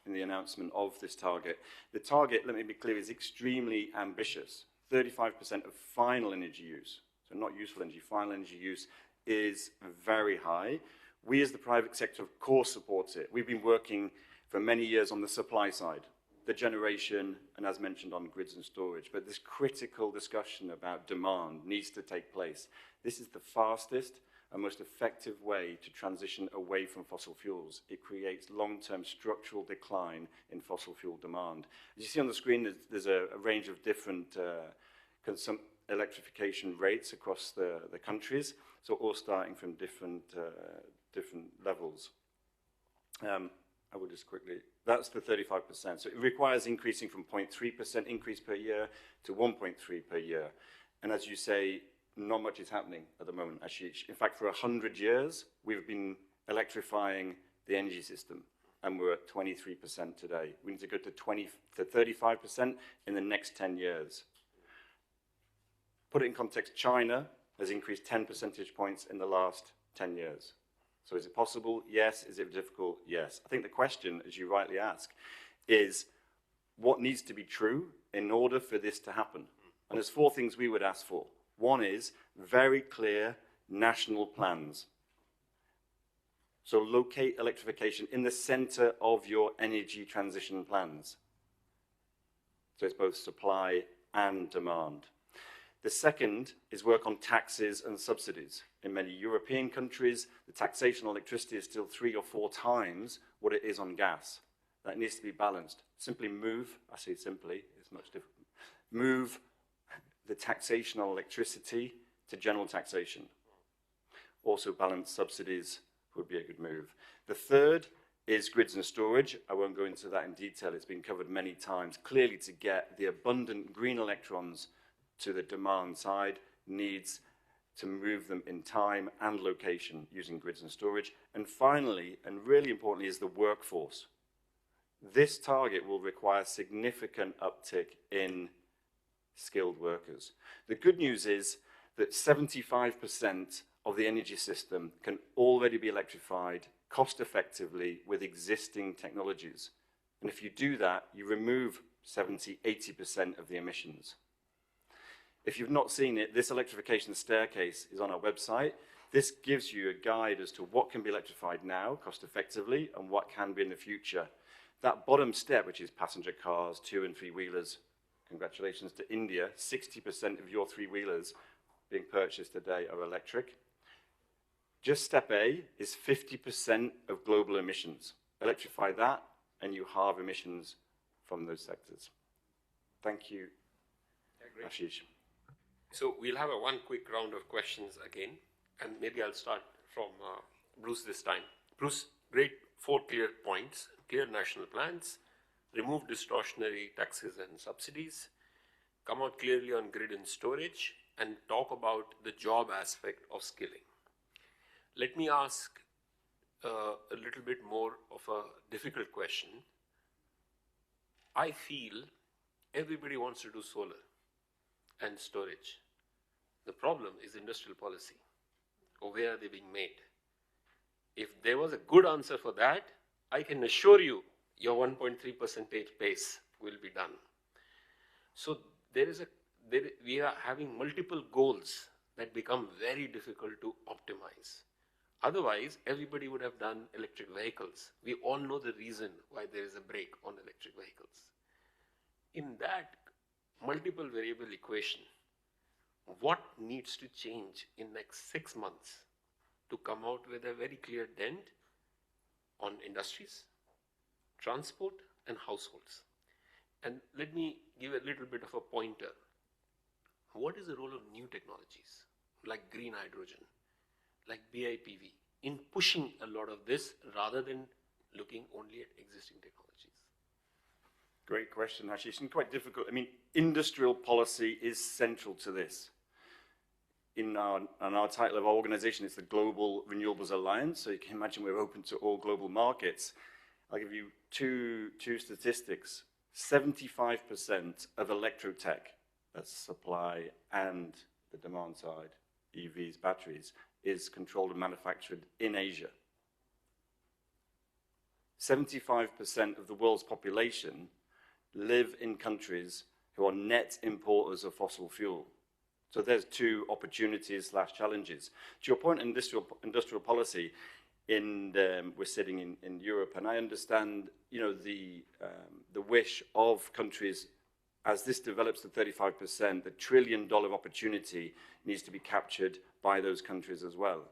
in the announcement of this target. The target, let me be clear, is extremely ambitious. 35% of final energy use, so not useful energy, final energy use is very high. We as the private sector, of course, support it. We've been working for many years on the supply side, the generation, and as mentioned on grids and storage. But this critical discussion about demand needs to take place. This is the fastest and most effective way to transition away from fossil fuels. It creates long-term structural decline in fossil fuel demand. As you see on the screen, there's a range of different electrification rates across the countries, so all starting from different levels. I will just quickly, that's the 35%. So it requires increasing from 0.3% increase per year to 1.3 per year. And as you say, not much is happening at the moment, Ashish. In fact, for 100 years, we've been electrifying the energy system, and we're at 23% today. We need to go to 35% in the next 10 years. Put it in context, China has increased 10 percentage points in the last 10 years. So is it possible? Yes. Is it difficult? Yes. I think the question, as you rightly ask, is what needs to be true in order for this to happen? And there's 4 things we would ask for. One is very clear national plans. So locate electrification in the center of your energy transition plans. So it's both supply and demand. The second is work on taxes and subsidies. In many European countries, the taxation on electricity is still 3 or 4 times what it is on gas. That needs to be balanced. Simply move, I say simply, it's much different, move the taxation on electricity to general taxation. Also balance subsidies would be a good move. The third is grids and storage. I won't go into that in detail. It's been covered many times. Clearly, to get the abundant green electrons to the demand side needs to move them in time and location using grids and storage. And finally, and really importantly, is the workforce. This target will require significant uptick in skilled workers. The good news is that 75% of the energy system can already be electrified cost effectively with existing technologies. And if you do that, you remove 70–80% of the emissions. If you've not seen it, this electrification staircase is on our website. This gives you a guide as to what can be electrified now cost effectively and what can be in the future. That bottom step, which is passenger cars, 2- and 3-wheelers, congratulations to India, 60% of your 3-wheelers being purchased today are electric. Just step A is 50% of global emissions. Electrify that and you halve emissions from those sectors. Thank you, Ashish. So we'll have one quick round of questions again, and maybe I'll start from Bruce this time. Bruce, great 4 clear points: clear national plans, remove distortionary taxes and subsidies, come out clearly on grid and storage, and talk about the job aspect of skilling. Let me ask a little bit more of a difficult question. I feel everybody wants to do solar and storage. The problem is industrial policy, or where are they being made? If there was a good answer for that, I can assure you your 1.3% pace will be done. So we are having multiple goals that become very difficult to optimize. Otherwise, everybody would have done electric vehicles. We all know the reason why there is a brake on electric vehicles. In that multiple variable equation, what needs to change in next 6 months to come out with a very clear dent on industries, transport, and households? And let me give a little bit of a pointer. What is the role of new technologies like green hydrogen, like BIPV, in pushing a lot of this rather than looking only at existing technologies? Great question, Ashish, and quite difficult. I mean, industrial policy is central to this. In our title of our organization, it's the Global Renewables Alliance, so you can imagine we're open to all global markets. I'll give you two statistics. 75% of electrotech, that's supply and the demand side, EVs, batteries, is controlled and manufactured in Asia. 75% of the world's population live in countries who are net importers of fossil fuel. So there's 2 opportunities/challenges. To your point, industrial policy, we're sitting in Europe, and I understand, the wish of countries as this develops to 35%, the $1 trillion opportunity needs to be captured by those countries as well.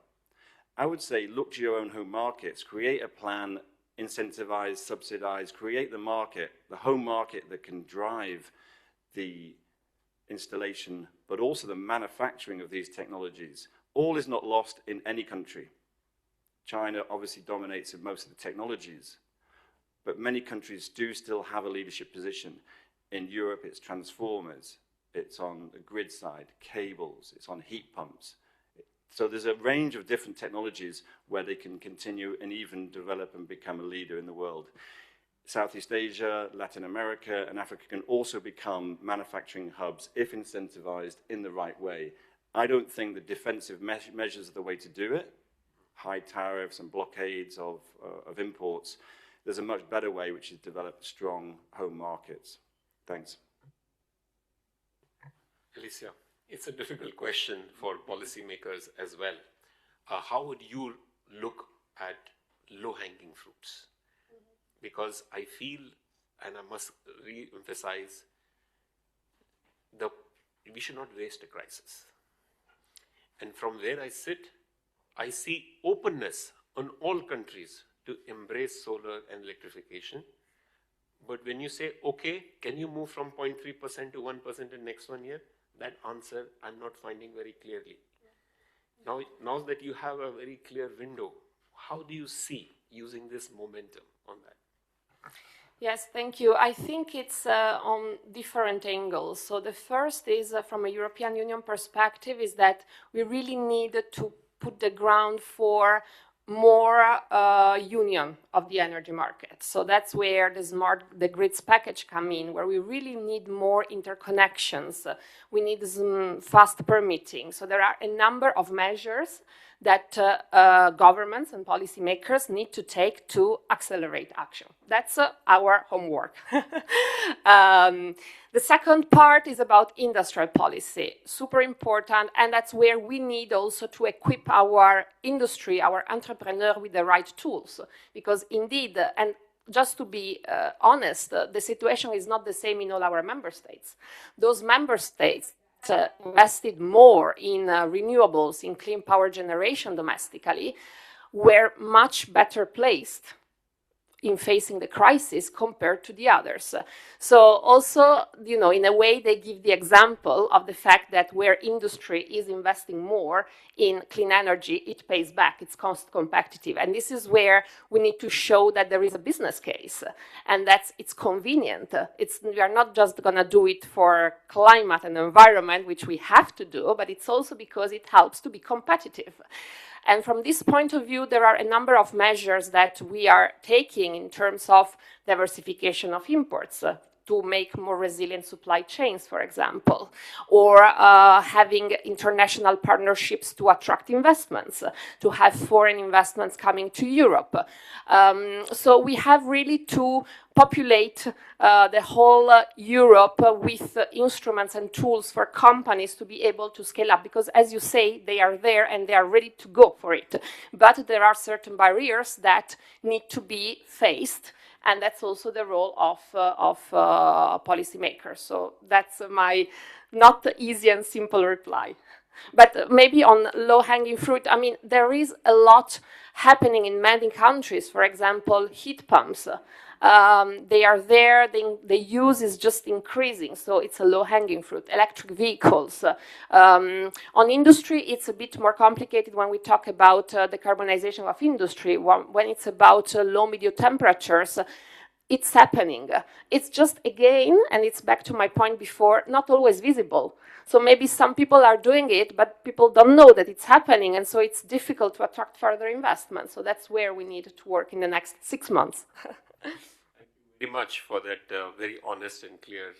I would say look to your own home markets, create a plan, incentivize, subsidize, create the market, the home market that can drive the installation, but also the manufacturing of these technologies. All is not lost in any country. China obviously dominates in most of the technologies, but many countries do still have a leadership position. In Europe, it's transformers, it's on the grid side, cables, it's on heat pumps. So there's a range of different technologies where they can continue and even develop and become a leader in the world. Southeast Asia, Latin America, and Africa can also become manufacturing hubs if incentivized in the right way. I don't think the defensive measures are the way to do it, high tariffs and blockades of imports. There's a much better way, which is develop strong home markets. Thanks. Alicia, it's a difficult question for policymakers as well. How would you look at low-hanging fruits? Because I feel, and I must re-emphasize, we should not waste a crisis. And from where I sit, I see openness on all countries to embrace solar and electrification. But when you say, okay, can you move from 0.3% to 1% in next 1 year? That answer I'm not finding very clearly. Now that you have a very clear window, how do you see using this momentum on that? Yes, thank you. I think it's on different angles. So the first is, from a European Union perspective, is that we really need to put the ground for more union of the energy market. So that's where the grids package come in, where we really need more interconnections. We need some fast permitting. So there are a number of measures that governments and policymakers need to take to accelerate action. That's our homework. The second part is about industrial policy, super important, and that's where we need also to equip our industry, our entrepreneur with the right tools. Because indeed, and just to be honest, the situation is not the same in all our member states. Those member states invested more in renewables, in clean power generation domestically, were much better placed in facing the crisis compared to the others. So also, you know, in a way, they give the example of the fact that where industry is investing more in clean energy, it pays back, it's cost competitive. And this is where we need to show that there is a business case and that it's convenient. We are not just gonna do it for climate and environment, which we have to do, but it's also because it helps to be competitive. And from this point of view, there are a number of measures that we are taking in terms of diversification of imports to make more resilient supply chains, for example, or having international partnerships to attract investments, to have foreign investments coming to Europe. So we have really to populate the whole Europe with instruments and tools for companies to be able to scale up, because as you say, they are there and they are ready to go for it. But there are certain barriers that need to be faced, and that's also the role of policymakers. So that's my not easy and simple reply. But maybe on low-hanging fruit, I mean, there is a lot happening in many countries. For example, heat pumps. They are there, the use is just increasing, so it's a low-hanging fruit. Electric vehicles. On industry, it's a bit more complicated when we talk about decarbonization of industry. When it's about low, medium temperatures, it's happening. It's just, again, and it's back to my point before, not always visible. So maybe some people are doing it, but people don't know that it's happening, and so it's difficult to attract further investment. So that's where we need to work in the next 6 months. Thank you very much for that very honest and clear.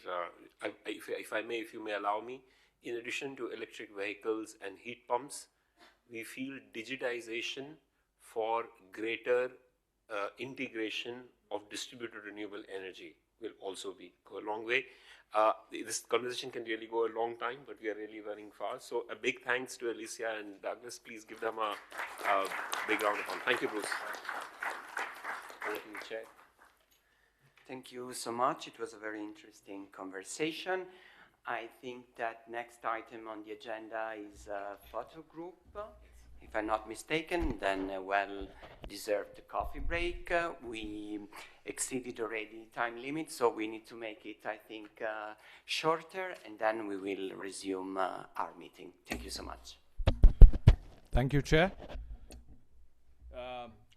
If you may allow me, in addition to electric vehicles and heat pumps, we feel digitization for greater integration of distributed renewable energy will also go a long way. This conversation can really go a long time, but we are really running fast. So a big thanks to Alicia and Douglas. Please give them a big round of applause. Thank you, Bruce. Over to you, Chair. Thank you so much. It was a very interesting conversation. I think that next item on the agenda is a photo group. if I'm not mistaken, then a well-deserved coffee break. We exceeded already time limit, so we need to make it, I think, shorter, and then we will resume our meeting. Thank you so much. Thank you, Chair.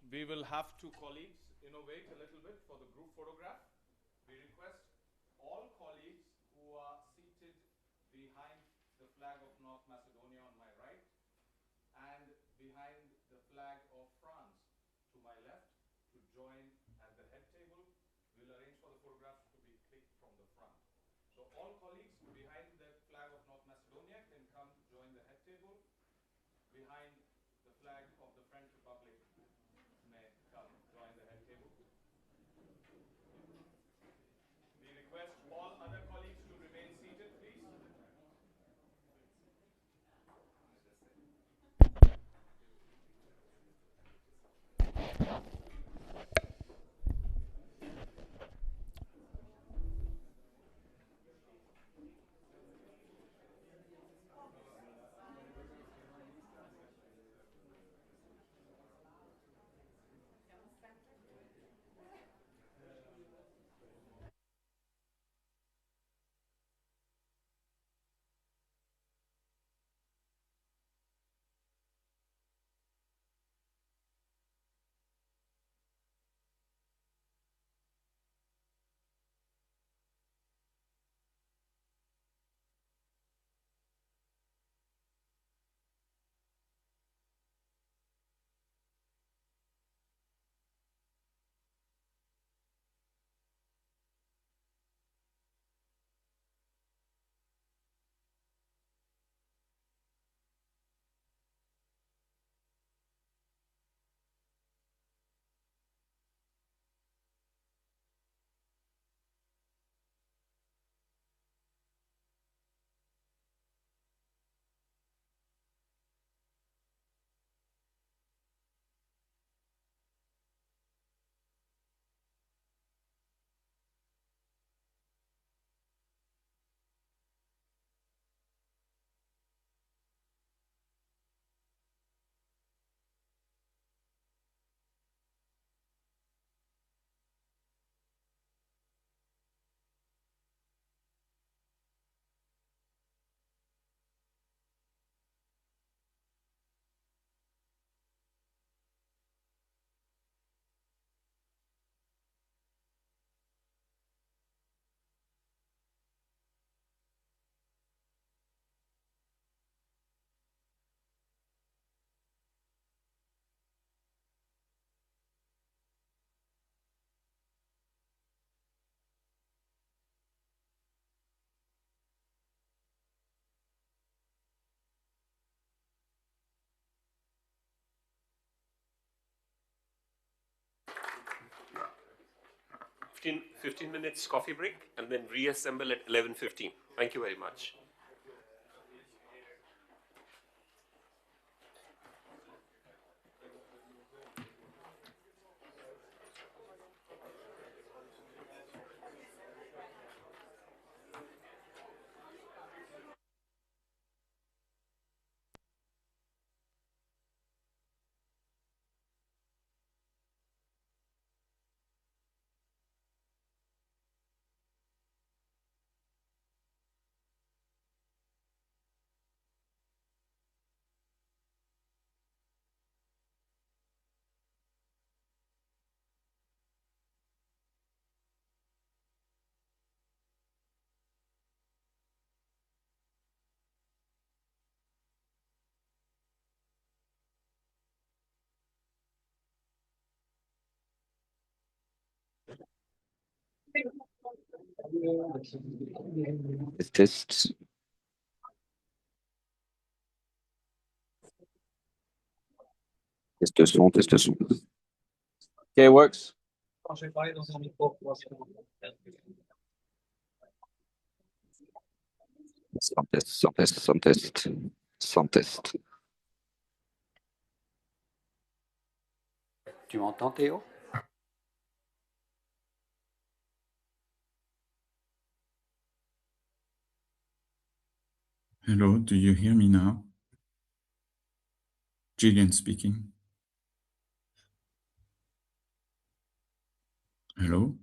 We will have two colleagues innovate a little bit for the group photograph. We request all colleagues who are seated behind the flag of North Macedonia on my right and behind the flag of France to my left to join at the head table. We'll arrange for the photographs to be clicked from the front. So all colleagues behind the flag of North Macedonia can come join the head table. Behind the flag of the French Republic may come join the head table. We request all other colleagues to remain seated, please. 15 minutes coffee break and then reassemble at 11:15. Thank you very much. Test. Test son, test son. Okay, it works. Sans test, sans test, sans test, sans test. Tu m'entends, Théo? Hello, do you hear me now? Gillian speaking. Hello?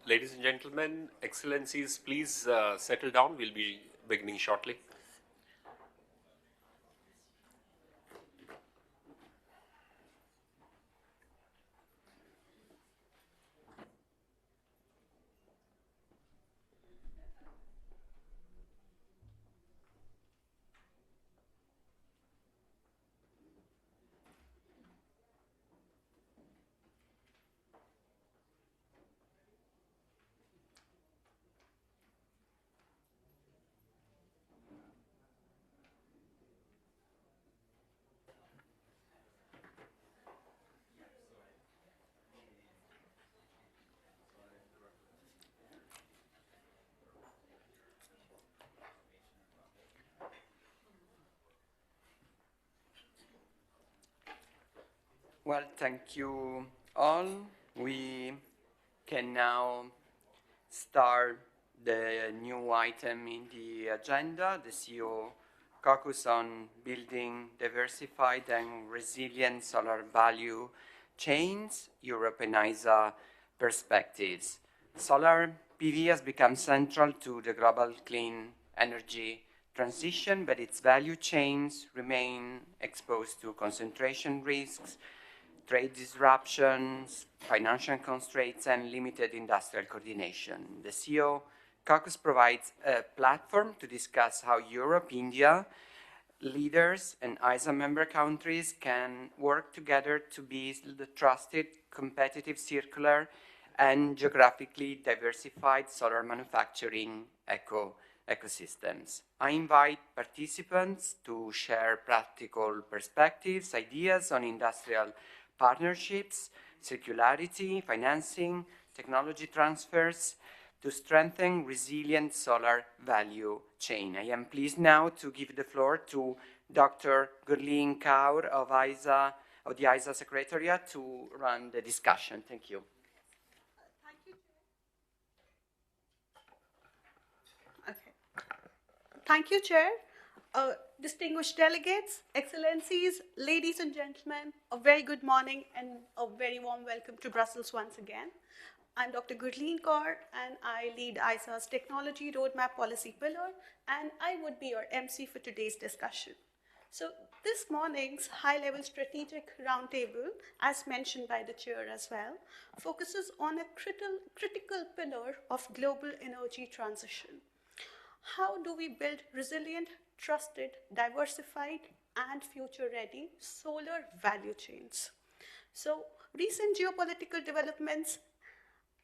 Ladies and gentlemen, Excellencies, please settle down. We'll be beginning shortly. Well, thank you all. We can now start the new item in the agenda, the CEO caucus on building diversified and resilient solar value chains, Europe and ISA perspectives. Solar PV has become central to the global clean energy transition, but its value chains remain exposed to concentration risks, trade disruptions, financial constraints, and limited industrial coordination. The CEO caucus provides a platform to discuss how Europe, India, leaders, and ISA member countries can work together to build the trusted, competitive, circular, and geographically diversified solar manufacturing ecosystems. I invite participants to share practical perspectives, ideas on industrial partnerships, circularity, financing, technology transfers to strengthen resilient solar value chain. I am pleased now to give the floor to Dr. Gurleen Kaur of the ISA Secretariat to run the discussion. Thank you. Thank you, Chair. Distinguished delegates, Excellencies, ladies and gentlemen, a very good morning and a very warm welcome to Brussels once again. I'm Dr. Gurleen Kaur, and I lead ISA's Technology Roadmap Policy Pillar, and I would be your MC for today's discussion. So this morning's high-level strategic roundtable, as mentioned by the Chair as well, focuses on a critical pillar of global energy transition. How do we build resilient, trusted, diversified, and future-ready solar value chains? So recent geopolitical developments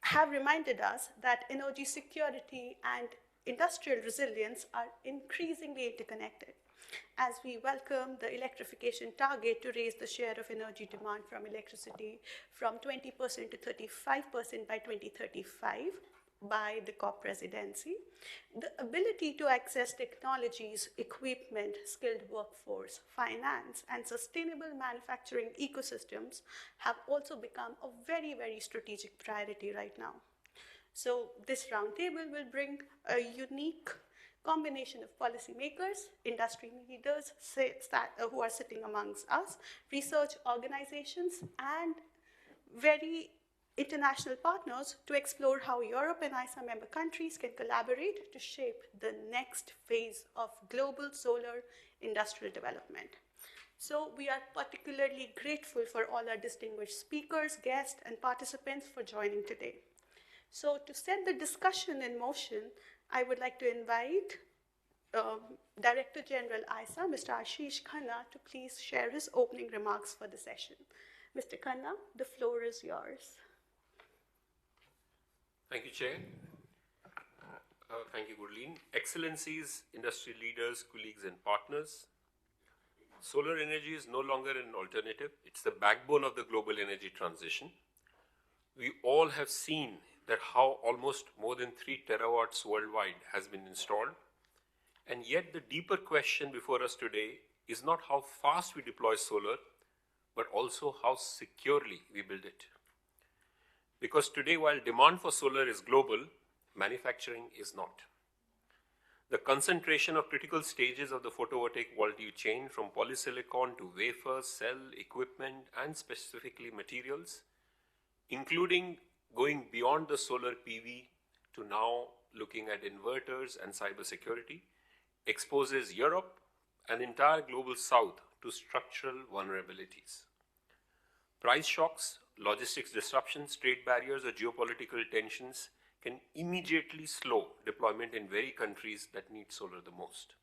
have reminded us that energy security and industrial resilience are increasingly interconnected. As we welcome the electrification target to raise the share of energy demand from electricity from 20% to 35% by 2035, by the COP presidency, the ability to access technologies, equipment, skilled workforce, finance, and sustainable manufacturing ecosystems have also become a very, very strategic priority right now. So this roundtable will bring a unique combination of policymakers, industry leaders who are sitting amongst us, research organizations, and very international partners to explore how Europe and ISA member countries can collaborate to shape the next phase of global solar industrial development. So we are particularly grateful for all our distinguished speakers, guests, and participants for joining today. So to set the discussion in motion, I would like to invite Director General ISA, Mr. Ashish Khanna, to please share his opening remarks for the session. Mr. Khanna, the floor is yours. Thank you, Chair. Thank you, Gurleen. Excellencies, industry leaders, colleagues, and partners. Solar energy is no longer an alternative. It's the backbone of the global energy transition. We all have seen that how almost more than 3 terawatts worldwide has been installed. And yet the deeper question before us today is not how fast we deploy solar, but also how securely we build it. Because today, while demand for solar is global, manufacturing is not. The concentration of critical stages of the photovoltaic value chain, from polysilicon to wafer, cell, equipment, and specifically materials, including going beyond the solar PV to now looking at inverters and cybersecurity, exposes Europe and the entire global south to structural vulnerabilities. Price shocks, logistics disruptions, trade barriers, or geopolitical tensions can immediately slow deployment in very countries that need solar the most.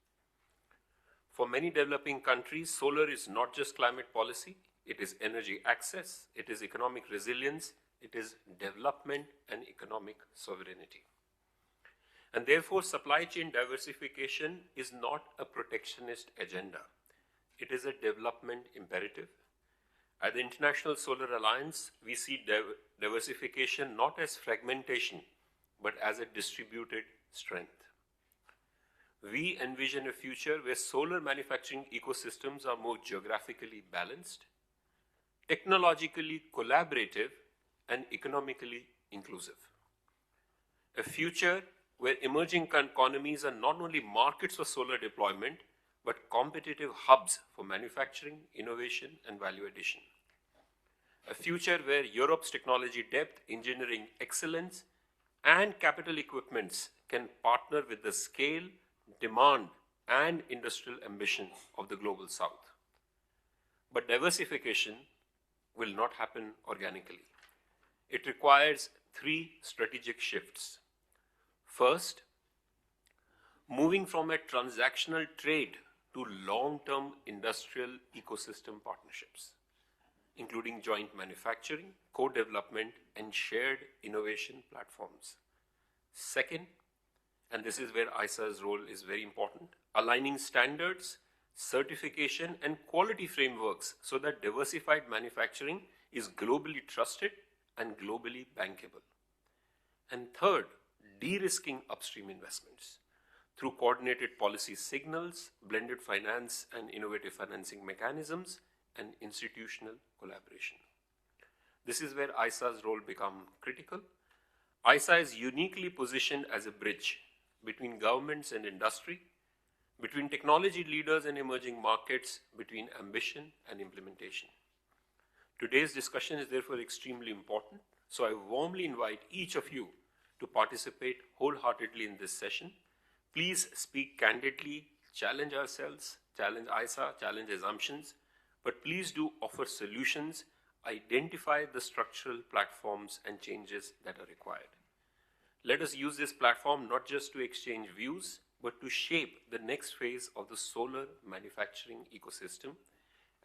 For many developing countries, solar is not just climate policy, it is energy access, it is economic resilience, it is development and economic sovereignty. And therefore, supply chain diversification is not a protectionist agenda. It is a development imperative. At the International Solar Alliance, we see diversification not as fragmentation, but as a distributed strength. We envision a future where solar manufacturing ecosystems are more geographically balanced, technologically collaborative, and economically inclusive. A future where emerging economies are not only markets for solar deployment, but competitive hubs for manufacturing, innovation, and value addition. A future where Europe's technology depth, engineering excellence, and capital equipments can partner with the scale, demand, and industrial ambition of the global south. But diversification will not happen organically. It requires 3 strategic shifts. First, moving from a transactional trade to long-term industrial ecosystem partnerships, including joint manufacturing, co-development, and shared innovation platforms. Second, and this is where ISA's role is very important, aligning standards, certification, and quality frameworks so that diversified manufacturing is globally trusted and globally bankable. And third, de-risking upstream investments through coordinated policy signals, blended finance and innovative financing mechanisms, and institutional collaboration. This is where ISA's role becomes critical. ISA is uniquely positioned as a bridge between governments and industry, between technology leaders and emerging markets, between ambition and implementation. Today's discussion is therefore extremely important, so I warmly invite each of you to participate wholeheartedly in this session. Please speak candidly, challenge ourselves, challenge ISA, challenge assumptions, but please do offer solutions, identify the structural platforms and changes that are required. Let us use this platform not just to exchange views, but to shape the next phase of the solar manufacturing ecosystem,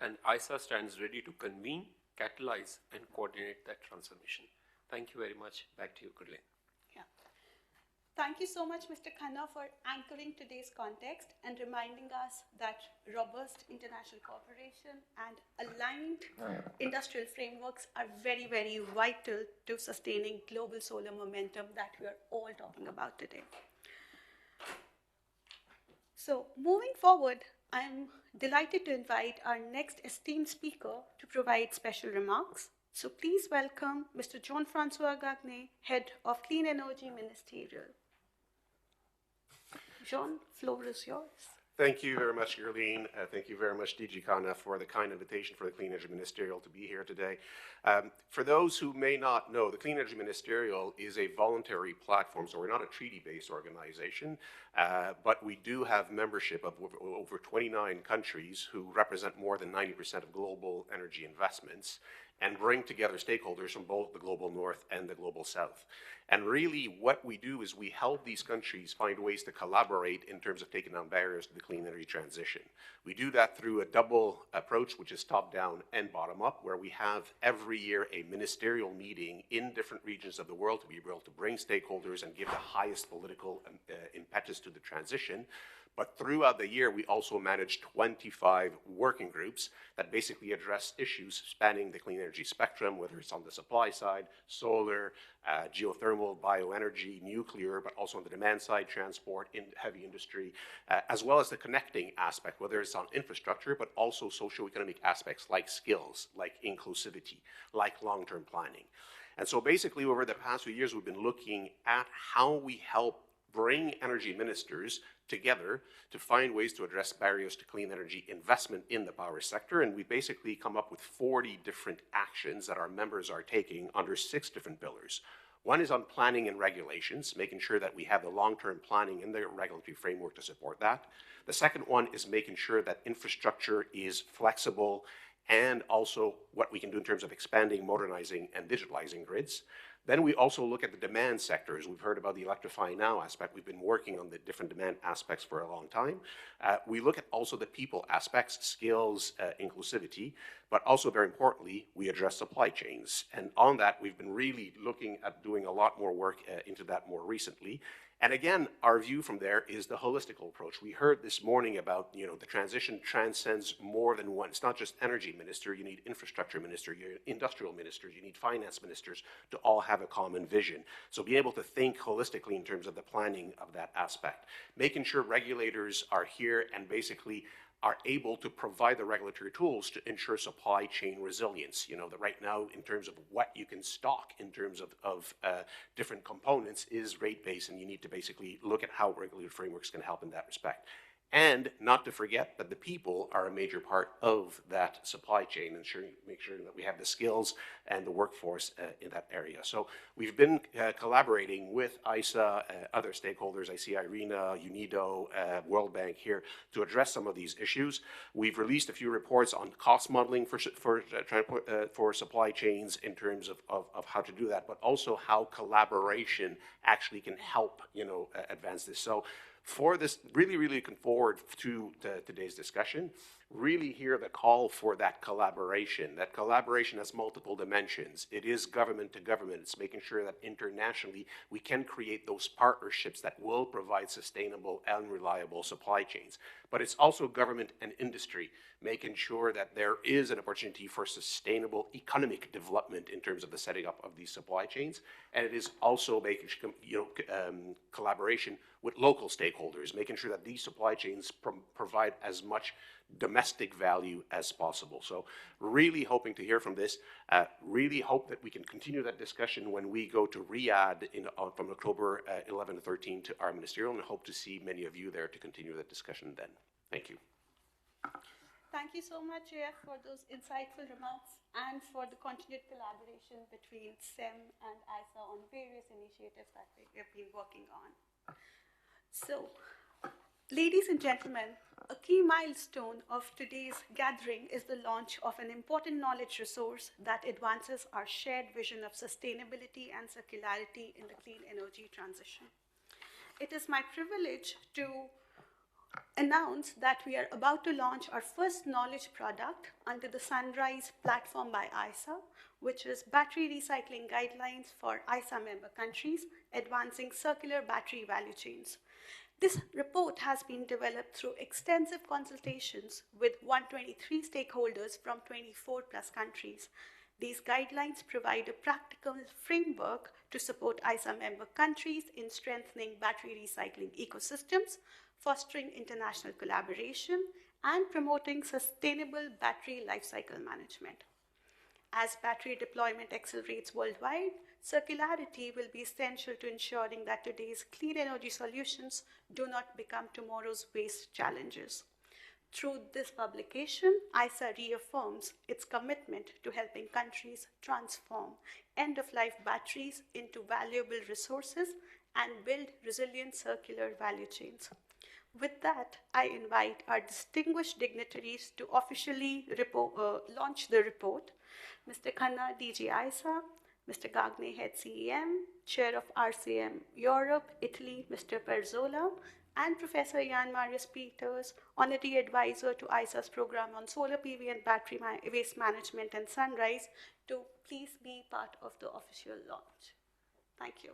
and ISA stands ready to convene, catalyze, and coordinate that transformation. Thank you very much. Back to you, Gurleen. Thank you so much, Mr. Khanna, for anchoring today's context and reminding us that robust international cooperation and aligned industrial frameworks are very, very vital to sustaining global solar momentum that we are all talking about today. So moving forward, I'm delighted to invite our next esteemed speaker to provide special remarks. So please welcome Mr. Jean-François Gagné, Head of Clean Energy Ministerial. Jean, floor is yours. Thank you very much, Gurleen. Thank you very much, DG Khanna, for the kind invitation for the Clean Energy Ministerial to be here today. For those who may not know, the Clean Energy Ministerial is a voluntary platform, so we're not a treaty-based organization, but we do have membership of over 29 countries who represent more than 90% of global energy investments and bring together stakeholders from both the global north and the global south. And really what we do is we help these countries find ways to collaborate in terms of taking down barriers to the clean energy transition. We do that through a double approach, which is top-down and bottom-up, where we have every year a ministerial meeting in different regions of the world to be able to bring stakeholders and give the highest political impetus to the transition. But throughout the year, we also manage 25 working groups that basically address issues spanning the clean energy spectrum, whether it's on the supply side, solar, geothermal, bioenergy, nuclear, but also on the demand side, transport, in heavy industry, as well as the connecting aspect, whether it's on infrastructure, but also socioeconomic aspects like skills, like inclusivity, like long-term planning. And so basically over the past few years, we've been looking at how we help bring energy ministers together to find ways to address barriers to clean energy investment in the power sector. And we basically come up with 40 different actions that our members are taking under 6 different pillars. One is on planning and regulations, making sure that we have the long-term planning in the regulatory framework to support that. The second one is making sure that infrastructure is flexible and also what we can do in terms of expanding, modernizing, and digitalizing grids. Then we also look at the demand sectors. We've heard about the Electrify Now aspect. We've been working on the different demand aspects for a long time. We look at also the people aspects, skills, inclusivity, but also very importantly, we address supply chains. And on that, we've been really looking at doing a lot more work into that more recently. And again, our view from there is the holistic approach. We heard this morning about, the transition transcends more than one. It's not just energy minister, you need infrastructure minister, you need industrial ministers, you need finance ministers to all have a common vision. So be able to think holistically in terms of the planning of that aspect. Making sure regulators are here and basically are able to provide the regulatory tools to ensure supply chain resilience. That right now, in terms of what you can stock in terms of different components is rate-based, and you need to basically look at how regulatory frameworks can help in that respect. And not to forget that the people are a major part of that supply chain, and make sure that we have the skills and the workforce in that area. So we've been collaborating with ISA, other stakeholders. I see IRENA, UNIDO, World Bank here to address some of these issues. We've released a few reports on cost modeling for supply chains in terms of how to do that, but also how collaboration actually can help advance this. So for this, really looking forward to today's discussion, really hear the call for that collaboration. That collaboration has multiple dimensions. It is government to government. It's making sure that internationally we can create those partnerships that will provide sustainable and reliable supply chains. But it's also government and industry, making sure that there is an opportunity for sustainable economic development in terms of the setting up of these supply chains. And it is also making collaboration with local stakeholders, making sure that these supply chains provide as much domestic value as possible. So really hoping to hear from this, really hope that we can continue that discussion when we go to Riyadh from October 11 to 13 to our ministerial, and hope to see many of you there to continue that discussion then. Thank you. Thank you so much, JF, for those insightful remarks and for the continued collaboration between SEM and ISA on various initiatives that we have been working on. So, ladies and gentlemen, a key milestone of today's gathering is the launch of an important knowledge resource that advances our shared vision of sustainability and circularity in the clean energy transition. It is my privilege to announce that we are about to launch our first knowledge product under the Sunrise platform by ISA, which is Battery Recycling Guidelines for ISA member countries, advancing circular battery value chains. This report has been developed through extensive consultations with 123 stakeholders from 24 plus countries. These guidelines provide a practical framework to support ISA member countries in strengthening battery recycling ecosystems, fostering international collaboration, and promoting sustainable battery lifecycle management. As battery deployment accelerates worldwide, circularity will be essential to ensuring that today's clean energy solutions do not become tomorrow's waste challenges. Through this publication, ISA reaffirms its commitment to helping countries transform end-of-life batteries into valuable resources and build resilient circular value chains. With that, I invite our distinguished dignitaries to officially launch the report. Mr. Khanna, DG ISA, Mr. Gagne, Head CEM, Chair of RCM Europe, Italy, Mr. Perzola, and Professor Jan Marius Peters, Honorary Advisor to ISA's Program on Solar PV and Battery Waste Management and Sunrise, to please be part of the official launch. Thank you.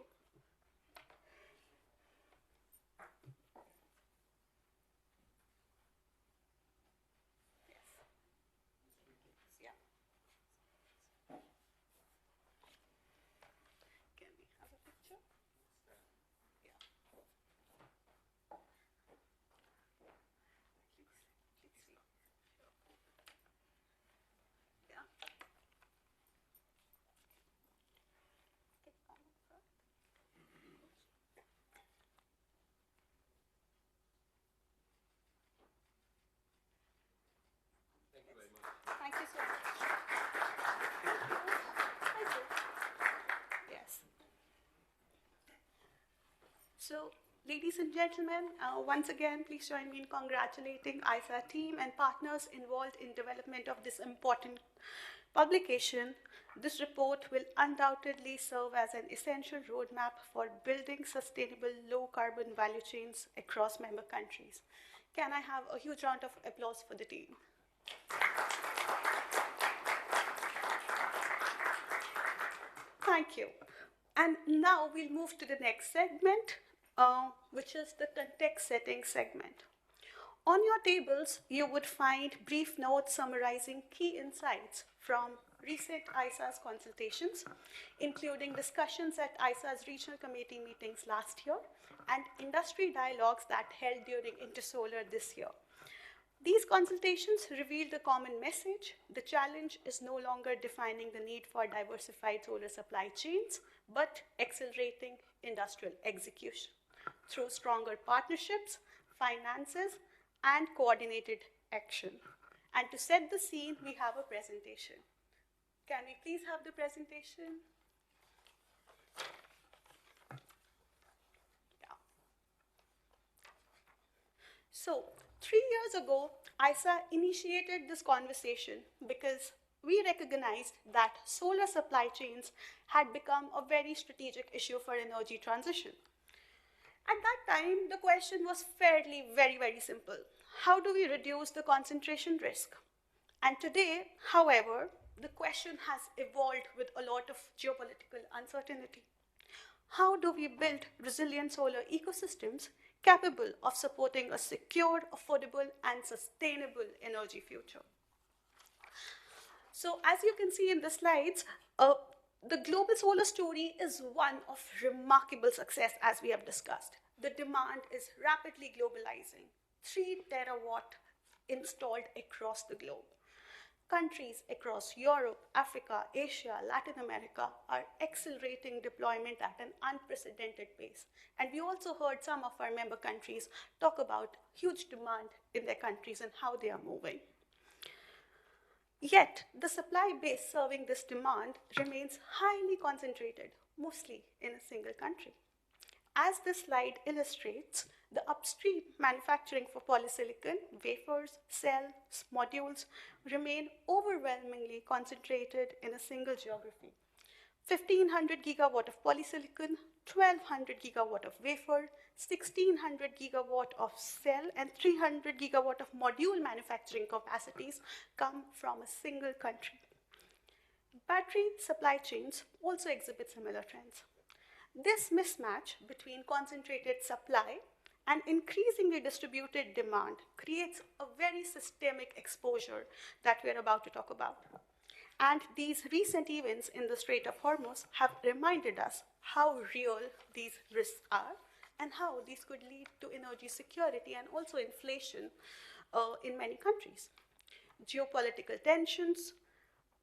So, ladies and gentlemen, once again, please join me in congratulating ISA team and partners involved in development of this important publication. This report will undoubtedly serve as an essential roadmap for building sustainable low-carbon value chains across member countries. Can I have a huge round of applause for the team? Thank you. And now we'll move to the next segment, which is the context setting segment. On your tables, you would find brief notes summarizing key insights from recent ISA's consultations, including discussions at ISA's regional committee meetings last year and industry dialogues that held during Intersolar this year. These consultations revealed a common message. The challenge is no longer defining the need for diversified solar supply chains, but accelerating industrial execution through stronger partnerships, finances, and coordinated action. And to set the scene, we have a presentation. Can we please have the presentation? Yeah. So, 3 years ago, ISA initiated this conversation because we recognized that solar supply chains had become a very strategic issue for energy transition. At that time, the question was very simple. How do we reduce the concentration risk? And today, however, the question has evolved with a lot of geopolitical uncertainty. How do we build resilient solar ecosystems capable of supporting a secure, affordable, and sustainable energy future? So as you can see in the slides, the global solar story is one of remarkable success, as we have discussed. The demand is rapidly globalizing, 3 terawatt installed across the globe. Countries across Europe, Africa, Asia, Latin America are accelerating deployment at an unprecedented pace. And we also heard some of our member countries talk about huge demand in their countries and how they are moving. Yet, the supply base serving this demand remains highly concentrated, mostly in a single country. As this slide illustrates, the upstream manufacturing for polysilicon, wafers, cells, modules remain overwhelmingly concentrated in a single geography. 1,500 gigawatt of polysilicon, 1,200 gigawatt of wafer, 1,600 gigawatt of cell, and 300 gigawatt of module manufacturing capacities come from a single country. Battery supply chains also exhibit similar trends. This mismatch between concentrated supply and increasingly distributed demand creates a very systemic exposure that we're about to talk about. And these recent events in the Strait of Hormuz have reminded us how real these risks are and how these could lead to energy security and also inflation in many countries. Geopolitical tensions,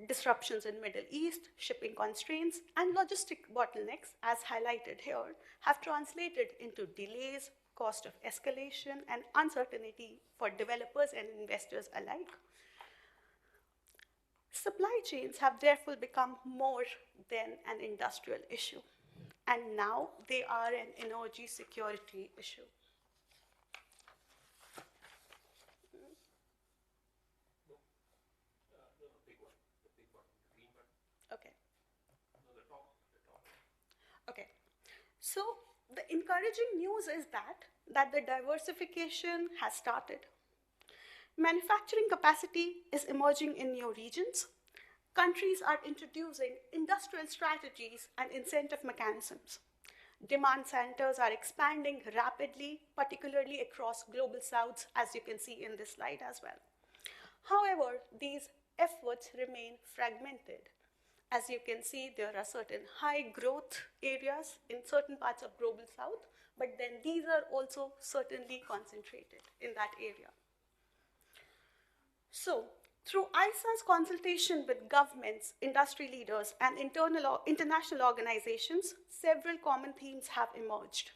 disruptions in Middle East, shipping constraints, and logistic bottlenecks, as highlighted here, have translated into delays, cost of escalation, and uncertainty for developers and investors alike. Supply chains have therefore become more than an industrial issue, and now they are an energy security issue. Okay, so the encouraging news is that the diversification has started. Manufacturing capacity is emerging in new regions. Countries are introducing industrial strategies and incentive mechanisms. Demand centers are expanding rapidly, particularly across global souths, as you can see in this slide as well. However, these efforts remain fragmented. As you can see, there are certain high growth areas in certain parts of global south, but then these are also certainly concentrated in that area. So, through ISA's consultation with governments, industry leaders, and international organizations, several common themes have emerged.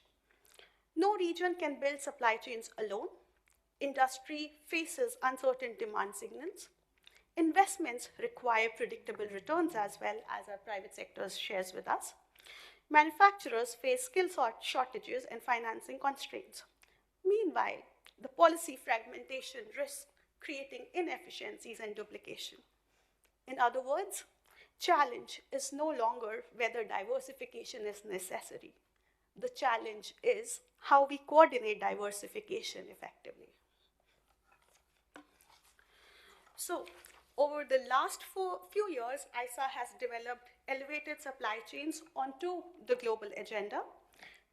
No region can build supply chains alone. Industry faces uncertain demand signals. Investments require predictable returns as well as our private sector shares with us. manufacturers face skill shortages and financing constraints. Meanwhile, the policy fragmentation risks creating inefficiencies and duplication. In other words, challenge is no longer whether diversification is necessary. The challenge is how we coordinate diversification effectively. So, over the last few years, ISA has developed elevated supply chains onto the global agenda.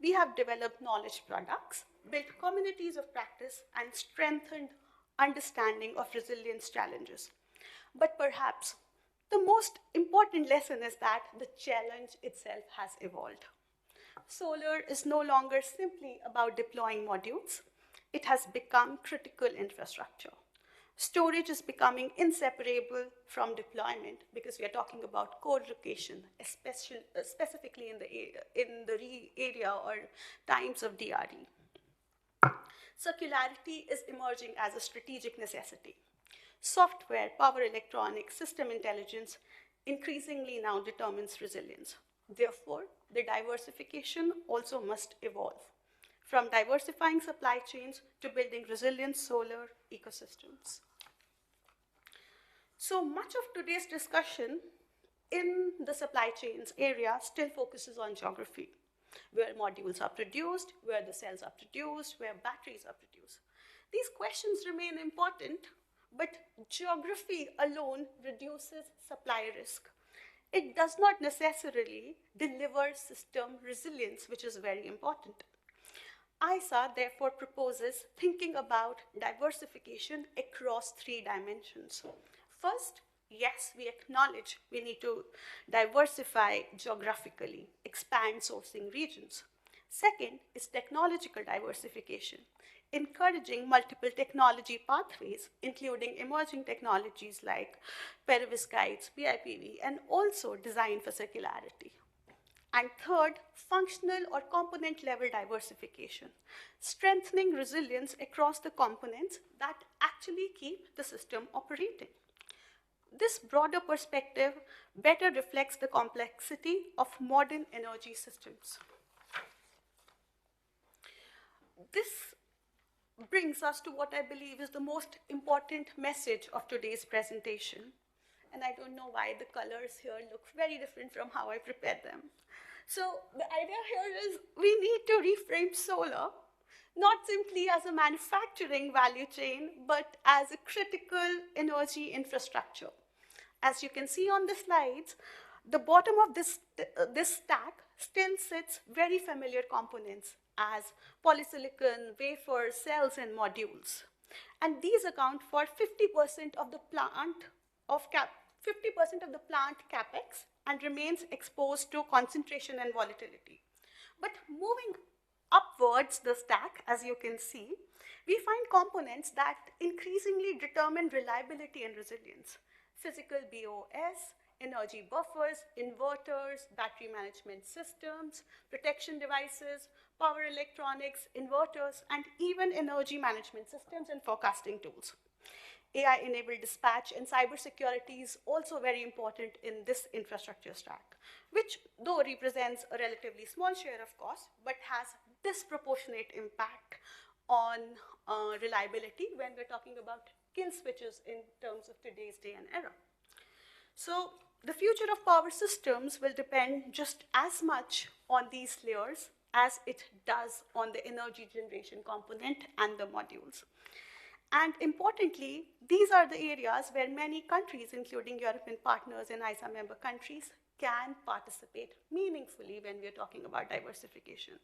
We have developed knowledge products, built communities of practice, and strengthened understanding of resilience challenges. But perhaps the most important lesson is that the challenge itself has evolved. Solar is no longer simply about deploying modules. It has become critical infrastructure. Storage is becoming inseparable from deployment because we are talking about co-location, specifically in the area or times of DRE. Circularity is emerging as a strategic necessity. Software, power electronics, system intelligence increasingly now determines resilience. Therefore, the diversification also must evolve, from diversifying supply chains to building resilient solar ecosystems. So much of today's discussion in the supply chains area still focuses on geography, where modules are produced, where the cells are produced, where batteries are produced. These questions remain important, but geography alone reduces supply risk. It does not necessarily deliver system resilience, which is very important. ISA therefore proposes thinking about diversification across 3 dimensions. First, yes, we acknowledge we need to diversify geographically, expand sourcing regions. Second is technological diversification, encouraging multiple technology pathways, including emerging technologies like perovskites, BIPV, and also design for circularity. And third, functional or component level diversification, strengthening resilience across the components that actually keep the system operating. This broader perspective better reflects the complexity of modern energy systems. This brings us to what I believe is the most important message of today's presentation. And I don't know why the colors here look very different from how I prepared them. So the idea here is we need to reframe solar, not simply as a manufacturing value chain, but as a critical energy infrastructure. As you can see on the slides, the bottom of this stack still sits very familiar components as polysilicon, wafers, cells, and modules. And these account for 50% of the plant capex and remains exposed to concentration and volatility. But moving upwards the stack, as you can see, we find components that increasingly determine reliability and resilience. Physical BOS, energy buffers, inverters, battery management systems, protection devices, power electronics, inverters, and even energy management systems and forecasting tools. AI-enabled dispatch and cybersecurity is also very important in this infrastructure stack, which though represents a relatively small share of cost, but has disproportionate impact on reliability when we're talking about kill switches in terms of today's day and era. So the future of power systems will depend just as much on these layers as it does on the energy generation component and the modules. And importantly, these are the areas where many countries, including European partners and ISA member countries, can participate meaningfully when we're talking about diversification.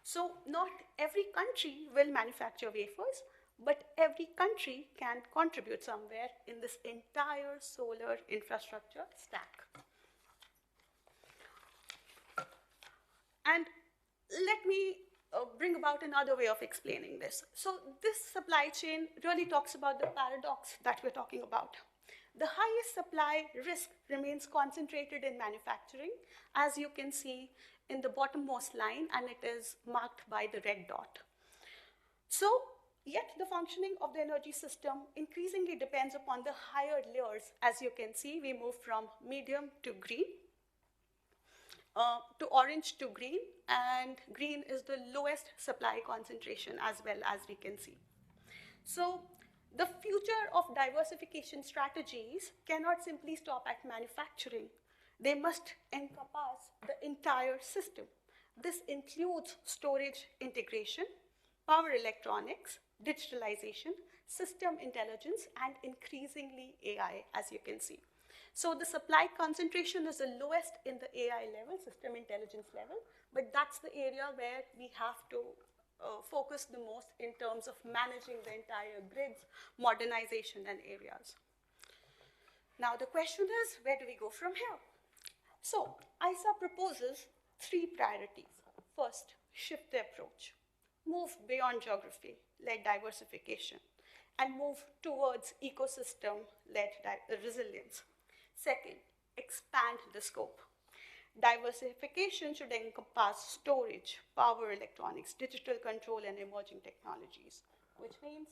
So not every country will manufacture wafers, but every country can contribute somewhere in this entire solar infrastructure stack. And let me bring about another way of explaining this. So this supply chain really talks about the paradox that we're talking about. The highest supply risk remains concentrated in manufacturing, as you can see in the bottommost line, and it is marked by the red dot. So, yet the functioning of the energy system increasingly depends upon the higher layers. As you can see, we move from medium to green. to orange to green, and green is the lowest supply concentration as well, as we can see. So the future of diversification strategies cannot simply stop at manufacturing. They must encompass the entire system. This includes storage integration, power electronics, digitalization, system intelligence, and increasingly AI, as you can see. So the supply concentration is the lowest in the AI level, system intelligence level, but that's the area where we have to focus the most in terms of managing the entire grids, modernization, and areas. Now the question is, where do we go from here? So ISA proposes 3 priorities. First, shift the approach. Move beyond geography-led diversification and move towards ecosystem-led resilience. Second, expand the scope. Diversification should encompass storage, power electronics, digital control, and emerging technologies, which means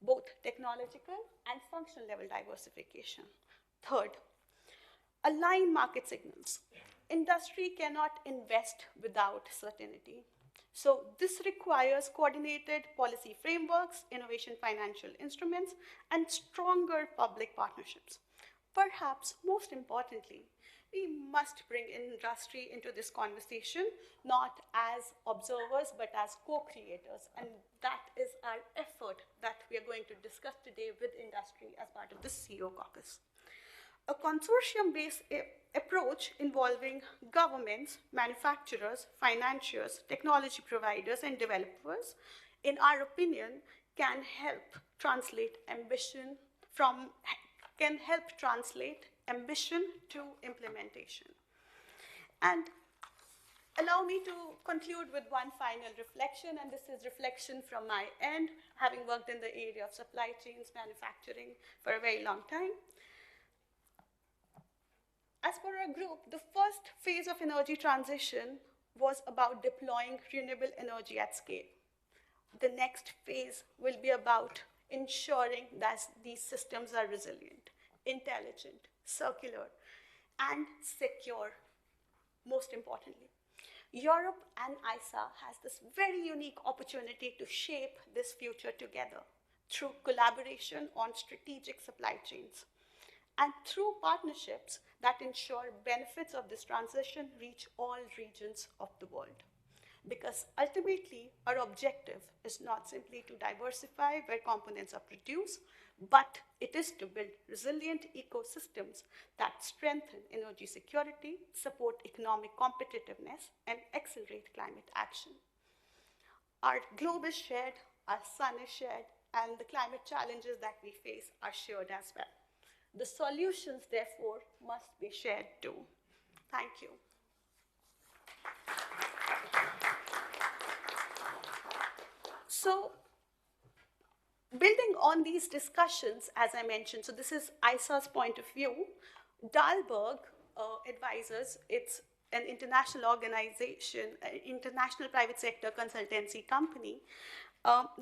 both technological and functional level diversification. Third, align market signals. Industry cannot invest without certainty. So this requires coordinated policy frameworks, innovation financial instruments, and stronger public partnerships. Perhaps most importantly, we must bring industry into this conversation, not as observers, but as co-creators. And that is our effort that we are going to discuss today with industry as part of the CEO caucus. A consortium-based approach involving governments, manufacturers, financiers, technology providers, and developers, in our opinion, can help translate ambition to implementation. And allow me to conclude with one final reflection, and this is reflection from my end, having worked in the area of supply chains, manufacturing for a very long time. As per our group, the first phase of energy transition was about deploying renewable energy at scale. The next phase will be about ensuring that these systems are resilient, intelligent, circular, and secure, most importantly. Europe and ISA has this very unique opportunity to shape this future together through collaboration on strategic supply chains and through partnerships that ensure benefits of this transition reach all regions of the world. Because ultimately, our objective is not simply to diversify where components are produced, but it is to build resilient ecosystems that strengthen energy security, support economic competitiveness, and accelerate climate action. Our globe is shared, our sun is shared, and the climate challenges that we face are shared as well. The solutions, therefore, must be shared too. Thank you. So, building on these discussions, as I mentioned, so this is ISA's point of view. Dahlberg Advisors, it's an international organization, an international private sector consultancy company.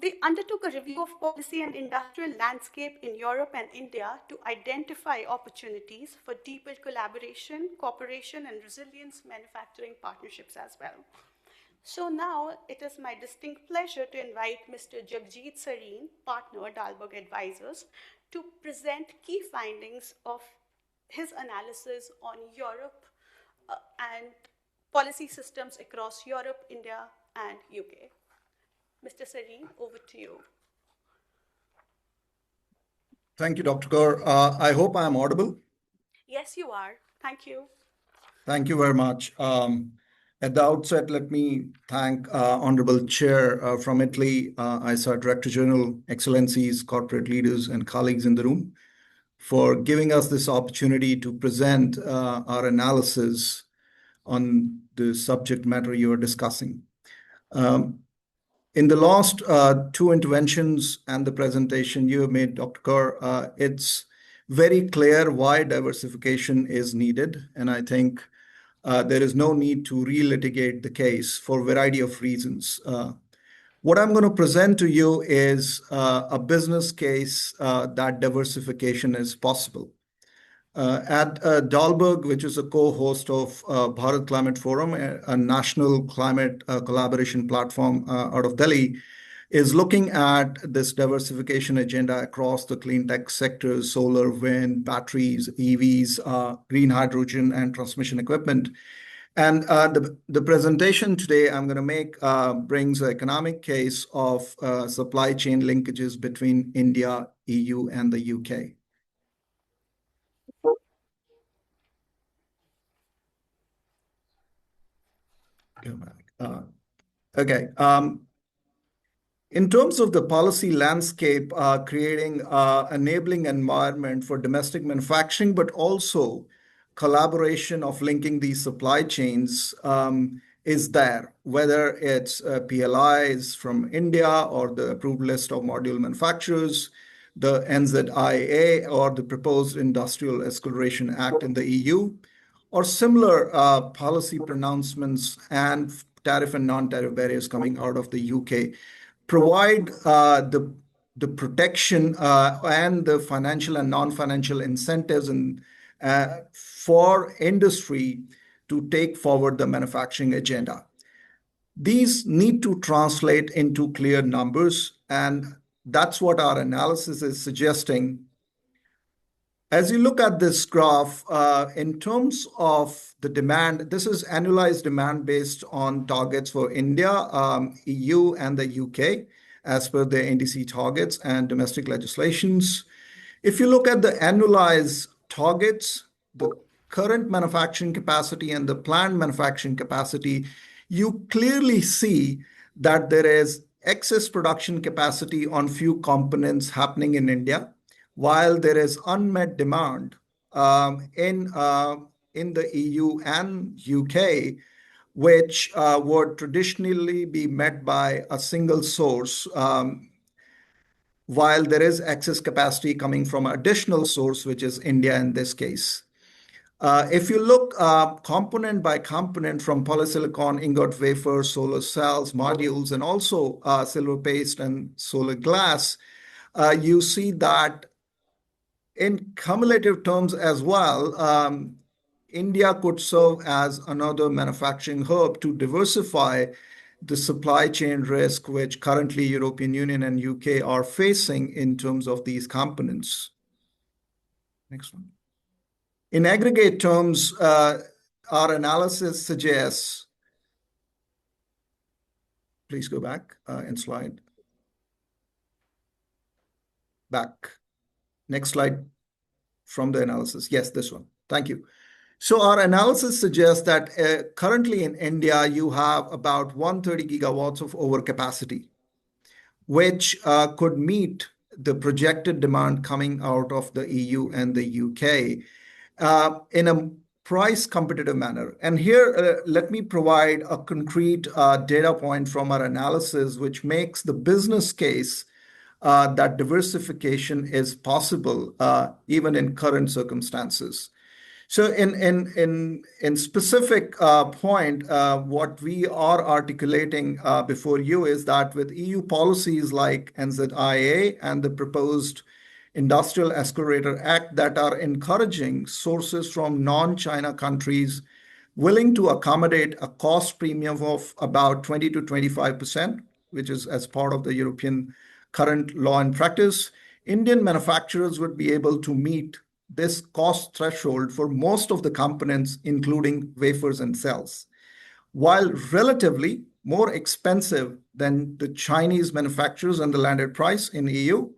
They undertook a review of policy and industrial landscape in Europe and India to identify opportunities for deeper collaboration, cooperation, and resilience manufacturing partnerships as well. So now it is my distinct pleasure to invite Mr. Jagjit Sareen, partner at Dahlberg Advisors, to present key findings of his analysis on Europe and policy systems across Europe, India, and UK. Mr. Sareen, over to you. Thank you, Dr. Kaur. I hope I am audible. Yes, you are. Thank you. Thank you very much. At the outset, let me thank Honorable Chair from Italy, ISA Director General, Excellencies, corporate leaders, and colleagues in the room for giving us this opportunity to present our analysis on the subject matter you are discussing. In the last 2 interventions and the presentation you have made, Dr. Kaur, it's very clear why diversification is needed. And I think there is no need to relitigate the case for a variety of reasons. What I'm going to present to you is a business case that diversification is possible. At Dahlberg, which is a co-host of Bharat Climate Forum, a national climate collaboration platform out of Delhi, is looking at this diversification agenda across the clean tech sectors: solar, wind, batteries, EVs, green hydrogen, and transmission equipment. And the presentation today I'm going to make brings an economic case of supply chain linkages between India, EU, and the UK. Go back. Okay. In terms of the policy landscape, creating enabling environment for domestic manufacturing, but also collaboration of linking these supply chains is there, whether it's PLIs from India or the approved list of module manufacturers, the NZIA, or the proposed Industrial Acceleration Act in the EU, or similar policy pronouncements and tariff and non-tariff barriers coming out of the UK, provide the protection and the financial and non-financial incentives for industry to take forward the manufacturing agenda. These need to translate into clear numbers, and that's what our analysis is suggesting. As you look at this graph, in terms of the demand, this is annualized demand based on targets for India, EU, and the UK, as per the NDC targets and domestic legislations. If you look at the annualized targets, the current manufacturing capacity and the planned manufacturing capacity, you clearly see that there is excess production capacity on few components happening in India, while there is unmet demand in the EU and UK, which would traditionally be met by a single source, while there is excess capacity coming from an additional source, which is India in this case. If you look component by component, from polysilicon, ingot wafers, solar cells, modules, and also silver paste and solar glass, you see that in cumulative terms as well, India could serve as another manufacturing hub to diversify the supply chain risk, which currently European Union and UK are facing in terms of these components. Next one. In aggregate terms, our analysis suggests, please go back and slide back. Next slide from the analysis. Yes, this one. Thank you. So our analysis suggests that currently in India, you have about 130 gigawatts of overcapacity, which could meet the projected demand coming out of the EU and the UK in a price competitive manner. And here, let me provide a concrete data point from our analysis, which makes the business case that diversification is possible even in current circumstances. So in specific point, what we are articulating before you is that with EU policies like NZIA and the proposed Industrial Accelerator Act that are encouraging sources from non-China countries willing to accommodate a cost premium of about 20 to 25%, which is as part of the European current law and practice, Indian manufacturers would be able to meet this cost threshold for most of the components, including wafers and cells. While relatively more expensive than the Chinese manufacturers and the landed price in EU,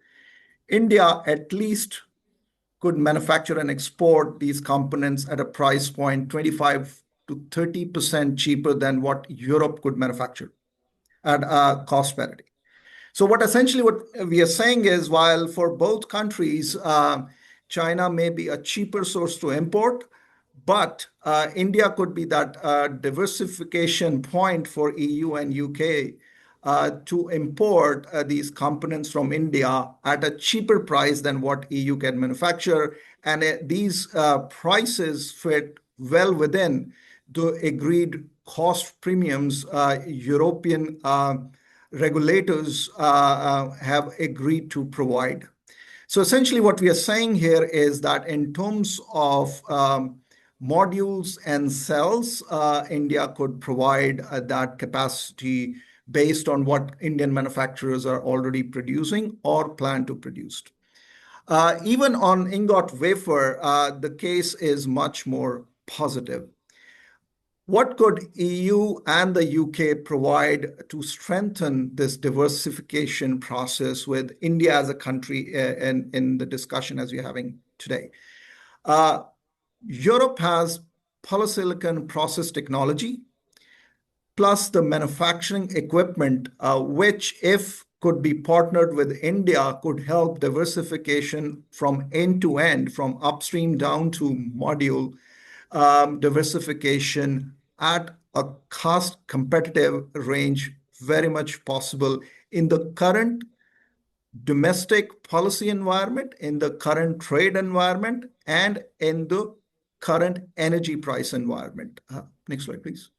India at least could manufacture and export these components at a price point 25 to 30% cheaper than what Europe could manufacture at a cost parity. So what we are saying is, while for both countries, China may be a cheaper source to import, but India could be that diversification point for EU and UK to import these components from India at a cheaper price than what EU can manufacture. And these prices fit well within the agreed cost premiums European regulators have agreed to provide. So essentially what we are saying here is that in terms of modules and cells, India could provide that capacity based on what Indian manufacturers are already producing or plan to produce. Even on ingot wafer, the case is much more positive. What could EU and the UK provide to strengthen this diversification process with India as a country in the discussion as we're having today? Europe has polysilicon process technology, plus the manufacturing equipment, which if could be partnered with India, could help diversification from end to end, from upstream down to module diversification at a cost competitive range, very much possible in the current domestic policy environment, in the current trade environment, and in the current energy price environment. Next slide, please.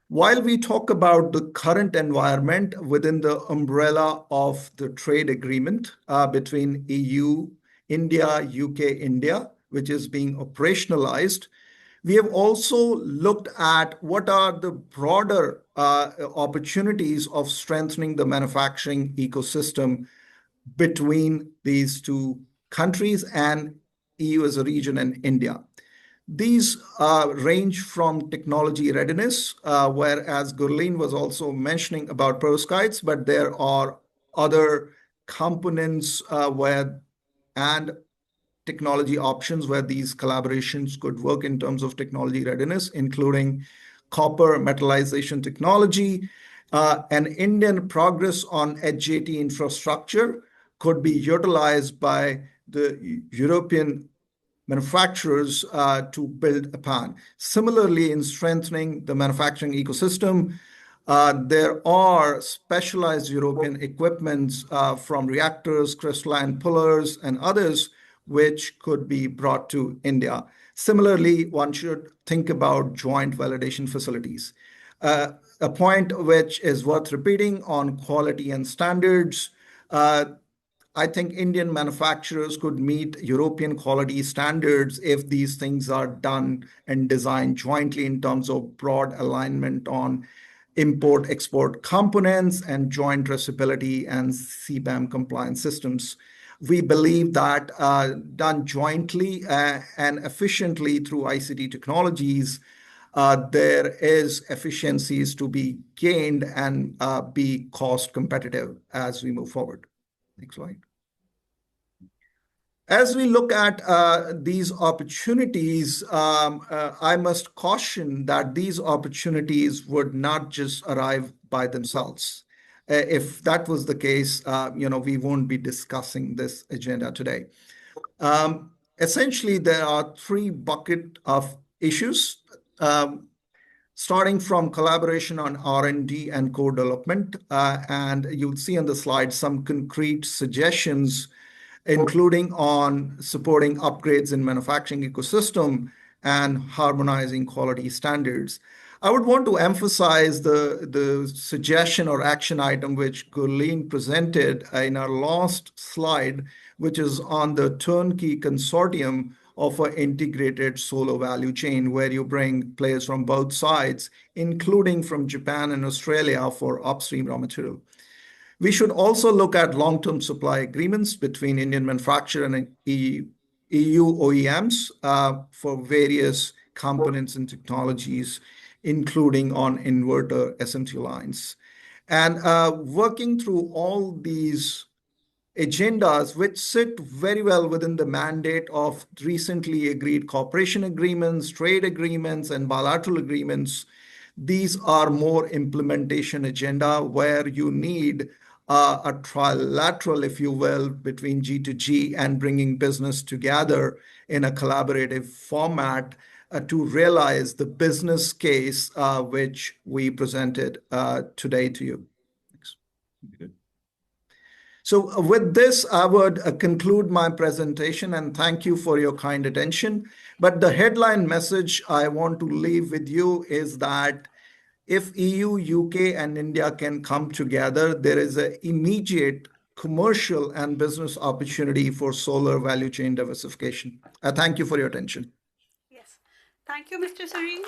While we talk about the current environment within the umbrella of the trade agreement between EU, India, UK, India, which is being operationalized, we have also looked at what are the broader opportunities of strengthening the manufacturing ecosystem between these two countries and EU as a region and India. These range from technology readiness, whereas Gurleen was also mentioning about perovskites, but there are other components and technology options where these collaborations could work in terms of technology readiness, including copper metallization technology. And Indian progress on HJT infrastructure could be utilized by the European manufacturers to build upon. Similarly, in strengthening the manufacturing ecosystem, there are specialized European equipments from reactors, crystalline pullers, and others which could be brought to India. Similarly, one should think about joint validation facilities. A point which is worth repeating on quality and standards. I think Indian manufacturers could meet European quality standards if these things are done and designed jointly in terms of broad alignment on import-export components and joint traceability and CBAM compliance systems. We believe that done jointly and efficiently through ICT technologies, there is efficiencies to be gained and be cost competitive as we move forward. Next slide. As we look at these opportunities, I must caution that these opportunities would not just arrive by themselves. If that was the case, we won't be discussing this agenda today. Essentially, there are three buckets of issues, starting from collaboration on R&D and co-development. And you'll see on the slide some concrete suggestions, including on supporting upgrades in manufacturing ecosystem and harmonizing quality standards. I would want to emphasize the suggestion or action item which Gurleen presented in our last slide, which is on the turnkey consortium of an integrated solar value chain where you bring players from both sides, including from Japan and Australia for upstream raw material. We should also look at long-term supply agreements between Indian manufacturer and EU OEMs for various components and technologies, including on inverter SMT lines. And working through all these agendas, which sit very well within the mandate of recently agreed cooperation agreements, trade agreements, and bilateral agreements, these are more implementation agenda where you need a trilateral, if you will, between G to G and bringing business together in a collaborative format to realize the business case which we presented today to you. Thanks. Good. So with this, I would conclude my presentation and thank you for your kind attention. But the headline message I want to leave with you is that if EU, UK, and India can come together, there is an immediate commercial and business opportunity for solar value chain diversification. I thank you for your attention. Yes. Thank you, Mr. Serene.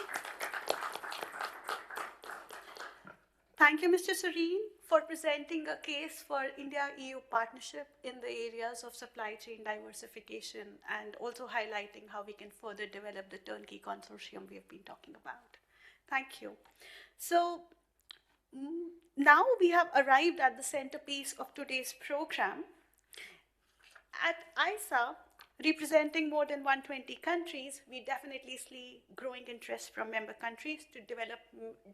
Thank you, Mr. Serene, for presenting a case for India-EU partnership in the areas of supply chain diversification and also highlighting how we can further develop the turnkey consortium we have been talking about. Thank you. So now we have arrived at the centerpiece of today's program. At ISA, representing more than 120 countries, we definitely see growing interest from member countries to develop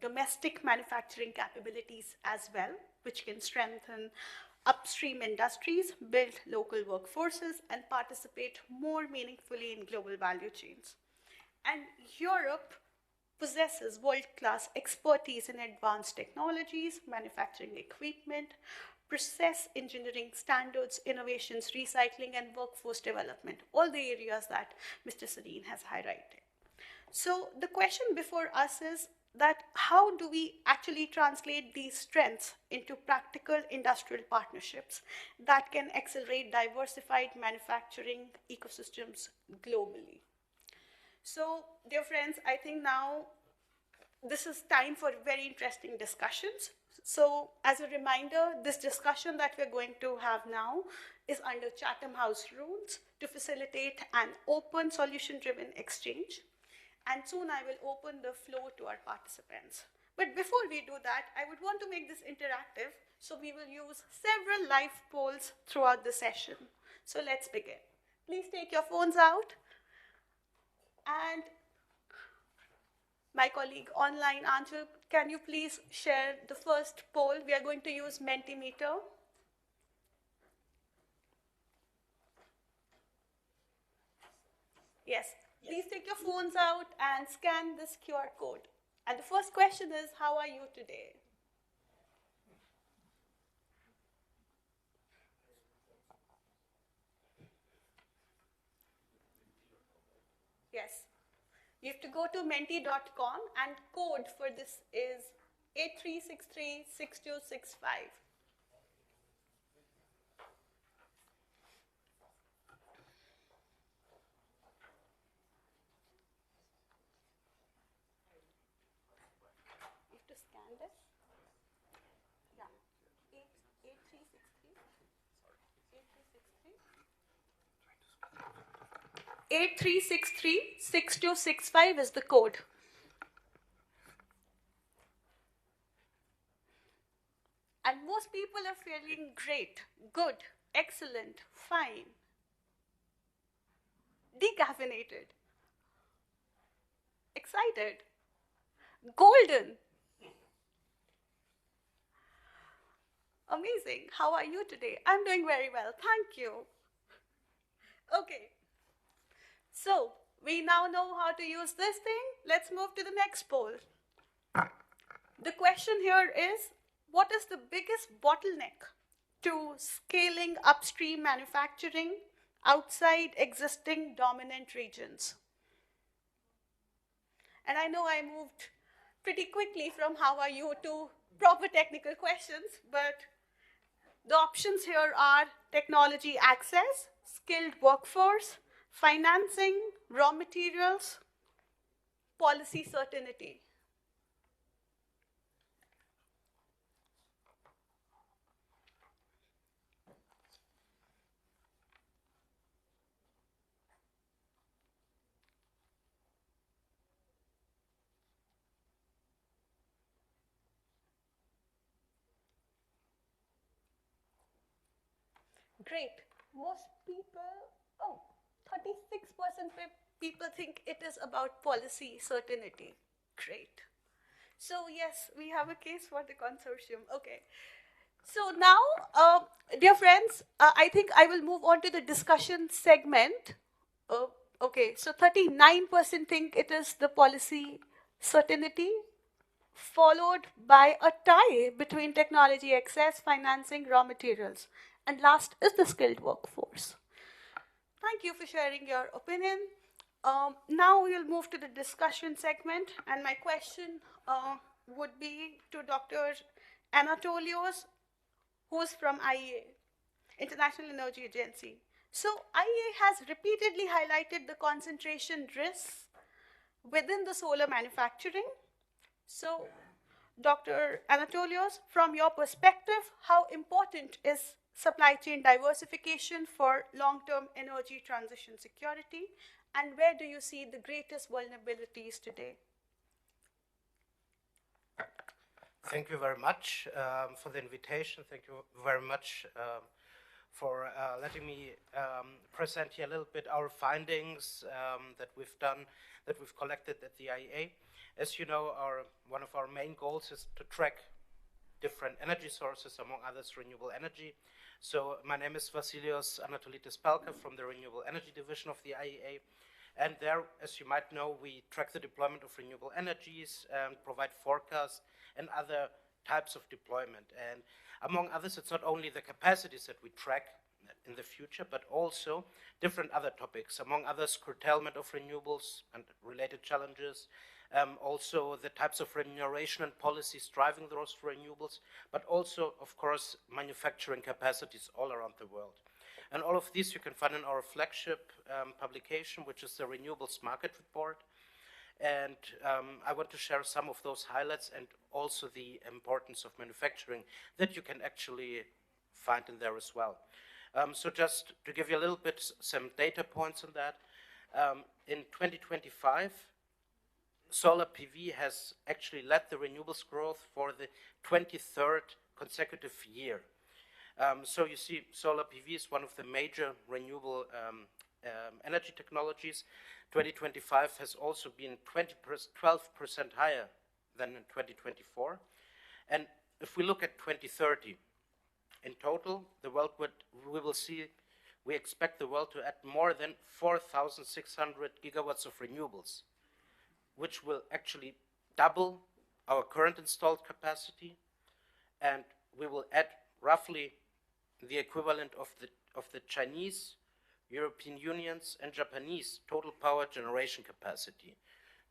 domestic manufacturing capabilities as well, which can strengthen upstream industries, build local workforces, and participate more meaningfully in global value chains. And Europe possesses world-class expertise in advanced technologies, manufacturing equipment, process engineering standards, innovations, recycling, and workforce development, all the areas that Mr. Serene has highlighted. So the question before us is that how do we actually translate these strengths into practical industrial partnerships that can accelerate diversified manufacturing ecosystems globally? So, dear friends, I think now this is time for very interesting discussions. So, as a reminder, this discussion that we're going to have now is under Chatham House rules to facilitate an open solution-driven exchange. And soon I will open the floor to our participants. But before we do that, I would want to make this interactive, so we will use several live polls throughout the session. So let's begin. Please take your phones out. And my colleague online, Anshul, can you please share the first poll? We are going to use Mentimeter. Yes, please take your phones out and scan this QR code. And the first question is, how are you today? Yes. You have to go to menti.com and code for this is 83636265. You have to scan this. Yeah. 8363. 83636265 is the code. And most people are feeling great, good, excellent, fine, decaffeinated, excited, golden. Amazing. How are you today? I'm doing very well. Thank you. Okay. So we now know how to use this thing. Let's move to the next poll. The question here is, what is the biggest bottleneck to scaling upstream manufacturing outside existing dominant regions? And I know I moved pretty quickly from how are you to proper technical questions, but the options here are technology access, skilled workforce, financing, raw materials, policy certainty. Great. Most people, 36% people think it is about policy certainty. Great. So yes, we have a case for the consortium. Okay. So now, dear friends, I think I will move on to the discussion segment. Okay, so 39% think it is the policy certainty, followed by a tie between technology access, financing, raw materials. And last is the skilled workforce. Thank you for sharing your opinion. Now we'll move to the discussion segment, and my question would be to Dr. Anatolios, who's from IEA. International Energy Agency. So IEA has repeatedly highlighted the concentration risks within the solar manufacturing. So Dr. Anatolios, from your perspective, how important is supply chain diversification for long-term energy transition security, and where do you see the greatest vulnerabilities today? Thank you very much for the invitation. Thank you very much for letting me present here a little bit our findings that we've done, that we've collected at the IEA. As you know, one of our main goals is to track different energy sources, among others renewable energy. So my name is Vasilios Anatolitis Pelka from the Renewable Energy Division of the IEA. And there, as you might know, we track the deployment of renewable energies and provide forecasts and other types of deployment. And among others, it's not only the capacities that we track in the future, but also different other topics, among others, curtailment of renewables and related challenges, also the types of remuneration and policies driving those renewables, but also, of course, manufacturing capacities all around the world. And all of these you can find in our flagship publication, which is the Renewables Market Report. And I want to share some of those highlights and also the importance of manufacturing that you can actually find in there as well. So just to give you a little bit some data points on that, in 2025, solar PV has actually led the renewables growth for the 23rd consecutive year. So you see, solar PV is one of the major renewable energy technologies. 2025 has also been 12% higher than in 2024. And if we look at 2030, in total, we expect the world to add more than 4,600 gigawatts of renewables, which will actually double our current installed capacity, and we will add roughly the equivalent of the Chinese, European Union's, and Japanese total power generation capacity,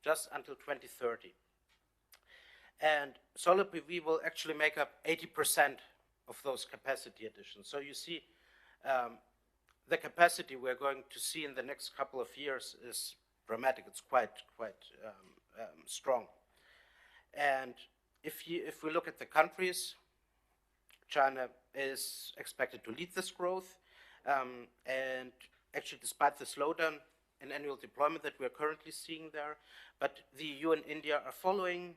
just until 2030. And solar PV will actually make up 80% of those capacity additions. So you see, the capacity we're going to see in the next couple of years is dramatic. It's quite strong. And if we look at the countries, China is expected to lead this growth, and actually despite the slowdown in annual deployment that we're currently seeing there, but the EU and India are following.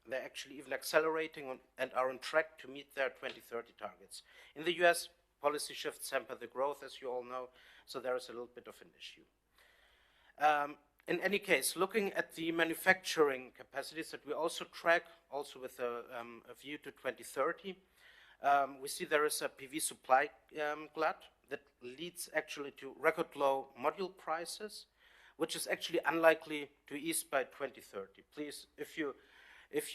They're actually even accelerating and are on track to meet their 2030 targets. In the US, policy shifts hamper the growth, as you all know, so there is a little bit of an issue. In any case, looking at the manufacturing capacities that we also track, also with a view to 2030, we see there is a PV supply glut that leads actually to record low module prices, which is actually unlikely to ease by 2030. Please, if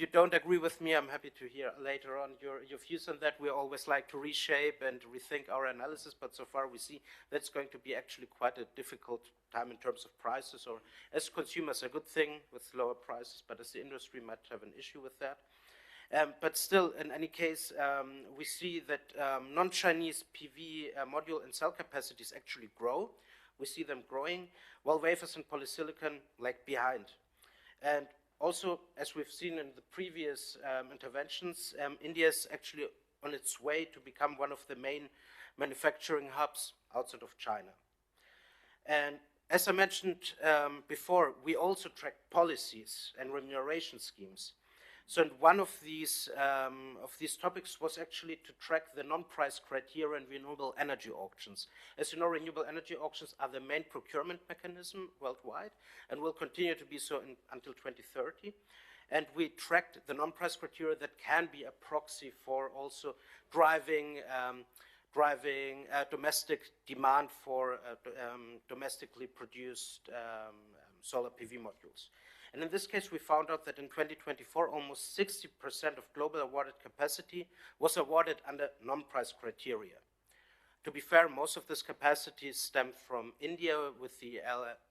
you don't agree with me, I'm happy to hear later on your views on that. We always like to reshape and rethink our analysis, but so far we see that's going to be actually quite a difficult time in terms of prices, or as consumers, a good thing with lower prices, but as the industry might have an issue with that. But still, in any case, we see that non-Chinese PV module and cell capacities actually grow. We see them growing, while wafers and polysilicon lag behind. And also, as we've seen in the previous interventions, India is actually on its way to become one of the main manufacturing hubs outside of China. And as I mentioned before, we also track policies and remuneration schemes. So one of these topics was actually to track the non-price criteria in renewable energy auctions. As you know, renewable energy auctions are the main procurement mechanism worldwide and will continue to be so until 2030. And we tracked the non-price criteria that can be a proxy for also driving domestic demand for domestically produced solar PV modules. And in this case, we found out that in 2024, almost 60% of global awarded capacity was awarded under non-price criteria. To be fair, most of this capacity stemmed from India with the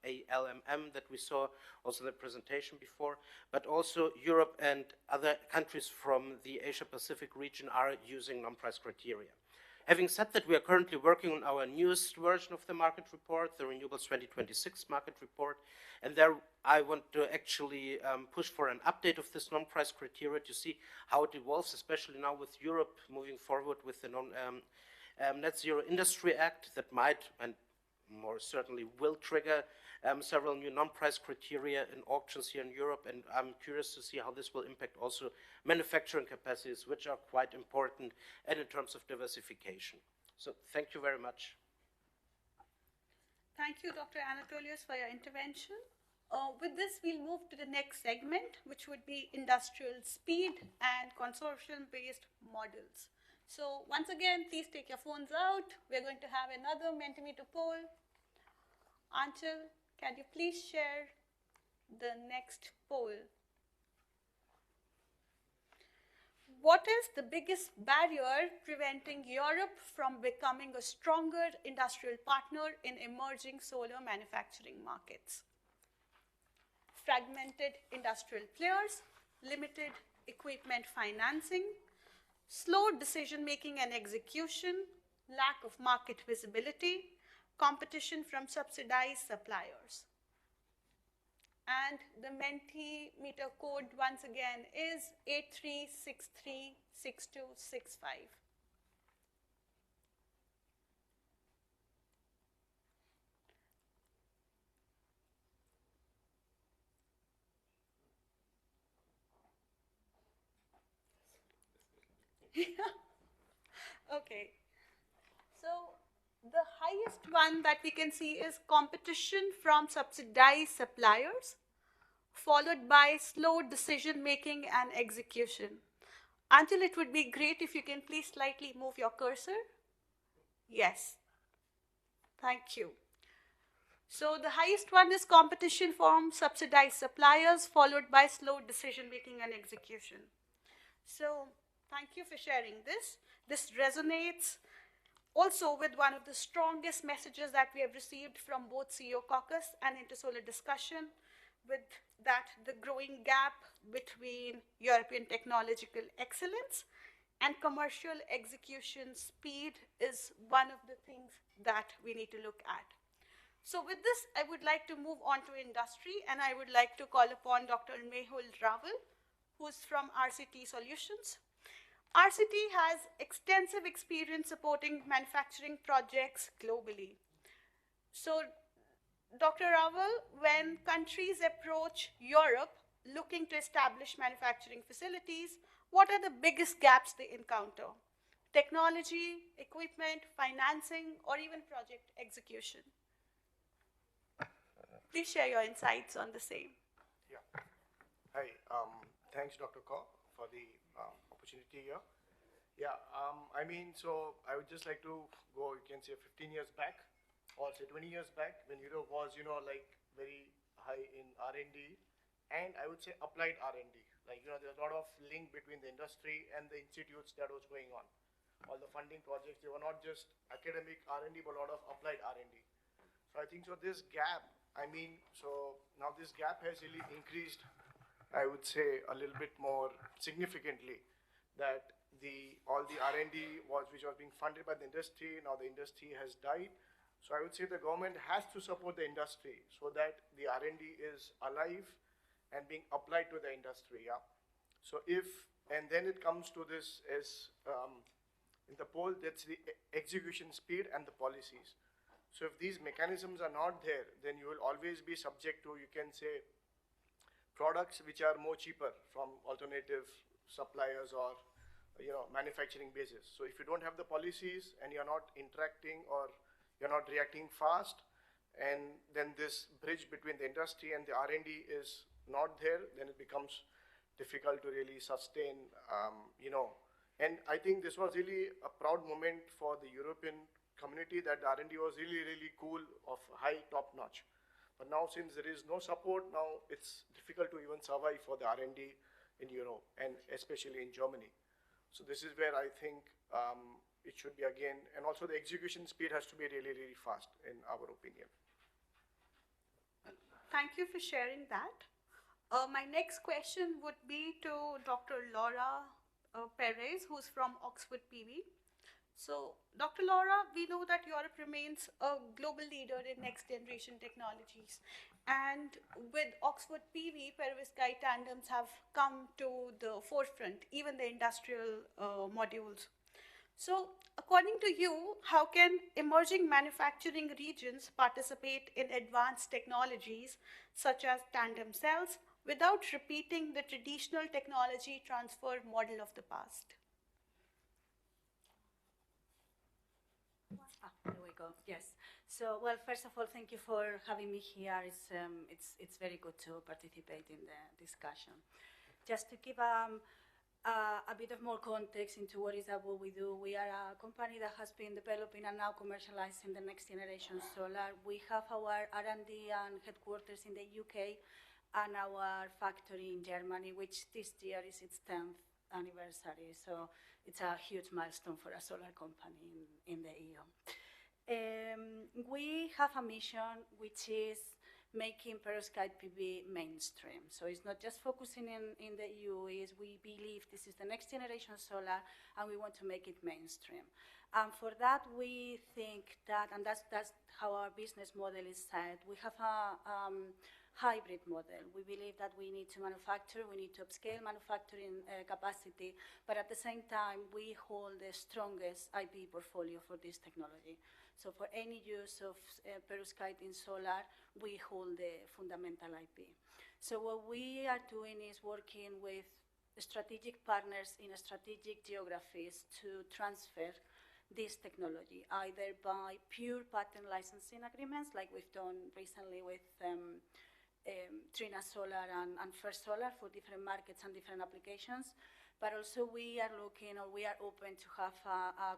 ALMM that we saw also in the presentation before, but also Europe and other countries from the Asia-Pacific region are using non-price criteria. Having said that, we are currently working on our newest version of the market report, the Renewables 2026 market report, and there I want to actually push for an update of this non-price criteria to see how it evolves, especially now with Europe moving forward with the Net Zero Industry Act that might and more certainly will trigger several new non-price criteria in auctions here in Europe, and I'm curious to see how this will impact also manufacturing capacities, which are quite important, and in terms of diversification. So thank you very much. Thank you, Dr. Anatolius, for your intervention. With this, we'll move to the next segment, which would be industrial speed and consortium-based models. So once again, please take your phones out. We're going to have another Mentimeter poll. Anchal, can you please share the next poll? What is the biggest barrier preventing Europe from becoming a stronger industrial partner in emerging solar manufacturing markets? Fragmented industrial players, limited equipment financing, slow decision-making and execution, lack of market visibility, competition from subsidized suppliers. And the Mentimeter code once again is 83636265. Okay. So the highest one that we can see is competition from subsidized suppliers, followed by slow decision-making and execution. Until it would be great if you can please slightly move your cursor. Yes. Thank you. So the highest one is competition from subsidized suppliers, followed by slow decision-making and execution. So thank you for sharing this. This resonates also with one of the strongest messages that we have received from both CEO Caucus and Intersolar discussion, with that the growing gap between European technological excellence and commercial execution speed is one of the things that we need to look at. So with this, I would like to move on to industry, and I would like to call upon Dr. Mehul Raval, who's from RCT Solutions. RCT has extensive experience supporting manufacturing projects globally. So, Dr. Raval, when countries approach Europe looking to establish manufacturing facilities, what are the biggest gaps they encounter? Technology, equipment, financing, or even project execution? Please share your insights on the same. Yeah. Hi. Thanks, Dr. Kaur, for the opportunity here. Yeah, I mean, so I would just like to go, you can say 15 years back, or say 20 years back, when Europe was, like very high in R&D, and I would say applied R&D. Like, there's a lot of link between the industry and the institutes that was going on. All the funding projects, they were not just academic R&D, but a lot of applied R&D. So I think so this gap, I mean, so now this gap has really increased, I would say, a little bit more significantly, that all the R&D which was being funded by the industry, now the industry has died. So I would say the government has to support the industry so that the R&D is alive and being applied to the industry. Yeah. So and then it comes to this as in the poll, that's the execution speed and the policies. So if these mechanisms are not there, then you will always be subject to, you can say, products which are more cheaper from alternative suppliers or manufacturing basis. So if you don't have the policies and you're not interacting or you're not reacting fast, and then this bridge between the industry and the R&D is not there, then it becomes difficult to really sustain, And I think this was really a proud moment for the European community, that the R&D was really, really cool, of high top notch. But now, since there is no support, now it's difficult to even survive for the R&D in Europe, and especially in Germany. So this is where I think it should be again, and also the execution speed has to be really, really fast, in our opinion. Thank you for sharing that. My next question would be to Dr. Laura Perez, who's from Oxford PV. So, Dr. Laura, we know that Europe remains a global leader in next generation technologies. And with Oxford PV, perovskite tandems have come to the forefront, even the industrial modules. So, according to you, how can emerging manufacturing regions participate in advanced technologies such as tandem cells without repeating the traditional technology transfer model of the past? There we go. Yes. So, well, first of all, thank you for having me here. It's very good to participate in the discussion. Just to give a bit of more context into what we do. We are a company that has been developing and now commercializing the next generation solar. We have our R&D and headquarters in the UK and our factory in Germany, which this year is its 10th anniversary. So it's a huge milestone for a solar company in the EU. We have a mission which is making perovskite PV mainstream. So it's not just focusing in the EU, we believe this is the next generation solar and we want to make it mainstream. And for that we think that, and that's how our business model is set, we have a hybrid model. We believe that we need to manufacture, we need to upscale manufacturing capacity, but at the same time we hold the strongest IP portfolio for this technology. So for any use of perovskite in solar, we hold the fundamental IP. So what we are doing is working with strategic partners in strategic geographies to transfer this technology, either by pure patent licensing agreements, like we've done recently with Trina Solar and First Solar for different markets and different applications. But also we are looking, or we are open to have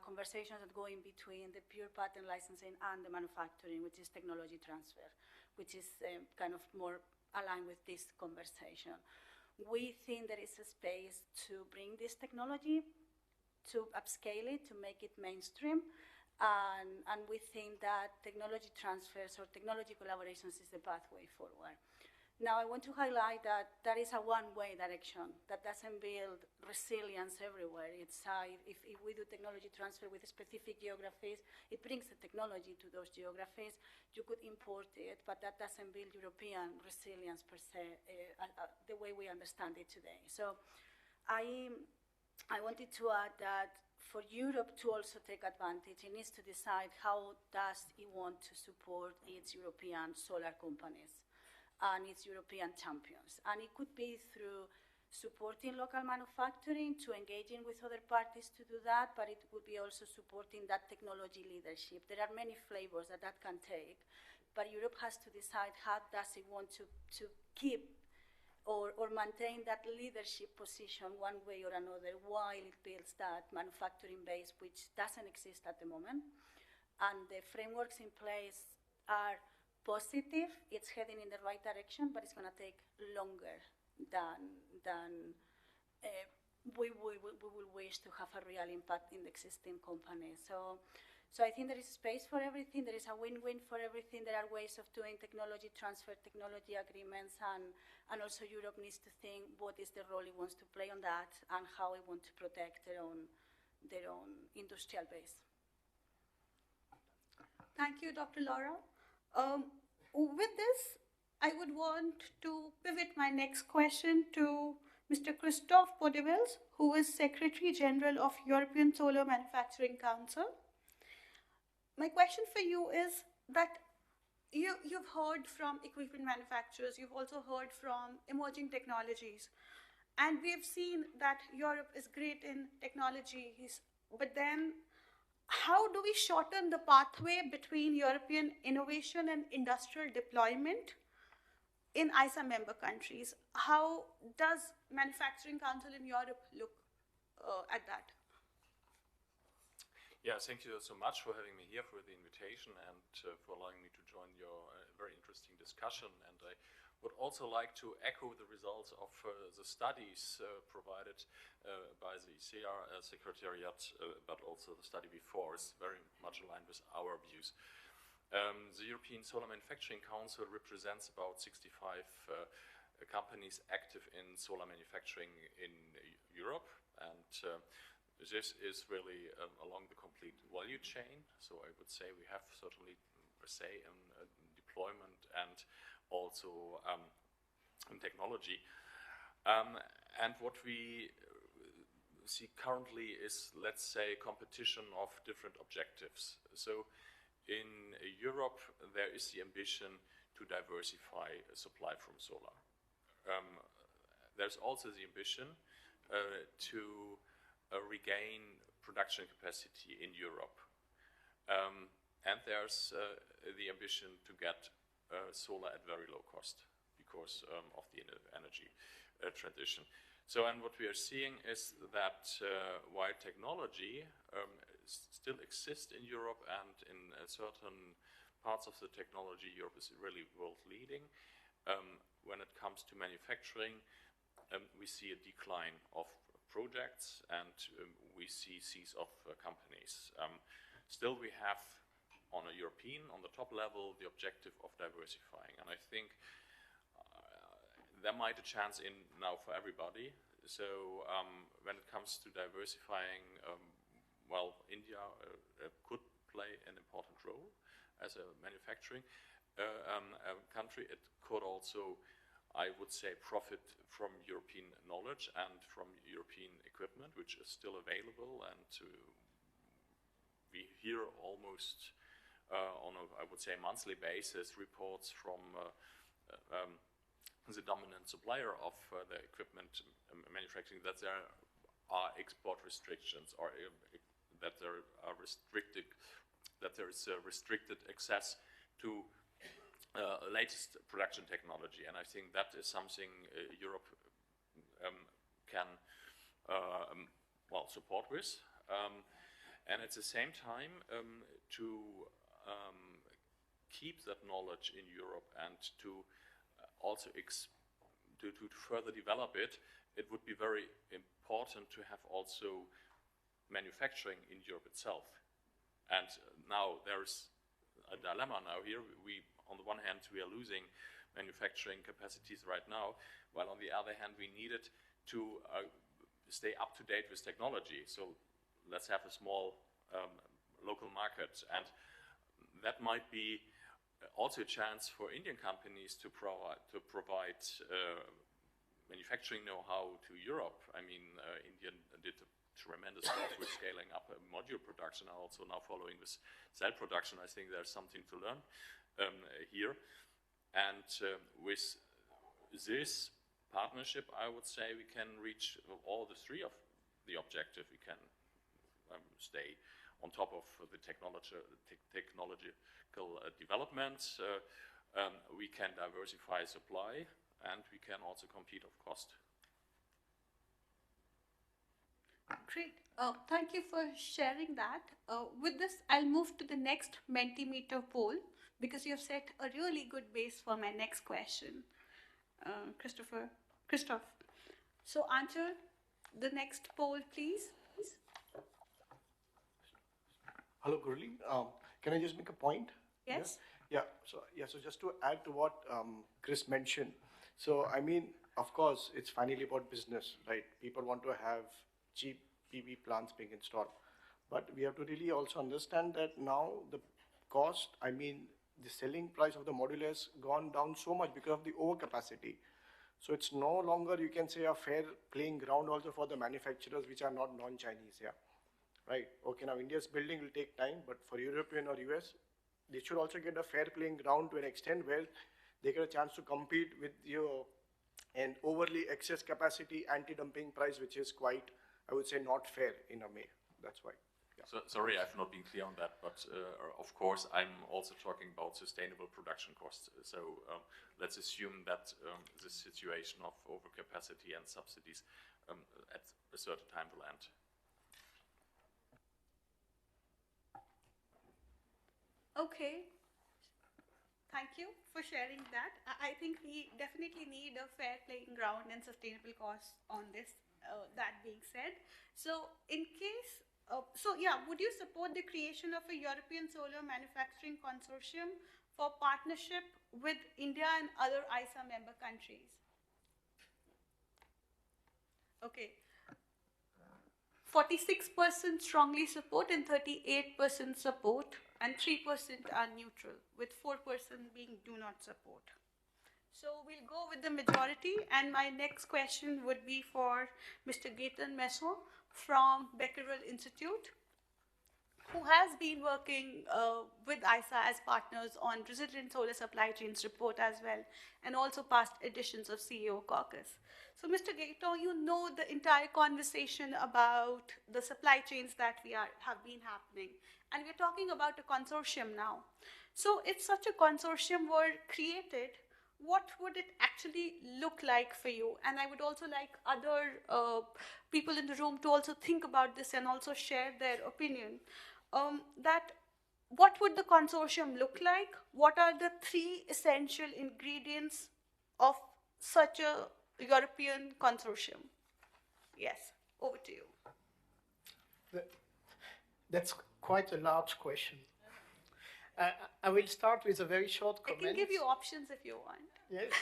conversations that go in between the pure patent licensing and the manufacturing, which is technology transfer, which is kind of more aligned with this conversation. We think there is a space to bring this technology, to upscale it, to make it mainstream, and we think that technology transfers or technology collaborations is the pathway forward. Now, I want to highlight that that is a one-way direction. That doesn't build resilience everywhere. It's if we do technology transfer with specific geographies, it brings the technology to those geographies. You could import it, but that doesn't build European resilience per se, the way we understand it today. So I wanted to add that for Europe to also take advantage, it needs to decide how does it want to support its European solar companies and its European champions. And it could be through supporting local manufacturing, to engaging with other parties to do that, but it would be also supporting that technology leadership. There are many flavors that can take, but Europe has to decide how does it want to keep or maintain that leadership position one way or another while it builds that manufacturing base, which doesn't exist at the moment. And the frameworks in place are positive, it's heading in the right direction, but it's going to take longer than we will wish to have a real impact in the existing companies. So I think there is space for everything. There is a win-win for everything. There are ways of doing technology transfer, technology agreements, and also Europe needs to think what is the role it wants to play on that and how it wants to protect their own industrial base. Thank you, Dr. Laura. With this, I would want to pivot my next question to Mr. Christophe Podevils, who is Secretary General of European Solar Manufacturing Council. My question for you is that you've heard from equipment manufacturers, you've also heard from emerging technologies, and we have seen that Europe is great in technologies, but then how do we shorten the pathway between European innovation and industrial deployment in ISA member countries? How does Manufacturing Council in Europe look at that? Yeah, thank you so much for having me here, for the invitation, and for allowing me to join your very interesting discussion. And I would also like to echo the results of the studies provided by the CR Secretariat, but also the study before is very much aligned with our views. The European Solar Manufacturing Council represents about 65 companies active in solar manufacturing in Europe, and this is really along the complete value chain. So I would say we have certainly a say in deployment and also in technology. And what we see currently is, let's say, competition of different objectives. So in Europe, there is the ambition to diversify supply from solar. There's also the ambition to regain production capacity in Europe. And there's the ambition to get solar at very low cost because of the energy transition. So, and what we are seeing is that while technology still exists in Europe, and in certain parts of the technology, Europe is really world leading, when it comes to manufacturing, we see a decline of projects, and we see cease of companies. Still, we have on a European, on the top level, the objective of diversifying, and I think there might be a chance in now for everybody. So when it comes to diversifying, well, India could play an important role as a manufacturing country. It could also, I would say, profit from European knowledge and from European equipment, which is still available. And we hear almost on a, I would say, monthly basis reports from the dominant supplier of the equipment manufacturing that there are export restrictions, or that there are restricted, that there is restricted access to latest production technology, and I think that is something Europe can well support with, and at the same time to keep that knowledge in Europe and to also to further develop it, it would be very important to have also manufacturing in Europe itself. And now there's a dilemma now here. We, on the one hand, we are losing manufacturing capacities right now, while on the other hand, we needed to stay up to date with technology. So let's have a small local market, and that might be also a chance for Indian companies to provide manufacturing know-how to Europe. I mean, India did a tremendous work with scaling up module production, and also now following with cell production. I think there's something to learn here. And with this partnership, I would say we can reach all the three of the objective. We can stay on top of the technological developments. We can diversify supply, and we can also compete of cost. Great. Thank you for sharing that. With this, I'll move to the next Mentimeter poll, because you've set a really good base for my next question, Christoph. So answer the next poll, please. Hello, Gurleen. Can I just make a point? Yes. Yeah. So just to add to what Chris mentioned. So I mean, of course, it's finally about business, right? People want to have cheap PV plants being installed, but we have to really also understand that now the cost, I mean, the selling price of the module has gone down so much because of the overcapacity. So it's no longer, you can say, a fair playing ground also for the manufacturers which are not non-Chinese. Yeah. Right. Okay. Now India's building will take time, but for European or US, they should also get a fair playing ground to an extent where they get a chance to compete with you and overly excess capacity anti-dumping price, which is quite, I would say, not fair in a way. That's why. Yeah. So, sorry, I've not been clear on that, but of course, I'm also talking about sustainable production costs. So let's assume that the situation of overcapacity and subsidies at a certain time will end. Okay. Thank you for sharing that. I think we definitely need a fair playing ground and sustainable costs on this. That being said, so in case, would you support the creation of a European solar manufacturing consortium for partnership with India and other ISA member countries? Okay. 46% strongly support and 38% support, and 3% are neutral, with 4% being do not support. So we'll go with the majority, and my next question would be for Mr. Gaetan Messon from Becquerel Institute, who has been working with ISA as partners on Resilient Solar Supply Chains report as well, and also past editions of CEO Caucus. So Mr. Gaetan, you know the entire conversation about the supply chains that have been happening, and we're talking about a consortium now. So if such a consortium were created, what would it actually look like for you? And I would also like other people in the room to also think about this and also share their opinion. That what would the consortium look like? What are the 3 essential ingredients of such a European consortium? Yes, over to you. That's quite a large question. I will start with a very short comment. I can give you options if you want. Yes.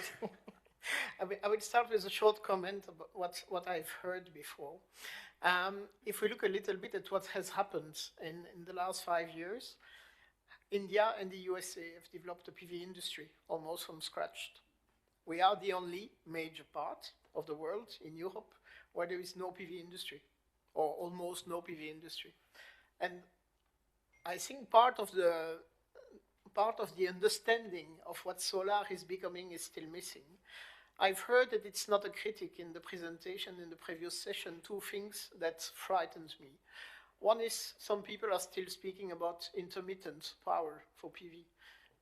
I will start with a short comment about what I've heard before. If we look a little bit at what has happened in the last 5 years, India and the USA have developed a PV industry almost from scratch. We are the only major part of the world in Europe where there is no PV industry, or almost no PV industry. And I think part of the understanding of what solar is becoming is still missing. I've heard that it's not a critic in the presentation in the previous session, 2 things that frightened me. One is some people are still speaking about intermittent power for PV.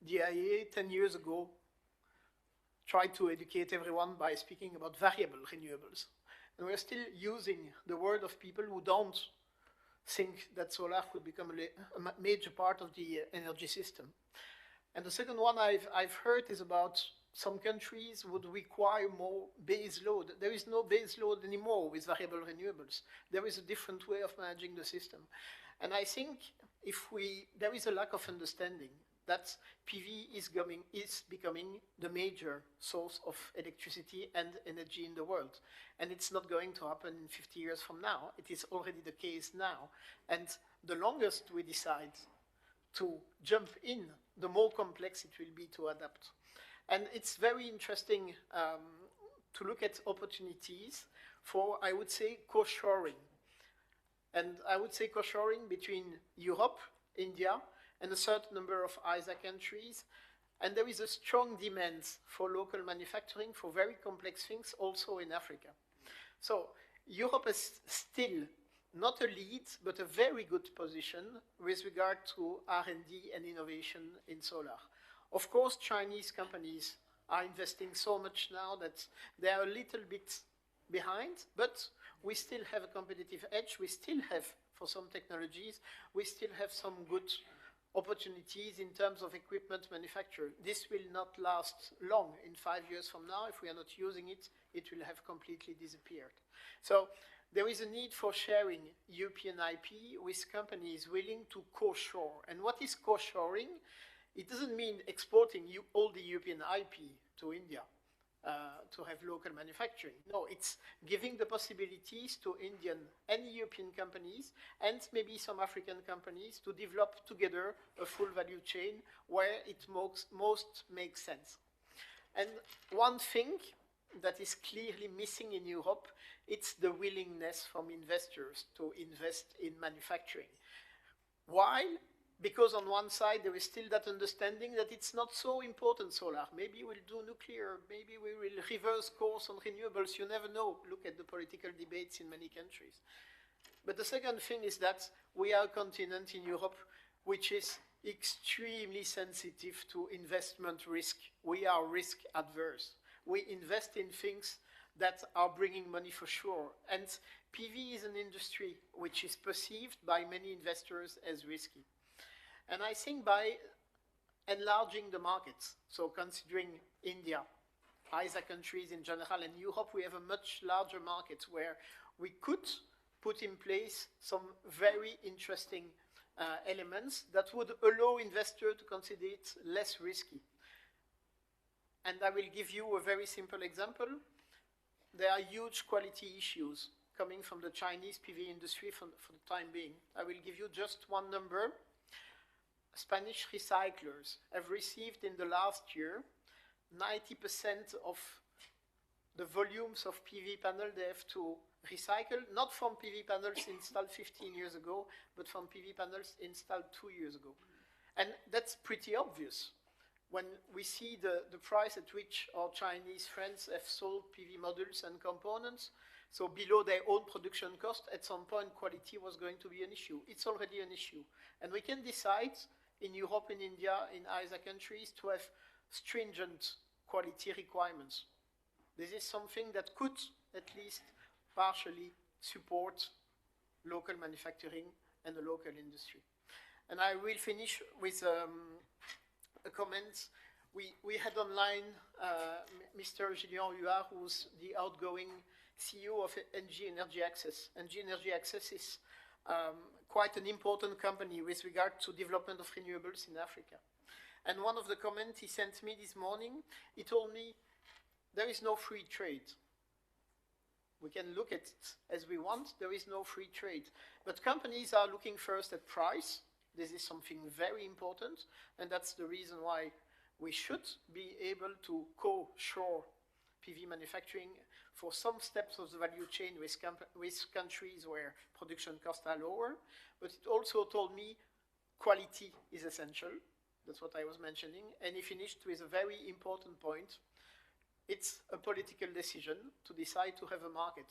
The IEA 10 years ago tried to educate everyone by speaking about variable renewables. And we're still using the word of people who don't think that solar could become a major part of the energy system. And the second one I've heard is about some countries would require more base load. There is no base load anymore with variable renewables. There is a different way of managing the system. And I think there is a lack of understanding that PV is becoming the major source of electricity and energy in the world. And it's not going to happen in 50 years from now. It is already the case now. And the longest we decide to jump in, the more complex it will be to adapt. And it's very interesting to look at opportunities for, I would say, co-shoring. And I would say co-shoring between Europe, India, and a certain number of ISA countries. And there is a strong demand for local manufacturing for very complex things also in Africa. So Europe is still not a lead, but a very good position with regard to R&D and innovation in solar. Of course, Chinese companies are investing so much now that they are a little bit behind, but we still have a competitive edge. We still have, for some technologies, we still have some good opportunities in terms of equipment manufacture. This will not last long. In 5 years from now, if we are not using it, it will have completely disappeared. So there is a need for sharing European IP with companies willing to co-shore. And what is co-shoring? It doesn't mean exporting all the European IP to India to have local manufacturing. No, it's giving the possibilities to Indian and European companies and maybe some African companies to develop together a full value chain where it most makes sense. And one thing that is clearly missing in Europe, it's the willingness from investors to invest in manufacturing. Why? Because on one side, there is still that understanding that it's not so important, solar. Maybe we'll do nuclear, maybe we will reverse course on renewables, you never know. Look at the political debates in many countries. But the second thing is that we are a continent in Europe which is extremely sensitive to investment risk. We are risk adverse. We invest in things that are bringing money for sure. And PV is an industry which is perceived by many investors as risky. And I think by enlarging the markets, so considering India, ISA countries in general, and Europe, we have a much larger market where we could put in place some very interesting elements that would allow investors to consider it less risky. And I will give you a very simple example. There are huge quality issues coming from the Chinese PV industry for the time being. I will give you just one number. Spanish recyclers have received in the last year 90% of the volumes of PV panel they have to recycle, not from PV panels installed 15 years ago, but from PV panels installed 2 years ago. And that's pretty obvious. When we see the price at which our Chinese friends have sold PV modules and components, so below their own production cost, at some point quality was going to be an issue. It's already an issue. And we can decide in Europe, in India, in other countries to have stringent quality requirements. This is something that could at least partially support local manufacturing and the local industry. And I will finish with a comment. We had online Mr. Julien Huard, who's the outgoing CEO of NG Energy Access. NG Energy Access is quite an important company with regard to development of renewables in Africa. And one of the comments he sent me this morning, he told me, there is no free trade. We can look at it as we want, there is no free trade. But companies are looking first at price. This is something very important, and that's the reason why we should be able to co-shore PV manufacturing for some steps of the value chain with countries where production costs are lower. But it also told me quality is essential. That's what I was mentioning. And he finished with a very important point. It's a political decision to decide to have a market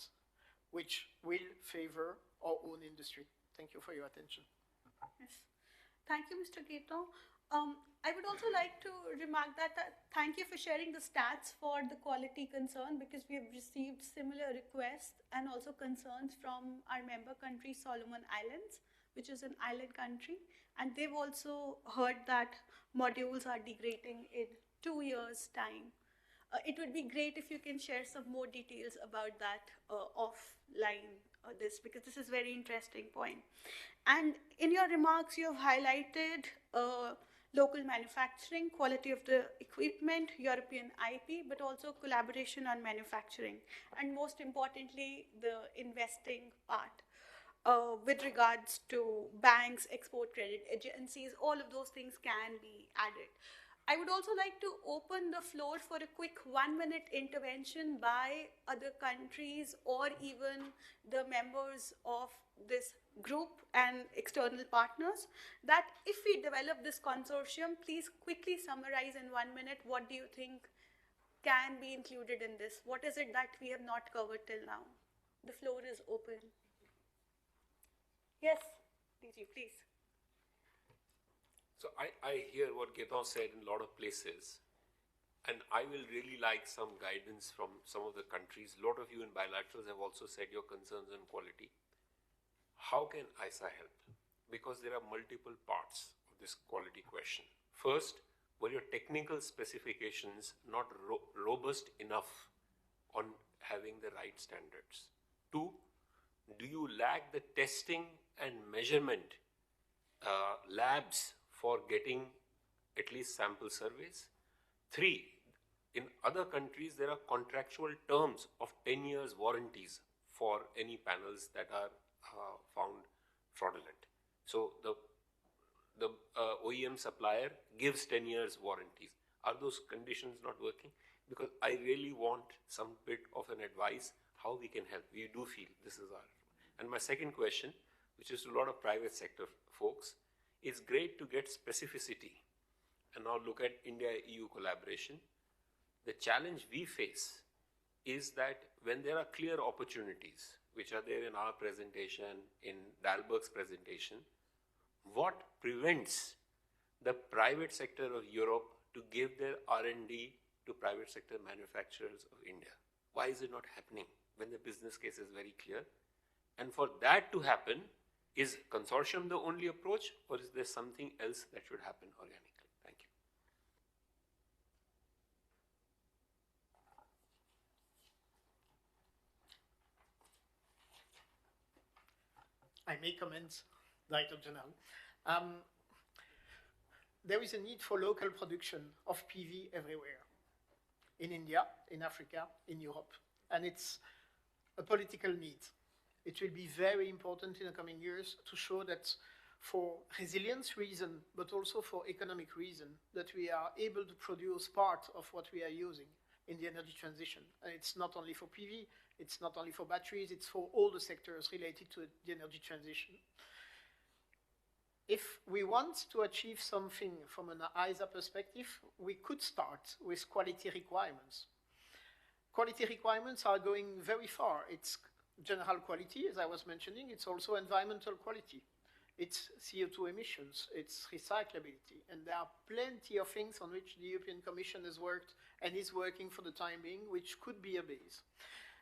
which will favor our own industry. Thank you for your attention. Yes. Thank you, Mr. Gaetan. I would also like to remark that thank you for sharing the stats for the quality concern, because we have received similar requests and also concerns from our member country, Solomon Islands, which is an island country. And they've also heard that modules are degrading in 2 years' time. It would be great if you can share some more details about that offline, because this is a very interesting point. And in your remarks, you have highlighted local manufacturing, quality of the equipment, European IP, but also collaboration on manufacturing, and most importantly, the investing part. With regards to banks, export credit agencies, all of those things can be added. I would also like to open the floor for a quick 1-minute intervention by other countries or even the members of this group and external partners, that if we develop this consortium, please quickly summarize in 1 minute what do you think can be included in this? What is it that we have not covered till now? The floor is open. Yes, please. So I hear what Gaetan said in a lot of places, and I will really like some guidance from some of the countries. A lot of you in bilaterals have also said your concerns on quality. How can ISA help? Because there are multiple parts of this quality question. First, were your technical specifications not robust enough on having the right standards? 2, do you lack the testing and measurement labs for getting at least sample surveys? 3, in other countries, there are contractual terms of 10 years warranties for any panels that are found fraudulent. So the OEM supplier gives 10 years warranties. Are those conditions not working? Because I really want some bit of an advice how we can help. We do feel this is our... And my second question, which is to a lot of private sector folks, it's great to get specificity. And now look at India-EU collaboration. The challenge we face is that when there are clear opportunities, which are there in our presentation, in Dalberg's presentation, what prevents the private sector of Europe to give their R&D to private sector manufacturers of India? Why is it not happening when the business case is very clear? And for that to happen, is consortium the only approach, or is there something else that should happen organically? Thank you. I may comment, Director General. There is a need for local production of PV everywhere, in India, in Africa, in Europe, and it's a political need. it will be very important in the coming years to show that for resilience reason, but also for economic reason, that we are able to produce part of what we are using in the energy transition. And it's not only for PV, it's not only for batteries, it's for all the sectors related to the energy transition. If we want to achieve something from an ISA perspective, we could start with quality requirements. Quality requirements are going very far. It's general quality, as I was mentioning, it's also environmental quality. It's CO2 emissions, it's recyclability, and there are plenty of things on which the European Commission has worked and is working for the time being, which could be a base.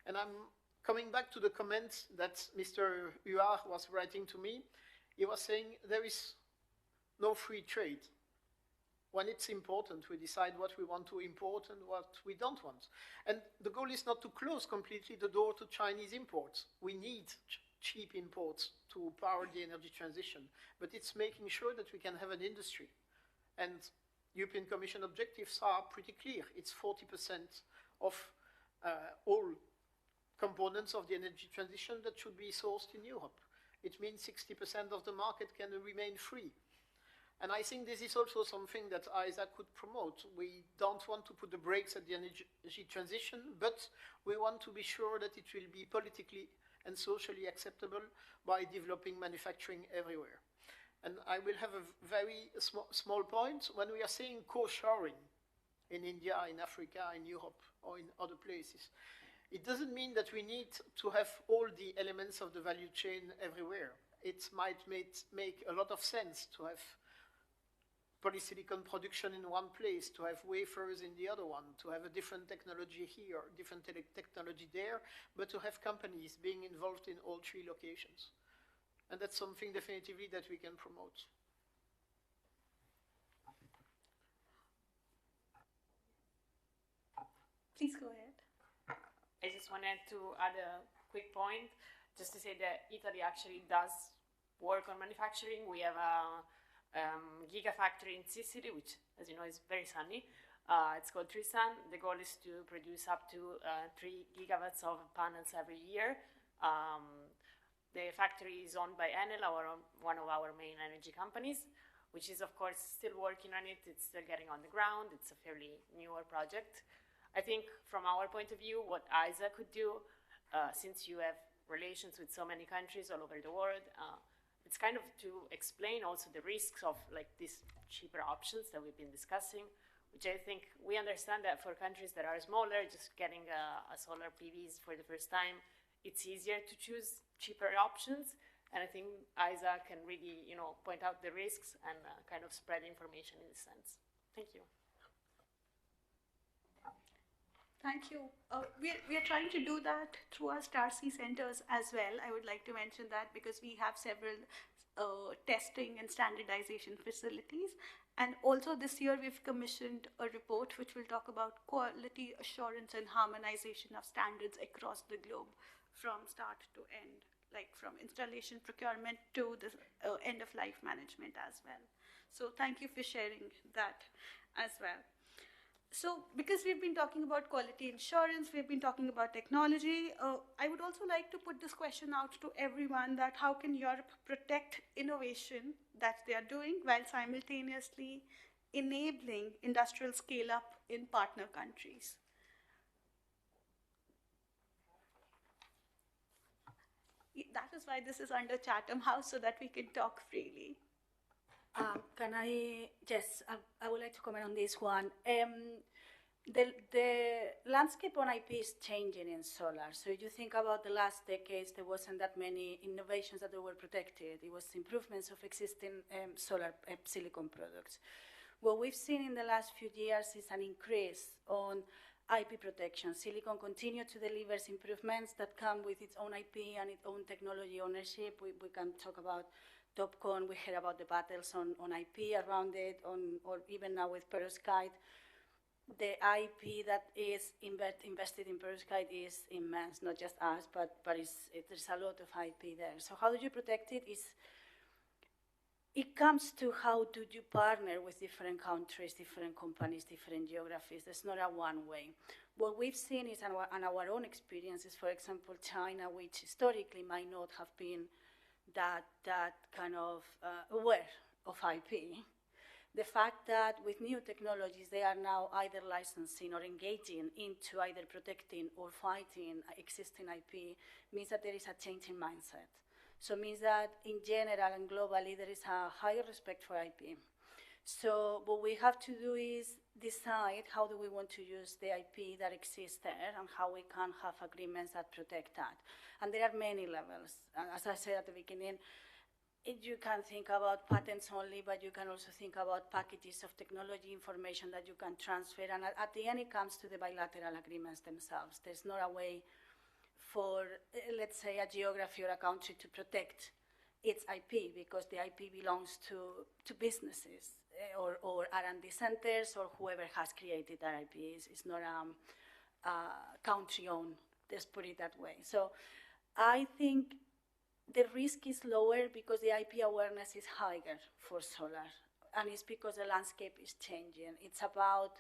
And I'm coming back to the comments that Mr. Huard was writing to me. He was saying there is no free trade. When it's important, we decide what we want to import and what we don't want. And the goal is not to close completely the door to Chinese imports. We need cheap imports to power the energy transition, but it's making sure that we can have an industry. And European Commission objectives are pretty clear. It's 40% of all components of the energy transition that should be sourced in Europe. It means 60% of the market can remain free. And I think this is also something that ISA could promote. We don't want to put the brakes at the energy transition, but we want to be sure that it will be politically and socially acceptable by developing manufacturing everywhere. And I will have a very small point. When we are saying co-shoring in India, in Africa, in Europe, or in other places, it doesn't mean that we need to have all the elements of the value chain everywhere. It might make a lot of sense to have polysilicon production in one place, to have wafers in the other one, to have a different technology here, different technology there, but to have companies being involved in all three locations. And that's something definitively that we can promote. Please go ahead. I just wanted to add a quick point, just to say that Italy actually does work on manufacturing. We have a gigafactory in Sicily, which, as you know, is very sunny. It's called Tristan. The goal is to produce up to 3 gigawatts of panels every year. The factory is owned by Enel, one of our main energy companies, which is, of course, still working on it. It's still getting on the ground. It's a fairly newer project. I think from our point of view, what ISA could do, since you have relations with so many countries all over the world, it's kind of to explain also the risks of like these cheaper options that we've been discussing, which I think we understand that for countries that are smaller, just getting a solar PVs for the first time, it's easier to choose cheaper options. And I think ISA can really, point out the risks and kind of spread information in this sense. Thank you. Thank you. We are trying to do that through our STAR-C centers as well. I would like to mention that because we have several testing and standardization facilities. And also this year we've commissioned a report which will talk about quality assurance and harmonization of standards across the globe from start to end, like from installation procurement to the end of life management as well. So thank you for sharing that as well. So because we've been talking about quality assurance, we've been talking about technology, I would also like to put this question out to everyone that how can Europe protect innovation that they are doing while simultaneously enabling industrial scale up in partner countries? That is why this is under Chatham House, so that we can talk freely. Can I, yes, I would like to comment on this one. The landscape on IP is changing in solar. So if you think about the last decades, there wasn't that many innovations that were protected. It was improvements of existing solar silicon products. What we've seen in the last few years is an increase on IP protection. Silicon continues to deliver improvements that come with its own IP and its own technology ownership. We can talk about TopCon, we heard about the battles on IP around it, or even now with perovskite. The IP that is invested in perovskite is immense, not just us, but there's a lot of IP there. So how do you protect it? It comes to how do you partner with different countries, different companies, different geographies. There's not a one way. What we've seen is, and our own experiences, for example, China, which historically might not have been that kind of aware of IP, the fact that with new technologies they are now either licensing or engaging into either protecting or fighting existing IP means that there is a change in mindset. So it means that in general and globally there is a higher respect for IP. So what we have to do is decide how do we want to use the IP that exists there and how we can have agreements that protect that. And there are many levels. As I said at the beginning, you can think about patents only, but you can also think about packages of technology information that you can transfer. And at the end, it comes to the bilateral agreements themselves. There's not a way for, let's say, a geography or a country to protect its IP because the IP belongs to businesses or R&D centers or whoever has created that IP. It's not country-owned, let's put it that way. So I think the risk is lower because the IP awareness is higher for solar, and it's because the landscape is changing. It's about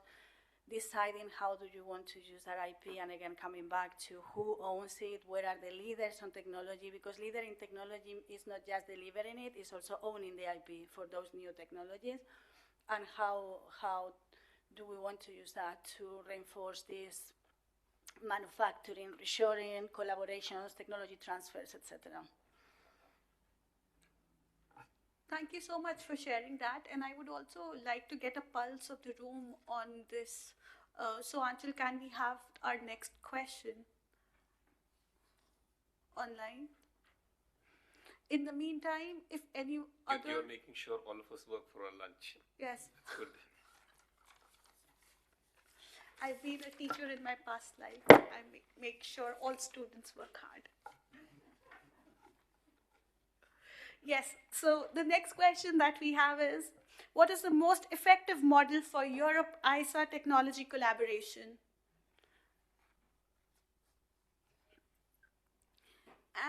deciding how do you want to use that IP, and again, coming back to who owns it, where are the leaders on technology, because leader in technology is not just delivering it, it's also owning the IP for those new technologies, and how do we want to use that to reinforce this manufacturing, reshoring, collaborations, technology transfers, etc. Thank you so much for sharing that. And I would also like to get a pulse of the room on this. So Anchal, can we have our next question online? In the meantime, if any other... You're making sure all of us work for our lunch. Yes. That's good. I've been a teacher in my past life. I make sure all students work hard. Yes, so the next question that we have is, what is the most effective model for Europe-ISA technology collaboration?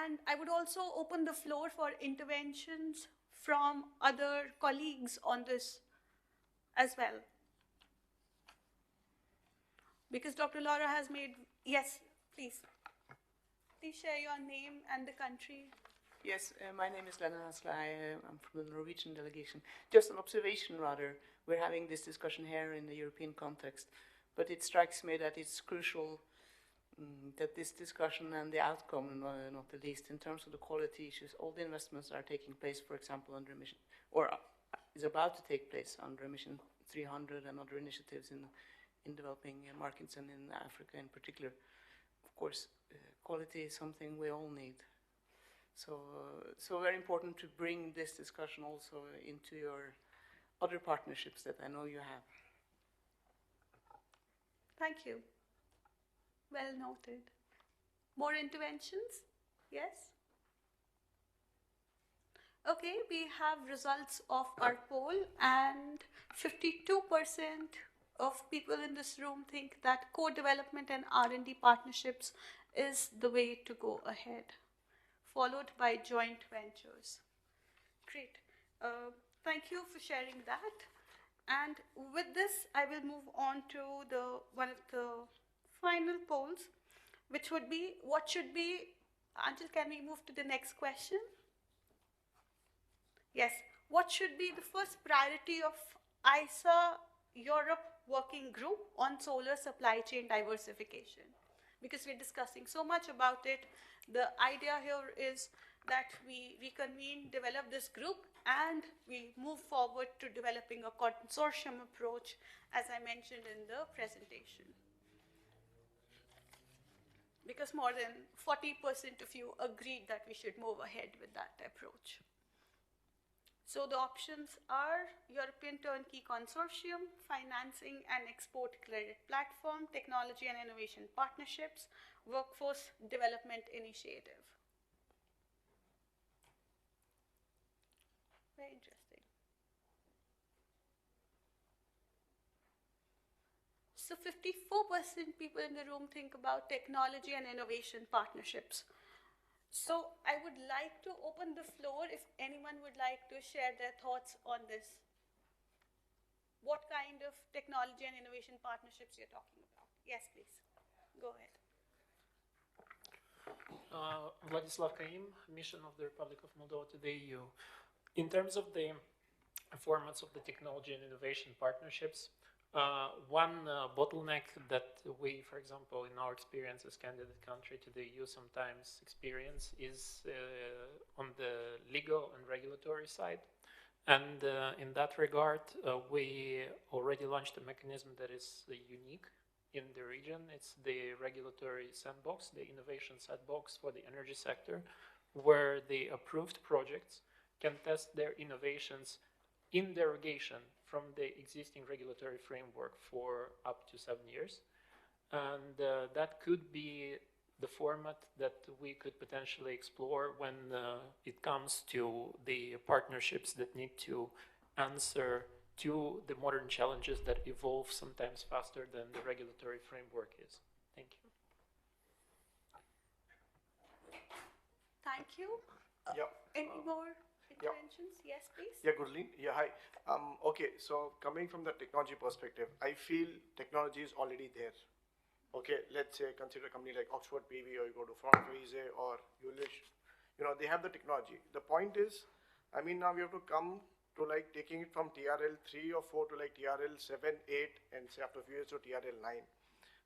And I would also open the floor for interventions from other colleagues on this as well. Because Dr. Laura has made, yes, please. Please share your name and the country. Yes, my name is Lena Hasla. I'm from the Norwegian delegation. Just an observation, rather. We're having this discussion here in the European context, but it strikes me that it's crucial that this discussion and the outcome, not the least, in terms of the quality issues, all the investments are taking place, for example, under Mission, or is about to take place under Mission 300 and other initiatives in developing markets and in Africa in particular. Of course, quality is something we all need. So very important to bring this discussion also into your other partnerships that I know you have. Thank you. Well noted. More interventions? Yes? Okay, we have results of our poll, and 52% of people in this room think that co-development and R&D partnerships is the way to go ahead, followed by joint ventures. Great. Thank you for sharing that. And with this, I will move on to one of the final polls, which would be, what should be, Anjal, can we move to the next question? Yes. What should be the first priority of ISA Europe Working Group on solar supply chain diversification? Because we're discussing so much about it, the idea here is that we reconvene, develop this group, and we move forward to developing a consortium approach, as I mentioned in the presentation. Because more than 40% of you agreed that we should move ahead with that approach. So the options are European Turnkey Consortium, Financing and Export Credit Platform, Technology and Innovation Partnerships, Workforce Development Initiative. Very interesting. So 54% people in the room think about technology and innovation partnerships. So I would like to open the floor if anyone would like to share their thoughts on this. What kind of technology and innovation partnerships you're talking about? Yes, please. Go ahead. Vladislav Kaim, Mission of the Republic of Moldova to the EU. In terms of the formats of the technology and innovation partnerships, one bottleneck that we, for example, in our experience as candidate country to the EU sometimes experience is on the legal and regulatory side. And in that regard, we already launched a mechanism that is unique in the region. It's the regulatory sandbox, the innovation sandbox for the energy sector, where the approved projects can test their innovations in derogation from the existing regulatory framework for up to 7 years. And that could be the format that we could potentially explore when it comes to the partnerships that need to answer to the modern challenges that evolve sometimes faster than the regulatory framework is. Thank you. Thank you. Yeah. Any more interventions? Yes, please. Yeah, Gurleen. Yeah, hi. Okay, so coming from the technology perspective, I feel technology is already there. Okay, let's say consider a company like Oxford PV, or you go to Francoise or Ulish, they have the technology. The point is, I mean, now we have to come to like taking it from TRL 3 or 4 to like TRL 7, 8, and say after a few years to TRL 9.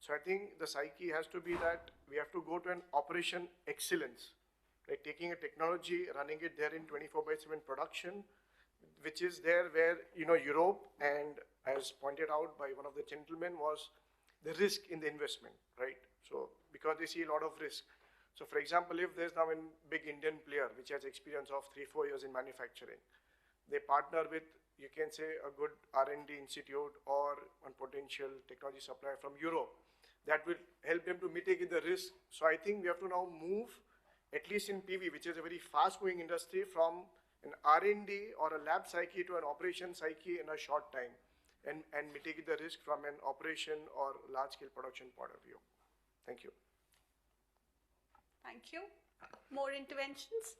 So I think the psyche has to be that we have to go to an operation excellence, like taking a technology, running it there in 24/7 production, which is there where, Europe, and as pointed out by one of the gentlemen, was the risk in the investment, right? So because they see a lot of risk. So for example, if there's now a big Indian player which has experience of 3-4 years in manufacturing, they partner with, you can say, a good R&D institute or one potential technology supplier from Europe, that will help them to mitigate the risk. So I think we have to now move, at least in PV, which is a very fast-moving industry, from an R&D or a lab psyche to an operation psyche in a short time, and mitigate the risk from an operation or large-scale production point of view. Thank you. Thank you. More interventions?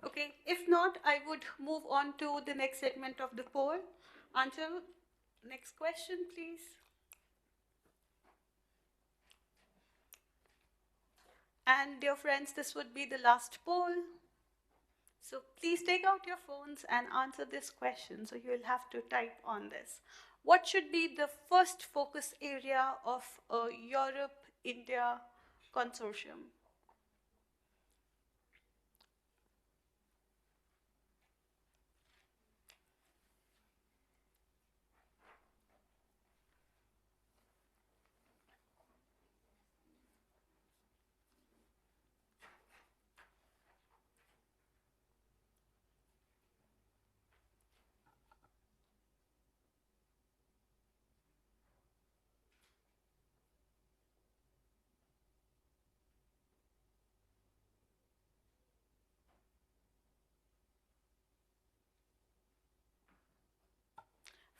Okay, if not, I would move on to the next segment of the poll. Until next question, please. And dear friends, this would be the last poll. So please take out your phones and answer this question. So you will have to type on this. What should be the first focus area of a Europe-India consortium?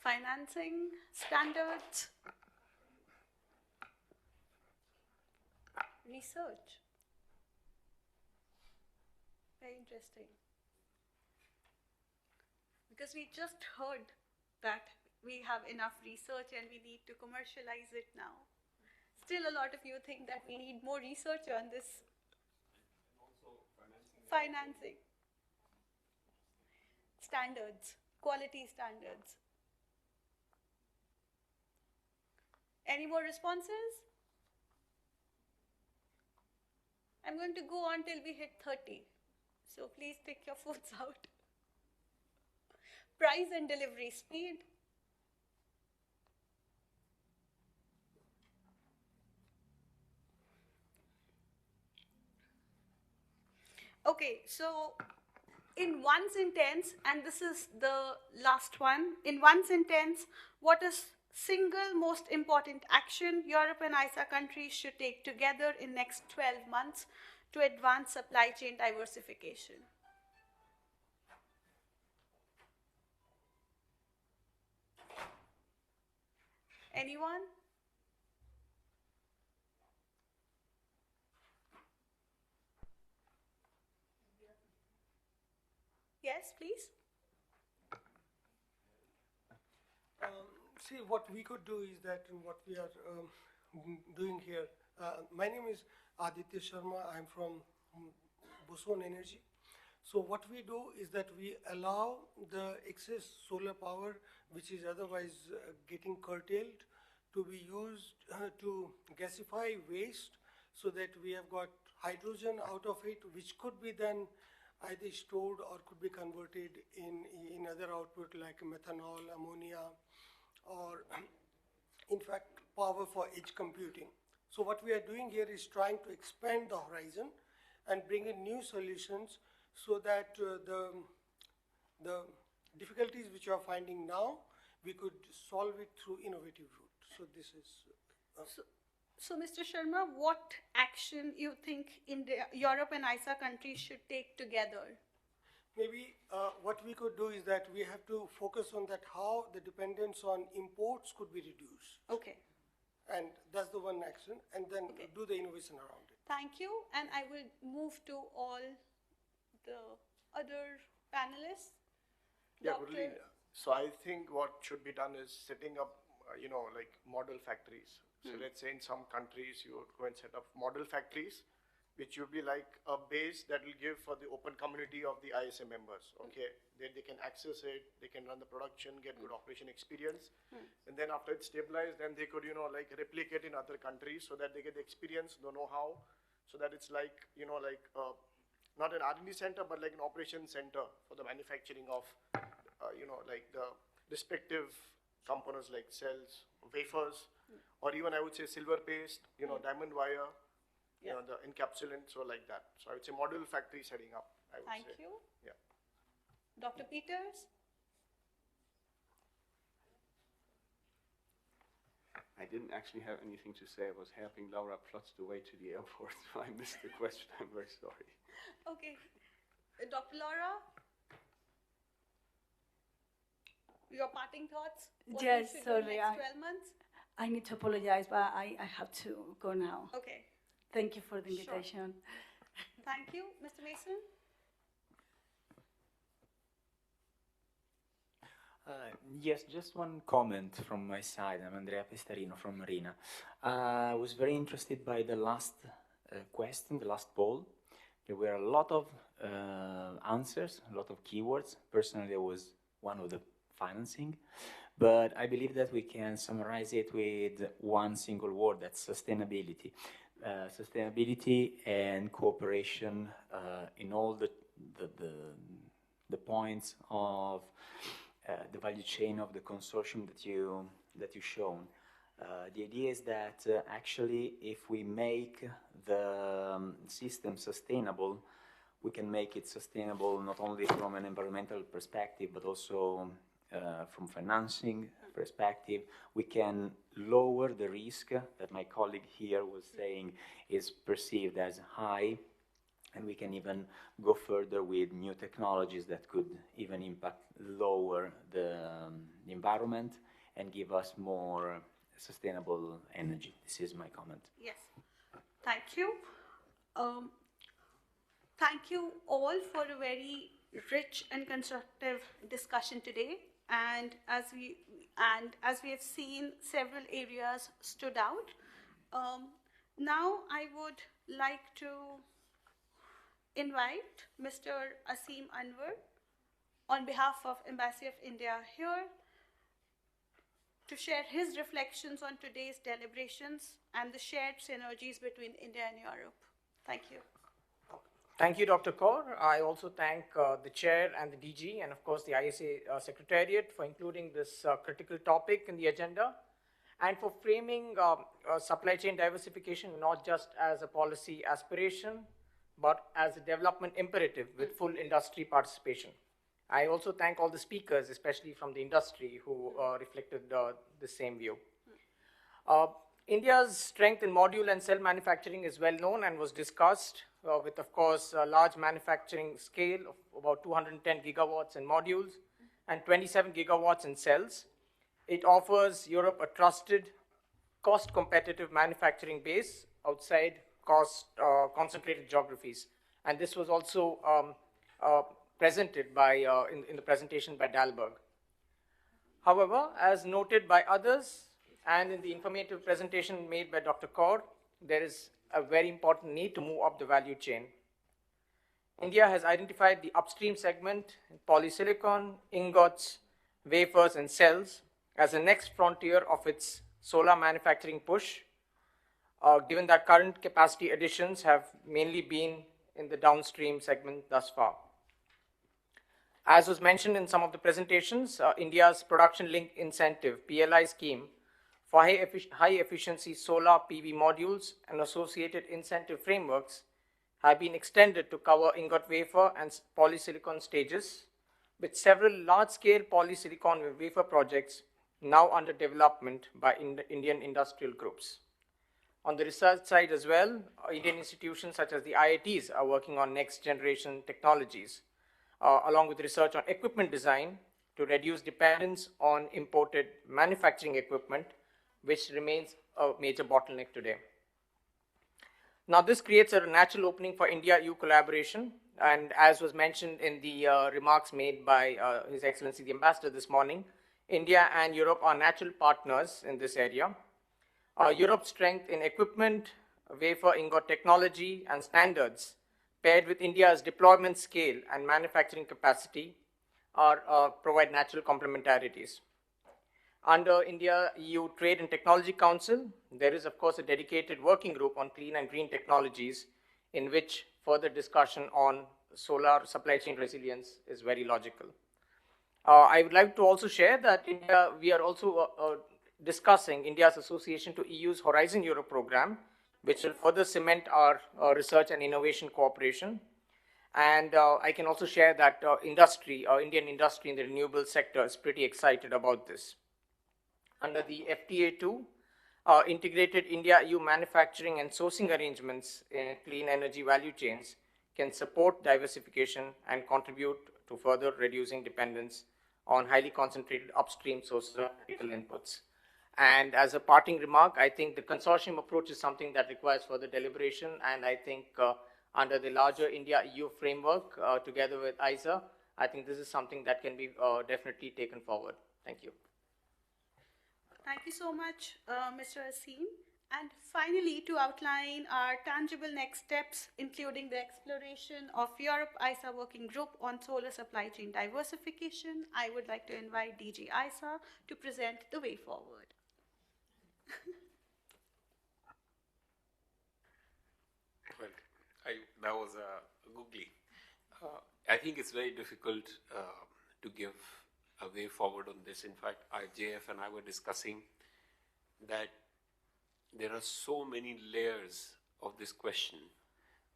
Financing standards, research. Very interesting. Because we just heard that we have enough research and we need to commercialize it now. Still, a lot of you think that we need more research on this. Also financing. Standards, quality standards. Any more responses? I'm going to go on till we hit 30. So please take your phones out. Price and delivery speed. Okay, so in one sentence, and this is the last one, in one sentence, what is single most important action Europe and ISA countries should take together in next 12 months to advance supply chain diversification? Anyone? Yes, please. See, what we could do is that what we are doing here. My name is Aditya Sharma. I'm from Boson Energy. So what we do is that we allow the excess solar power, which is otherwise getting curtailed, to be used to gasify waste, so that we have got hydrogen out of it, which could be then either stored or could be converted in other output like methanol, ammonia, or in fact power for edge computing. So what we are doing here is trying to expand the horizon and bring in new solutions, so that the difficulties which you are finding now, we could solve it through innovative route. So this is. So, Mr. Sharma, what action you think Europe and ISA countries should take together? Maybe what we could do is that we have to focus on that how the dependence on imports could be reduced. Okay. And that's the one action, and then do the innovation around it. Thank you, and I will move to all the other panelists. Yeah, Gurleen. So I think what should be done is setting up, like model factories. So let's say in some countries you go and set up model factories, which will be like a base that will give for the open community of the ISA members. Okay, then they can access it, they can run the production, get good operation experience, and then after it's stabilized, then they could like replicate in other countries, so that they get the experience, the know-how, so that it's like not an R&D center, but like an operation center for the manufacturing of like the respective components like cells, wafers, or even I would say silver paste, diamond wire, the encapsulant, so like that. So I would say model factory setting up, I would say. Thank you. Yeah. Dr. Peters? I didn't actually have anything to say. I was helping Laura plot the way to the airport, so I missed the question. I'm very sorry. Okay. Dr. Laura? Your parting thoughts? What Yes, we should sorry. do next 12 months? I need to apologize, but I have to go now. Okay. Thank you for the Sure. invitation. Thank you. Mr. Mason? Yes, just one comment from my side. I'm Andrea Pestarino from Marina. I was very interested by the last question, the last poll. There were a lot of answers, a lot of keywords. Personally, I was one of the financing. But I believe that we can summarize it with one single word, that's sustainability. Sustainability and cooperation in all the points of the value chain of the consortium that you've shown. The idea is that actually, if we make the system sustainable, we can make it sustainable not only from an environmental perspective, but also from financing perspective. We can lower the risk that my colleague here was saying is perceived as high, and we can even go further with new technologies that could even lower the environment and give us more sustainable energy. This is my comment. Yes. Thank you. Thank you all for a very rich and constructive discussion today. And as we have seen, several areas stood out. Now I would like to invite Mr. Asim Anwar on behalf of Embassy of India here to share his reflections on today's deliberations and the shared synergies between India and Europe. Thank you. Thank you, Dr. Kaur. I also thank the chair and the DG and, of course, the ISA Secretariat for including this critical topic in the agenda and for framing supply chain diversification not just as a policy aspiration, but as a development imperative with full industry participation. I also thank all the speakers, especially from the industry, who reflected the same view. India's strength in module and cell manufacturing is well known and was discussed with, of course, a large manufacturing scale of about 210 gigawatts in modules and 27 gigawatts in cells. It offers Europe a trusted, cost-competitive manufacturing base outside concentrated geographies. And this was also presented by, in the presentation by Dalberg. However, as noted by others, and in the informative presentation made by Dr. Kaur, there is a very important need to move up the value chain. India has identified the upstream segment, polysilicon, ingots, wafers, and cells, as the next frontier of its solar manufacturing push, given that current capacity additions have mainly been in the downstream segment thus far. As was mentioned in some of the presentations, India's production linked incentive, PLI scheme, for high efficiency solar PV modules and associated incentive frameworks have been extended to cover ingot wafer and polysilicon stages, with several large-scale polysilicon wafer projects now under development by Indian industrial groups. On the research side as well, Indian institutions such as the IITs are working on next-generation technologies, along with research on equipment design to reduce dependence on imported manufacturing equipment, which remains a major bottleneck today. Now, this creates a natural opening for India-EU collaboration, and as was mentioned in the remarks made by His Excellency the Ambassador this morning, India and Europe are natural partners in this area. Europe's strength in equipment, wafer ingot technology, and standards, paired with India's deployment scale and manufacturing capacity, provide natural complementarities. Under India-EU Trade and Technology Council, there is, of course, a dedicated working group on clean and green technologies in which further discussion on solar supply chain resilience is very logical. I would like to also share that we are also discussing India's association to EU's Horizon Europe program, which will further cement our research and innovation cooperation. And I can also share that Indian industry in the renewable sector is pretty excited about this. Under the FTA2, integrated India-EU manufacturing and sourcing arrangements in clean energy value chains can support diversification and contribute to further reducing dependence on highly concentrated upstream sources of critical inputs. And as a parting remark, I think the consortium approach is something that requires further deliberation, and I think under the larger India-EU framework, together with ISA, I think this is something that can be definitely taken forward. Thank you. Thank you so much, Mr. Asim. And finally, to outline our tangible next steps, including the exploration of Europe-ISA working group on solar supply chain diversification, I would like to invite DG ISA to present the way forward. Well, that was googly. I think it's very difficult to give a way forward on this. In fact, JF and I were discussing that there are so many layers of this question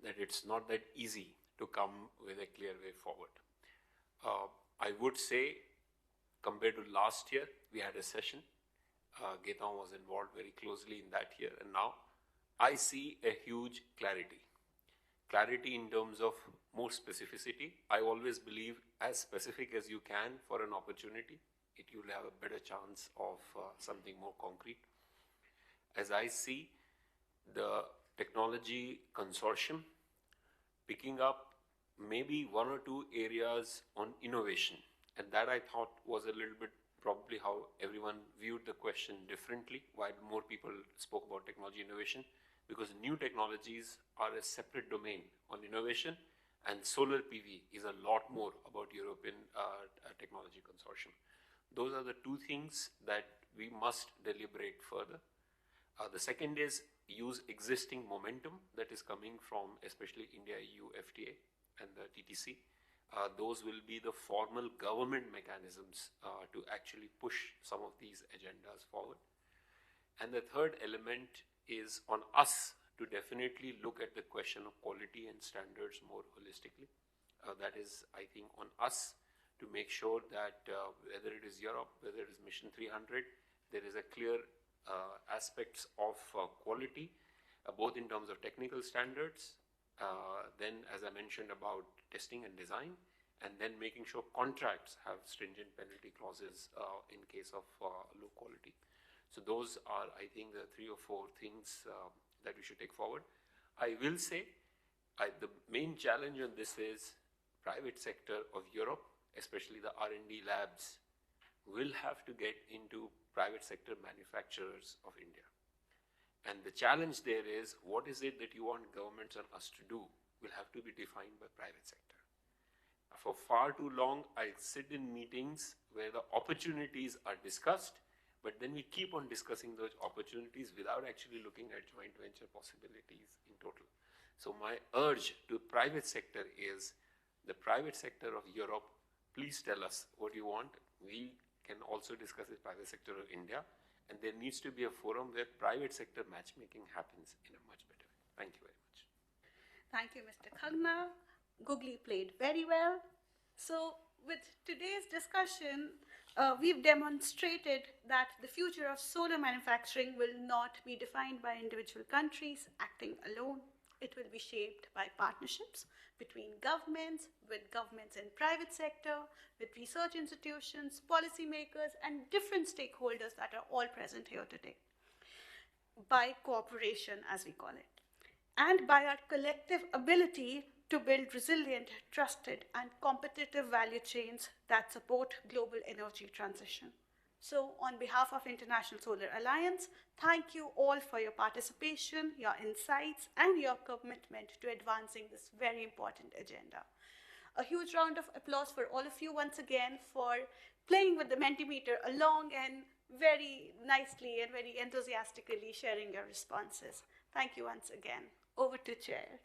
that it's not that easy to come with a clear way forward. I would say, compared to last year, we had a session. Gaetan was involved very closely in that year, and now I see a huge clarity. Clarity in terms of more specificity. I always believe as specific as you can for an opportunity, you'll have a better chance of something more concrete. As I see the technology consortium picking up maybe one or two areas on innovation, and that I thought was a little bit probably how everyone viewed the question differently, while more people spoke about technology innovation, because new technologies are a separate domain on innovation, and solar PV is a lot more about European technology consortium. Those are the two things that we must deliberate further. The second is use existing momentum that is coming from especially India-EU FTA and the TTC. Those will be the formal government mechanisms to actually push some of these agendas forward. And the third element is on us to definitely look at the question of quality and standards more holistically. That is, I think, on us to make sure that whether it is Europe, whether it is Mission 300, there is a clear aspects of quality, both in terms of technical standards, then as I mentioned about testing and design, and then making sure contracts have stringent penalty clauses in case of low quality. So those are, I think, the 3 or 4 things that we should take forward. I will say the main challenge on this is private sector of Europe, especially the R&D labs, will have to get into private sector manufacturers of India. And the challenge there is, what is it that you want governments and us to do will have to be defined by private sector. For far too long, I sit in meetings where the opportunities are discussed, but then we keep on discussing those opportunities without actually looking at joint venture possibilities in total. So my urge to private sector is, the private sector of Europe, please tell us what you want. We can also discuss the private sector of India, and there needs to be a forum where private sector matchmaking happens in a much better way. Thank you very much. Thank you, Mr. Khagna. Googly played very well. So with today's discussion, we've demonstrated that the future of solar manufacturing will not be defined by individual countries acting alone. It will be shaped by partnerships between governments, with governments and private sector, with research institutions, policymakers, and different stakeholders that are all present here today. By cooperation, as we call it, and by our collective ability to build resilient, trusted, and competitive value chains that support global energy transition. So on behalf of International Solar Alliance, thank you all for your participation, your insights, and your commitment to advancing this very important agenda. A huge round of applause for all of you once again for playing with the Mentimeter along and very nicely and very enthusiastically sharing your responses. Thank you once again. Over to Chair.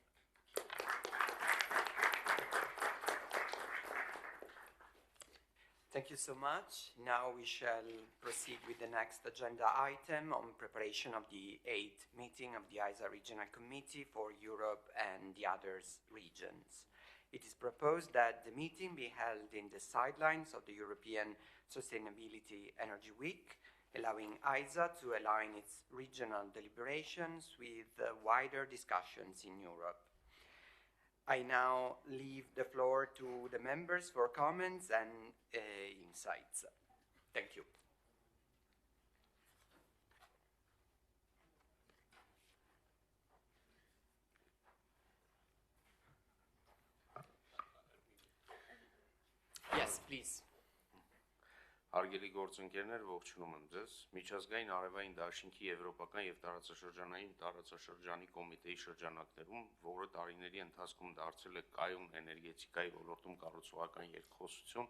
Thank you so much. Now we shall proceed with the next agenda item on preparation of the 8th meeting of the ISA Regional Committee for Europe and the other regions. It is proposed that the meeting be held in the sidelines of the European Sustainability Energy Week, allowing ISA to align its regional deliberations with wider discussions in Europe. I now leave the floor to the members for comments and insights. Thank you. Yes, please. Հարգելի գործընկերներ, ողջունում եմ ձեզ։ Միջազգային արևային դաշինքի եվրոպական եւ տարածաշրջանային տարածաշրջանի կոմիտեի շրջանակներում, որը տարիների ընթացքում դարձել է կայուն էներգետիկայի ոլորտում կառուցողական երկխոսություն,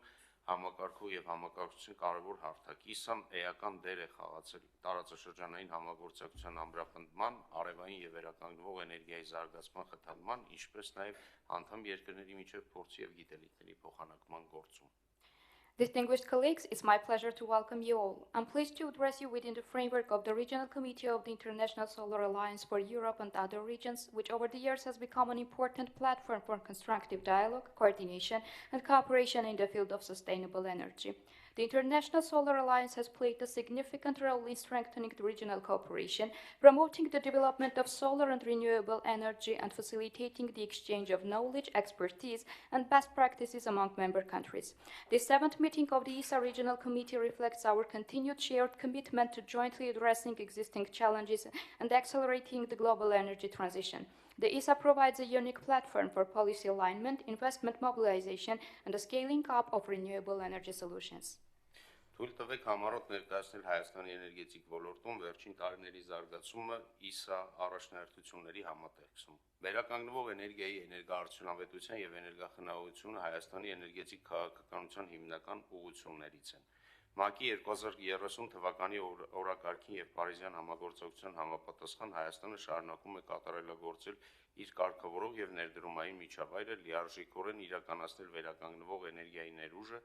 համակարգող եւ համակարգչության կարևոր հարթակ, ԻՍԱ-ն էական դեր է խաղացել տարածաշրջանային համագործակցության ամրապնդման, արևային եւ վերականգնվող էներգիայի զարգացման խթանման, ինչպես նաեւ անդամ երկրների միջև փորձի եւ գիտելիքների փոխանակման գործում։ Distinguished colleagues, it's my pleasure to welcome you all. I'm pleased to address you within the framework of the Regional Committee of the International Solar Alliance for Europe and other regions, which over the years has become an important platform for constructive dialogue, coordination, and cooperation in the field of sustainable energy. The International Solar Alliance has played a significant role in strengthening the regional cooperation, promoting the development of solar and renewable energy, and facilitating the exchange of knowledge, expertise, and best practices among member countries. The 7th meeting of the ISA Regional Committee reflects our continued shared commitment to jointly addressing existing challenges and accelerating the global energy transition. The ISA provides a unique platform for policy alignment, investment mobilization, and the scaling up of renewable energy solutions. Թույլ տվեք համառոտ ներկայացնել Հայաստանի էներգետիկ ոլորտում վերջին տարիների զարգացումը ԻՍԱ առաջնահերթությունների համատեքստում։ Վերականգնվող էներգիայի էներգոարդյունավետության եւ էներգախնայողությունը Հայաստանի էներգետիկ քաղաքականության հիմնական ուղղություններից են։ ՄԱԿ-ի 2030 թվականի օրակարգին եւ Փարիզյան համագործակցության համապատասխան Հայաստանը շարունակում է կատարելագործել իր կարգավորող եւ ներդրումային միջավայրը լիարժեքորեն իրականացնել վերականգնվող էներգիայի ներուժը։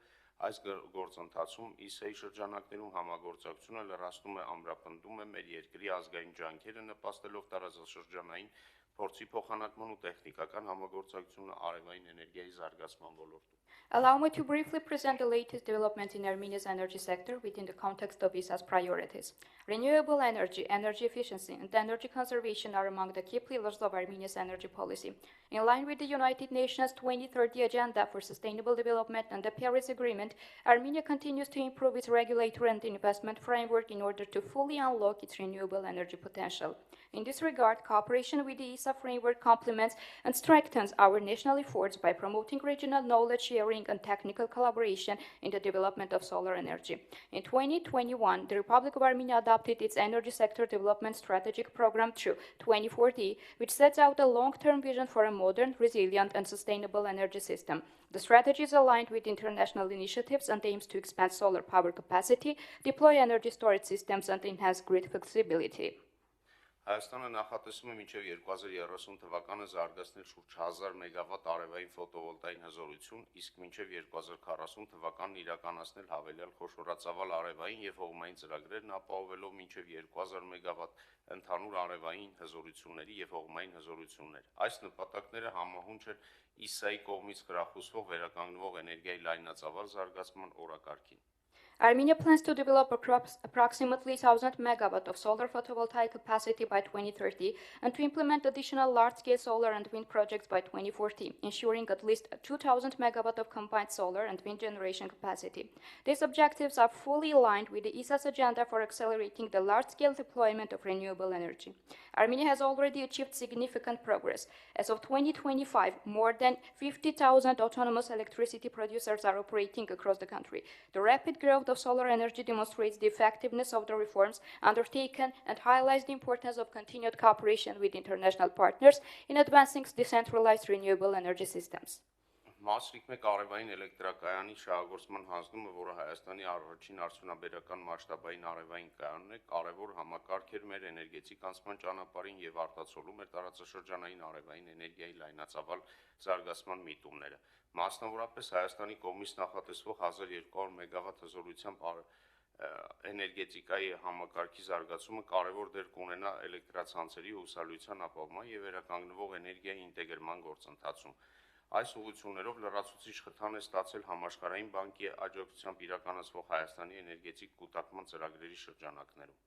Այս գործընթացում ԻՍԱ-ի շրջանակներում համագործակցությունը լրացնում է ամրապնդում է մեր երկրի ազգային ջանքերը նպաստելով տարածաշրջանային փորձի փոխանակման ու տեխնիկական համագործակցությունը արևային էներգիայի զարգացման ոլորտում։ Allow me to briefly present the latest developments in Armenia's energy sector within the context of ISA's priorities. Renewable energy, energy efficiency, and energy conservation are among the key pillars of Armenia's energy policy. In line with the United Nations 2030 Agenda for Sustainable Development and the Paris Agreement, Armenia continues to improve its regulatory and investment framework in order to fully unlock its renewable energy potential. In this regard, cooperation with the ISA framework complements and strengthens our national efforts by promoting regional knowledge sharing sharing and technical collaboration in the development of solar energy. In 2021, the Republic of Armenia adopted its energy sector development strategic program through 2040, which sets out a long-term vision for a modern, resilient, and sustainable energy system. The strategy is aligned with international initiatives and aims to expand solar power capacity, deploy energy storage systems, and enhance grid flexibility. Հայաստանը նախատեսում է մինչև 2030 թվականը զարգացնել շուրջ 1000 մեգավատ արևային ֆոտովոլտային հզորություն, իսկ մինչև 2040 թվականն իրականացնել հավելյալ խոշորածավալ արևային եւ հողմային ծրագրերն ապահովելով մինչև 2000 մեգավատ ընդհանուր արևային հզորությունների եւ հողմային հզորություններ։ Այս նպատակները համահունչ են ԻՍԱ-ի կողմից խրախուսվող վերականգնվող էներգիայի լայնածավալ զարգացման օրակարգին։ Armenia plans to develop approximately 1,000 megawatt of solar photovoltaic capacity by 2030 and to implement additional large-scale solar and wind projects by 2040, ensuring at least 2,000 megawatt of combined solar and wind generation capacity. These objectives are fully aligned with the ISA's agenda for accelerating the large-scale deployment of renewable energy. Armenia has already achieved significant progress. As of 2025, more than 50,000 autonomous electricity producers are operating across the country. The rapid growth of solar energy demonstrates the effectiveness of the reforms undertaken and highlights the importance of continued cooperation with international partners in advancing decentralized renewable energy systems. Մասրիկ մեկ արևային էլեկտրակայանի շահագործման հանձնումը, որը Հայաստանի առաջին արդյունաբերական մասշտաբային արևային կայանն է, կարևոր համակարգ էր մեր էներգետիկ անցման ճանապարհին եւ արտացոլում էր տարածաշրջանային արևային էներգիայի լայնածավալ զարգացման միտումները։ Մասնավորապես Հայաստանի կողմից նախատեսվող 1200 մեգավատ հզորությամբ էներգետիկայի համակարգի զարգացումը կարևոր դեր կունենա էլեկտրացանցերի հուսալիության ապահովման եւ վերականգնվող էներգիայի ինտեգրման գործընթացում։ Այս ուղղություններով լրացուցիչ խթան է ստացել համաշխարհային բանկի աջակցությամբ իրականացվող Հայաստանի էներգետիկ կուտակման ծրագրերի շրջանակներում։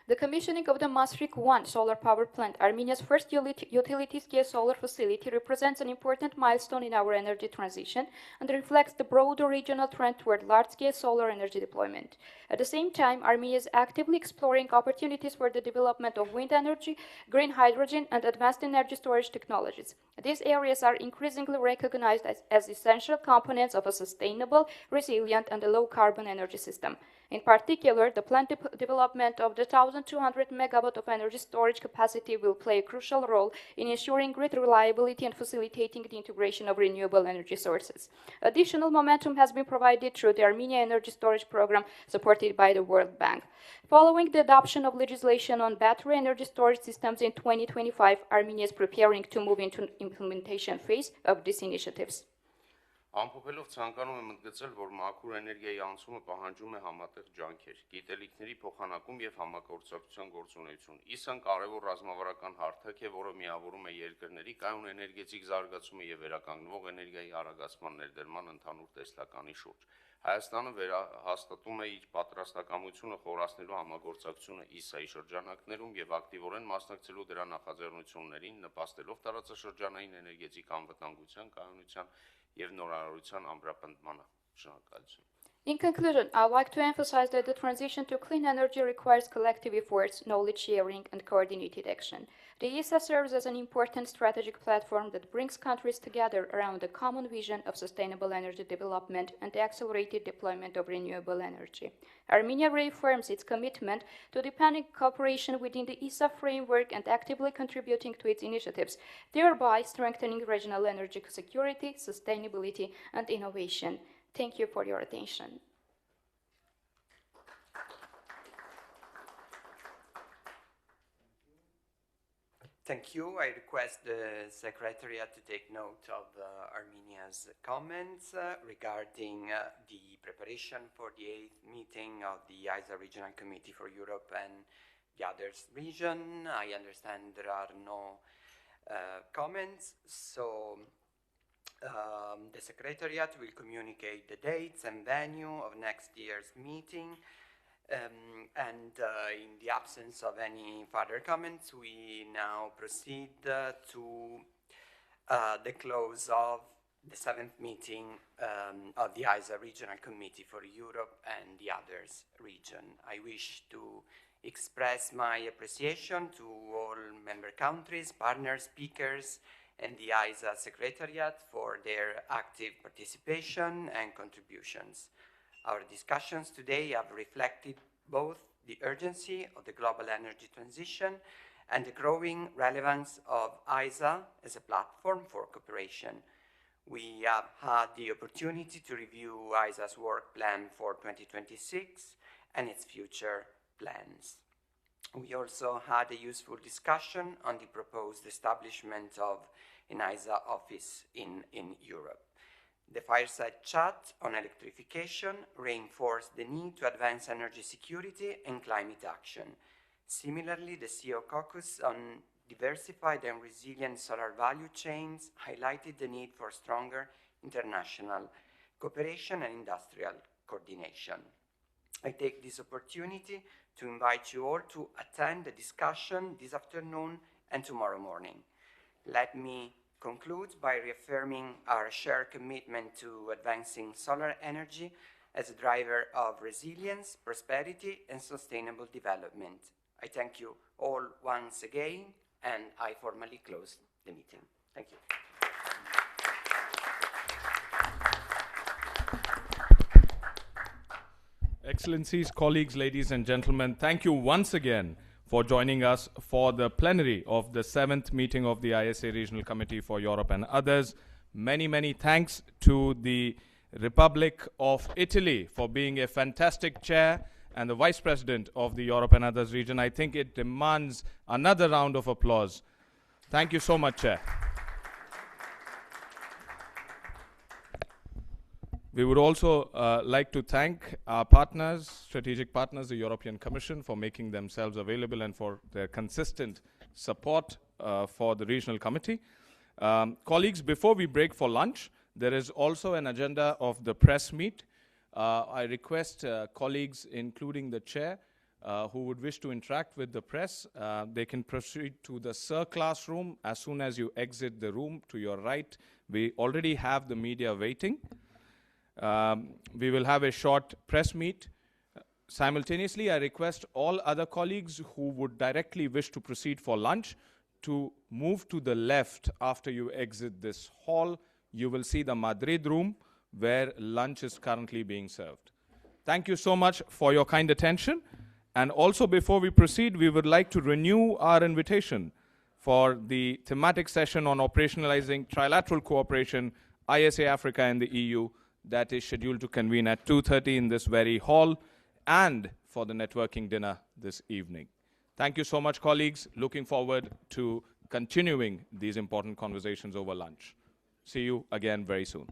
The commissioning of the Masrik 1 solar power plant, Armenia's first utility-scale solar facility, represents an important milestone in our energy transition and reflects the broader regional trend toward large-scale solar energy deployment. At the same time, Armenia is actively exploring opportunities for the development of wind energy, green hydrogen, and advanced energy storage technologies. These areas are increasingly recognized as essential components of a sustainable, resilient, and low-carbon energy system. In particular, the planned development of the 1,200 megawatt of energy storage capacity will play a crucial role in ensuring grid reliability and facilitating the integration of renewable energy sources. Additional momentum has been provided through the Armenia Energy Storage Program supported by the World Bank. Following the adoption of legislation on battery energy storage systems in 2025, Armenia is preparing to move into implementation phase of these initiatives. Ամփոփելով ցանկանում եմ ընդգծել, որ մաքուր էներգիայի անցումը պահանջում է համատեղ ջանքեր, գիտելիքների փոխանակում եւ համագործակցության գործունեություն։ ԻՍԱ-ն կարևոր ռազմավարական հարթակ է, որը միավորում է երկրների կայուն էներգետիկ զարգացումը եւ վերականգնվող էներգիայի արագացման ներդրման ընդհանուր տեսլականի շուրջ։ Հայաստանը վերահաստատում է իր պատրաստակամությունը խորացնելու համագործակցությունը ԻՍԱ-ի շրջանակներում եւ ակտիվորեն մասնակցելու դրա նախաձեռնություններին, նպաստելով տարածաշրջանային էներգետիկ անվտանգության, կայունության եւ նորարարության ամրապնդմանը։ Շնորհակալություն։ In conclusion, I would like to emphasize that the transition to clean energy requires collective efforts, knowledge sharing, and coordinated action. The ESA serves as an important strategic platform that brings countries together around a common vision of sustainable energy development and the accelerated deployment of renewable energy. Armenia reaffirms its commitment to deepening cooperation within the ESA framework and actively contributing to its initiatives, thereby strengthening regional energy security, sustainability, and innovation. Thank you for your attention. Thank you. I request the Secretariat to take note of Armenia's comments regarding the preparation for the 8th meeting of the ISA Regional Committee for Europe and the others region. I understand there are no comments, so the Secretariat will communicate the dates and venue of next year's meeting. In the absence of any further comments, we now proceed to the close of the 7th meeting of the ISA Regional Committee for Europe and the others region. I wish to express my appreciation to all member countries, partner speakers, and the ISA Secretariat for their active participation and contributions. Our discussions today have reflected both the urgency of the global energy transition and the growing relevance of ISA as a platform for cooperation. We have had the opportunity to review ISA's work plan for 2026 and its future plans. We also had a useful discussion on the proposed establishment of an ISA office in Europe. The fireside chat on electrification reinforced the need to advance energy security and climate action. Similarly, the CEO caucus on diversified and resilient solar value chains highlighted the need for stronger international cooperation and industrial coordination. I take this opportunity to invite you all to attend the discussion this afternoon and tomorrow morning. Let me conclude by reaffirming our shared commitment to advancing solar energy as a driver of resilience, prosperity, and sustainable development. I thank you all once again, and I formally close the meeting. Thank you. Excellencies, colleagues, ladies and gentlemen, thank you once again for joining us for the plenary of the 7th meeting of the ISA Regional Committee for Europe and others. Many, many thanks to the Republic of Italy for being a fantastic chair and the Vice President of the Europe and others region. I think it demands another round of applause. Thank you so much, Chair. We would also like to thank our partners, strategic partners, the European Commission, for making themselves available and for their consistent support for the Regional Committee. Colleagues, before we break for lunch, there is also an agenda of the press meet. I request colleagues, including the chair, who would wish to interact with the press, they can proceed to the Sir classroom as soon as you exit the room to your right. We already have the media waiting. We will have a short press meet. Simultaneously, I request all other colleagues who would directly wish to proceed for lunch to move to the left after you exit this hall. You will see the Madrid room where lunch is currently being served. Thank you so much for your kind attention. And also, before we proceed, we would like to renew our invitation for the thematic session on operationalizing trilateral cooperation, ISA Africa and the EU, that is scheduled to convene at 2:30 in this very hall, and for the networking dinner this evening. Thank you so much, colleagues. Looking forward to continuing these important conversations over lunch. See you again very soon.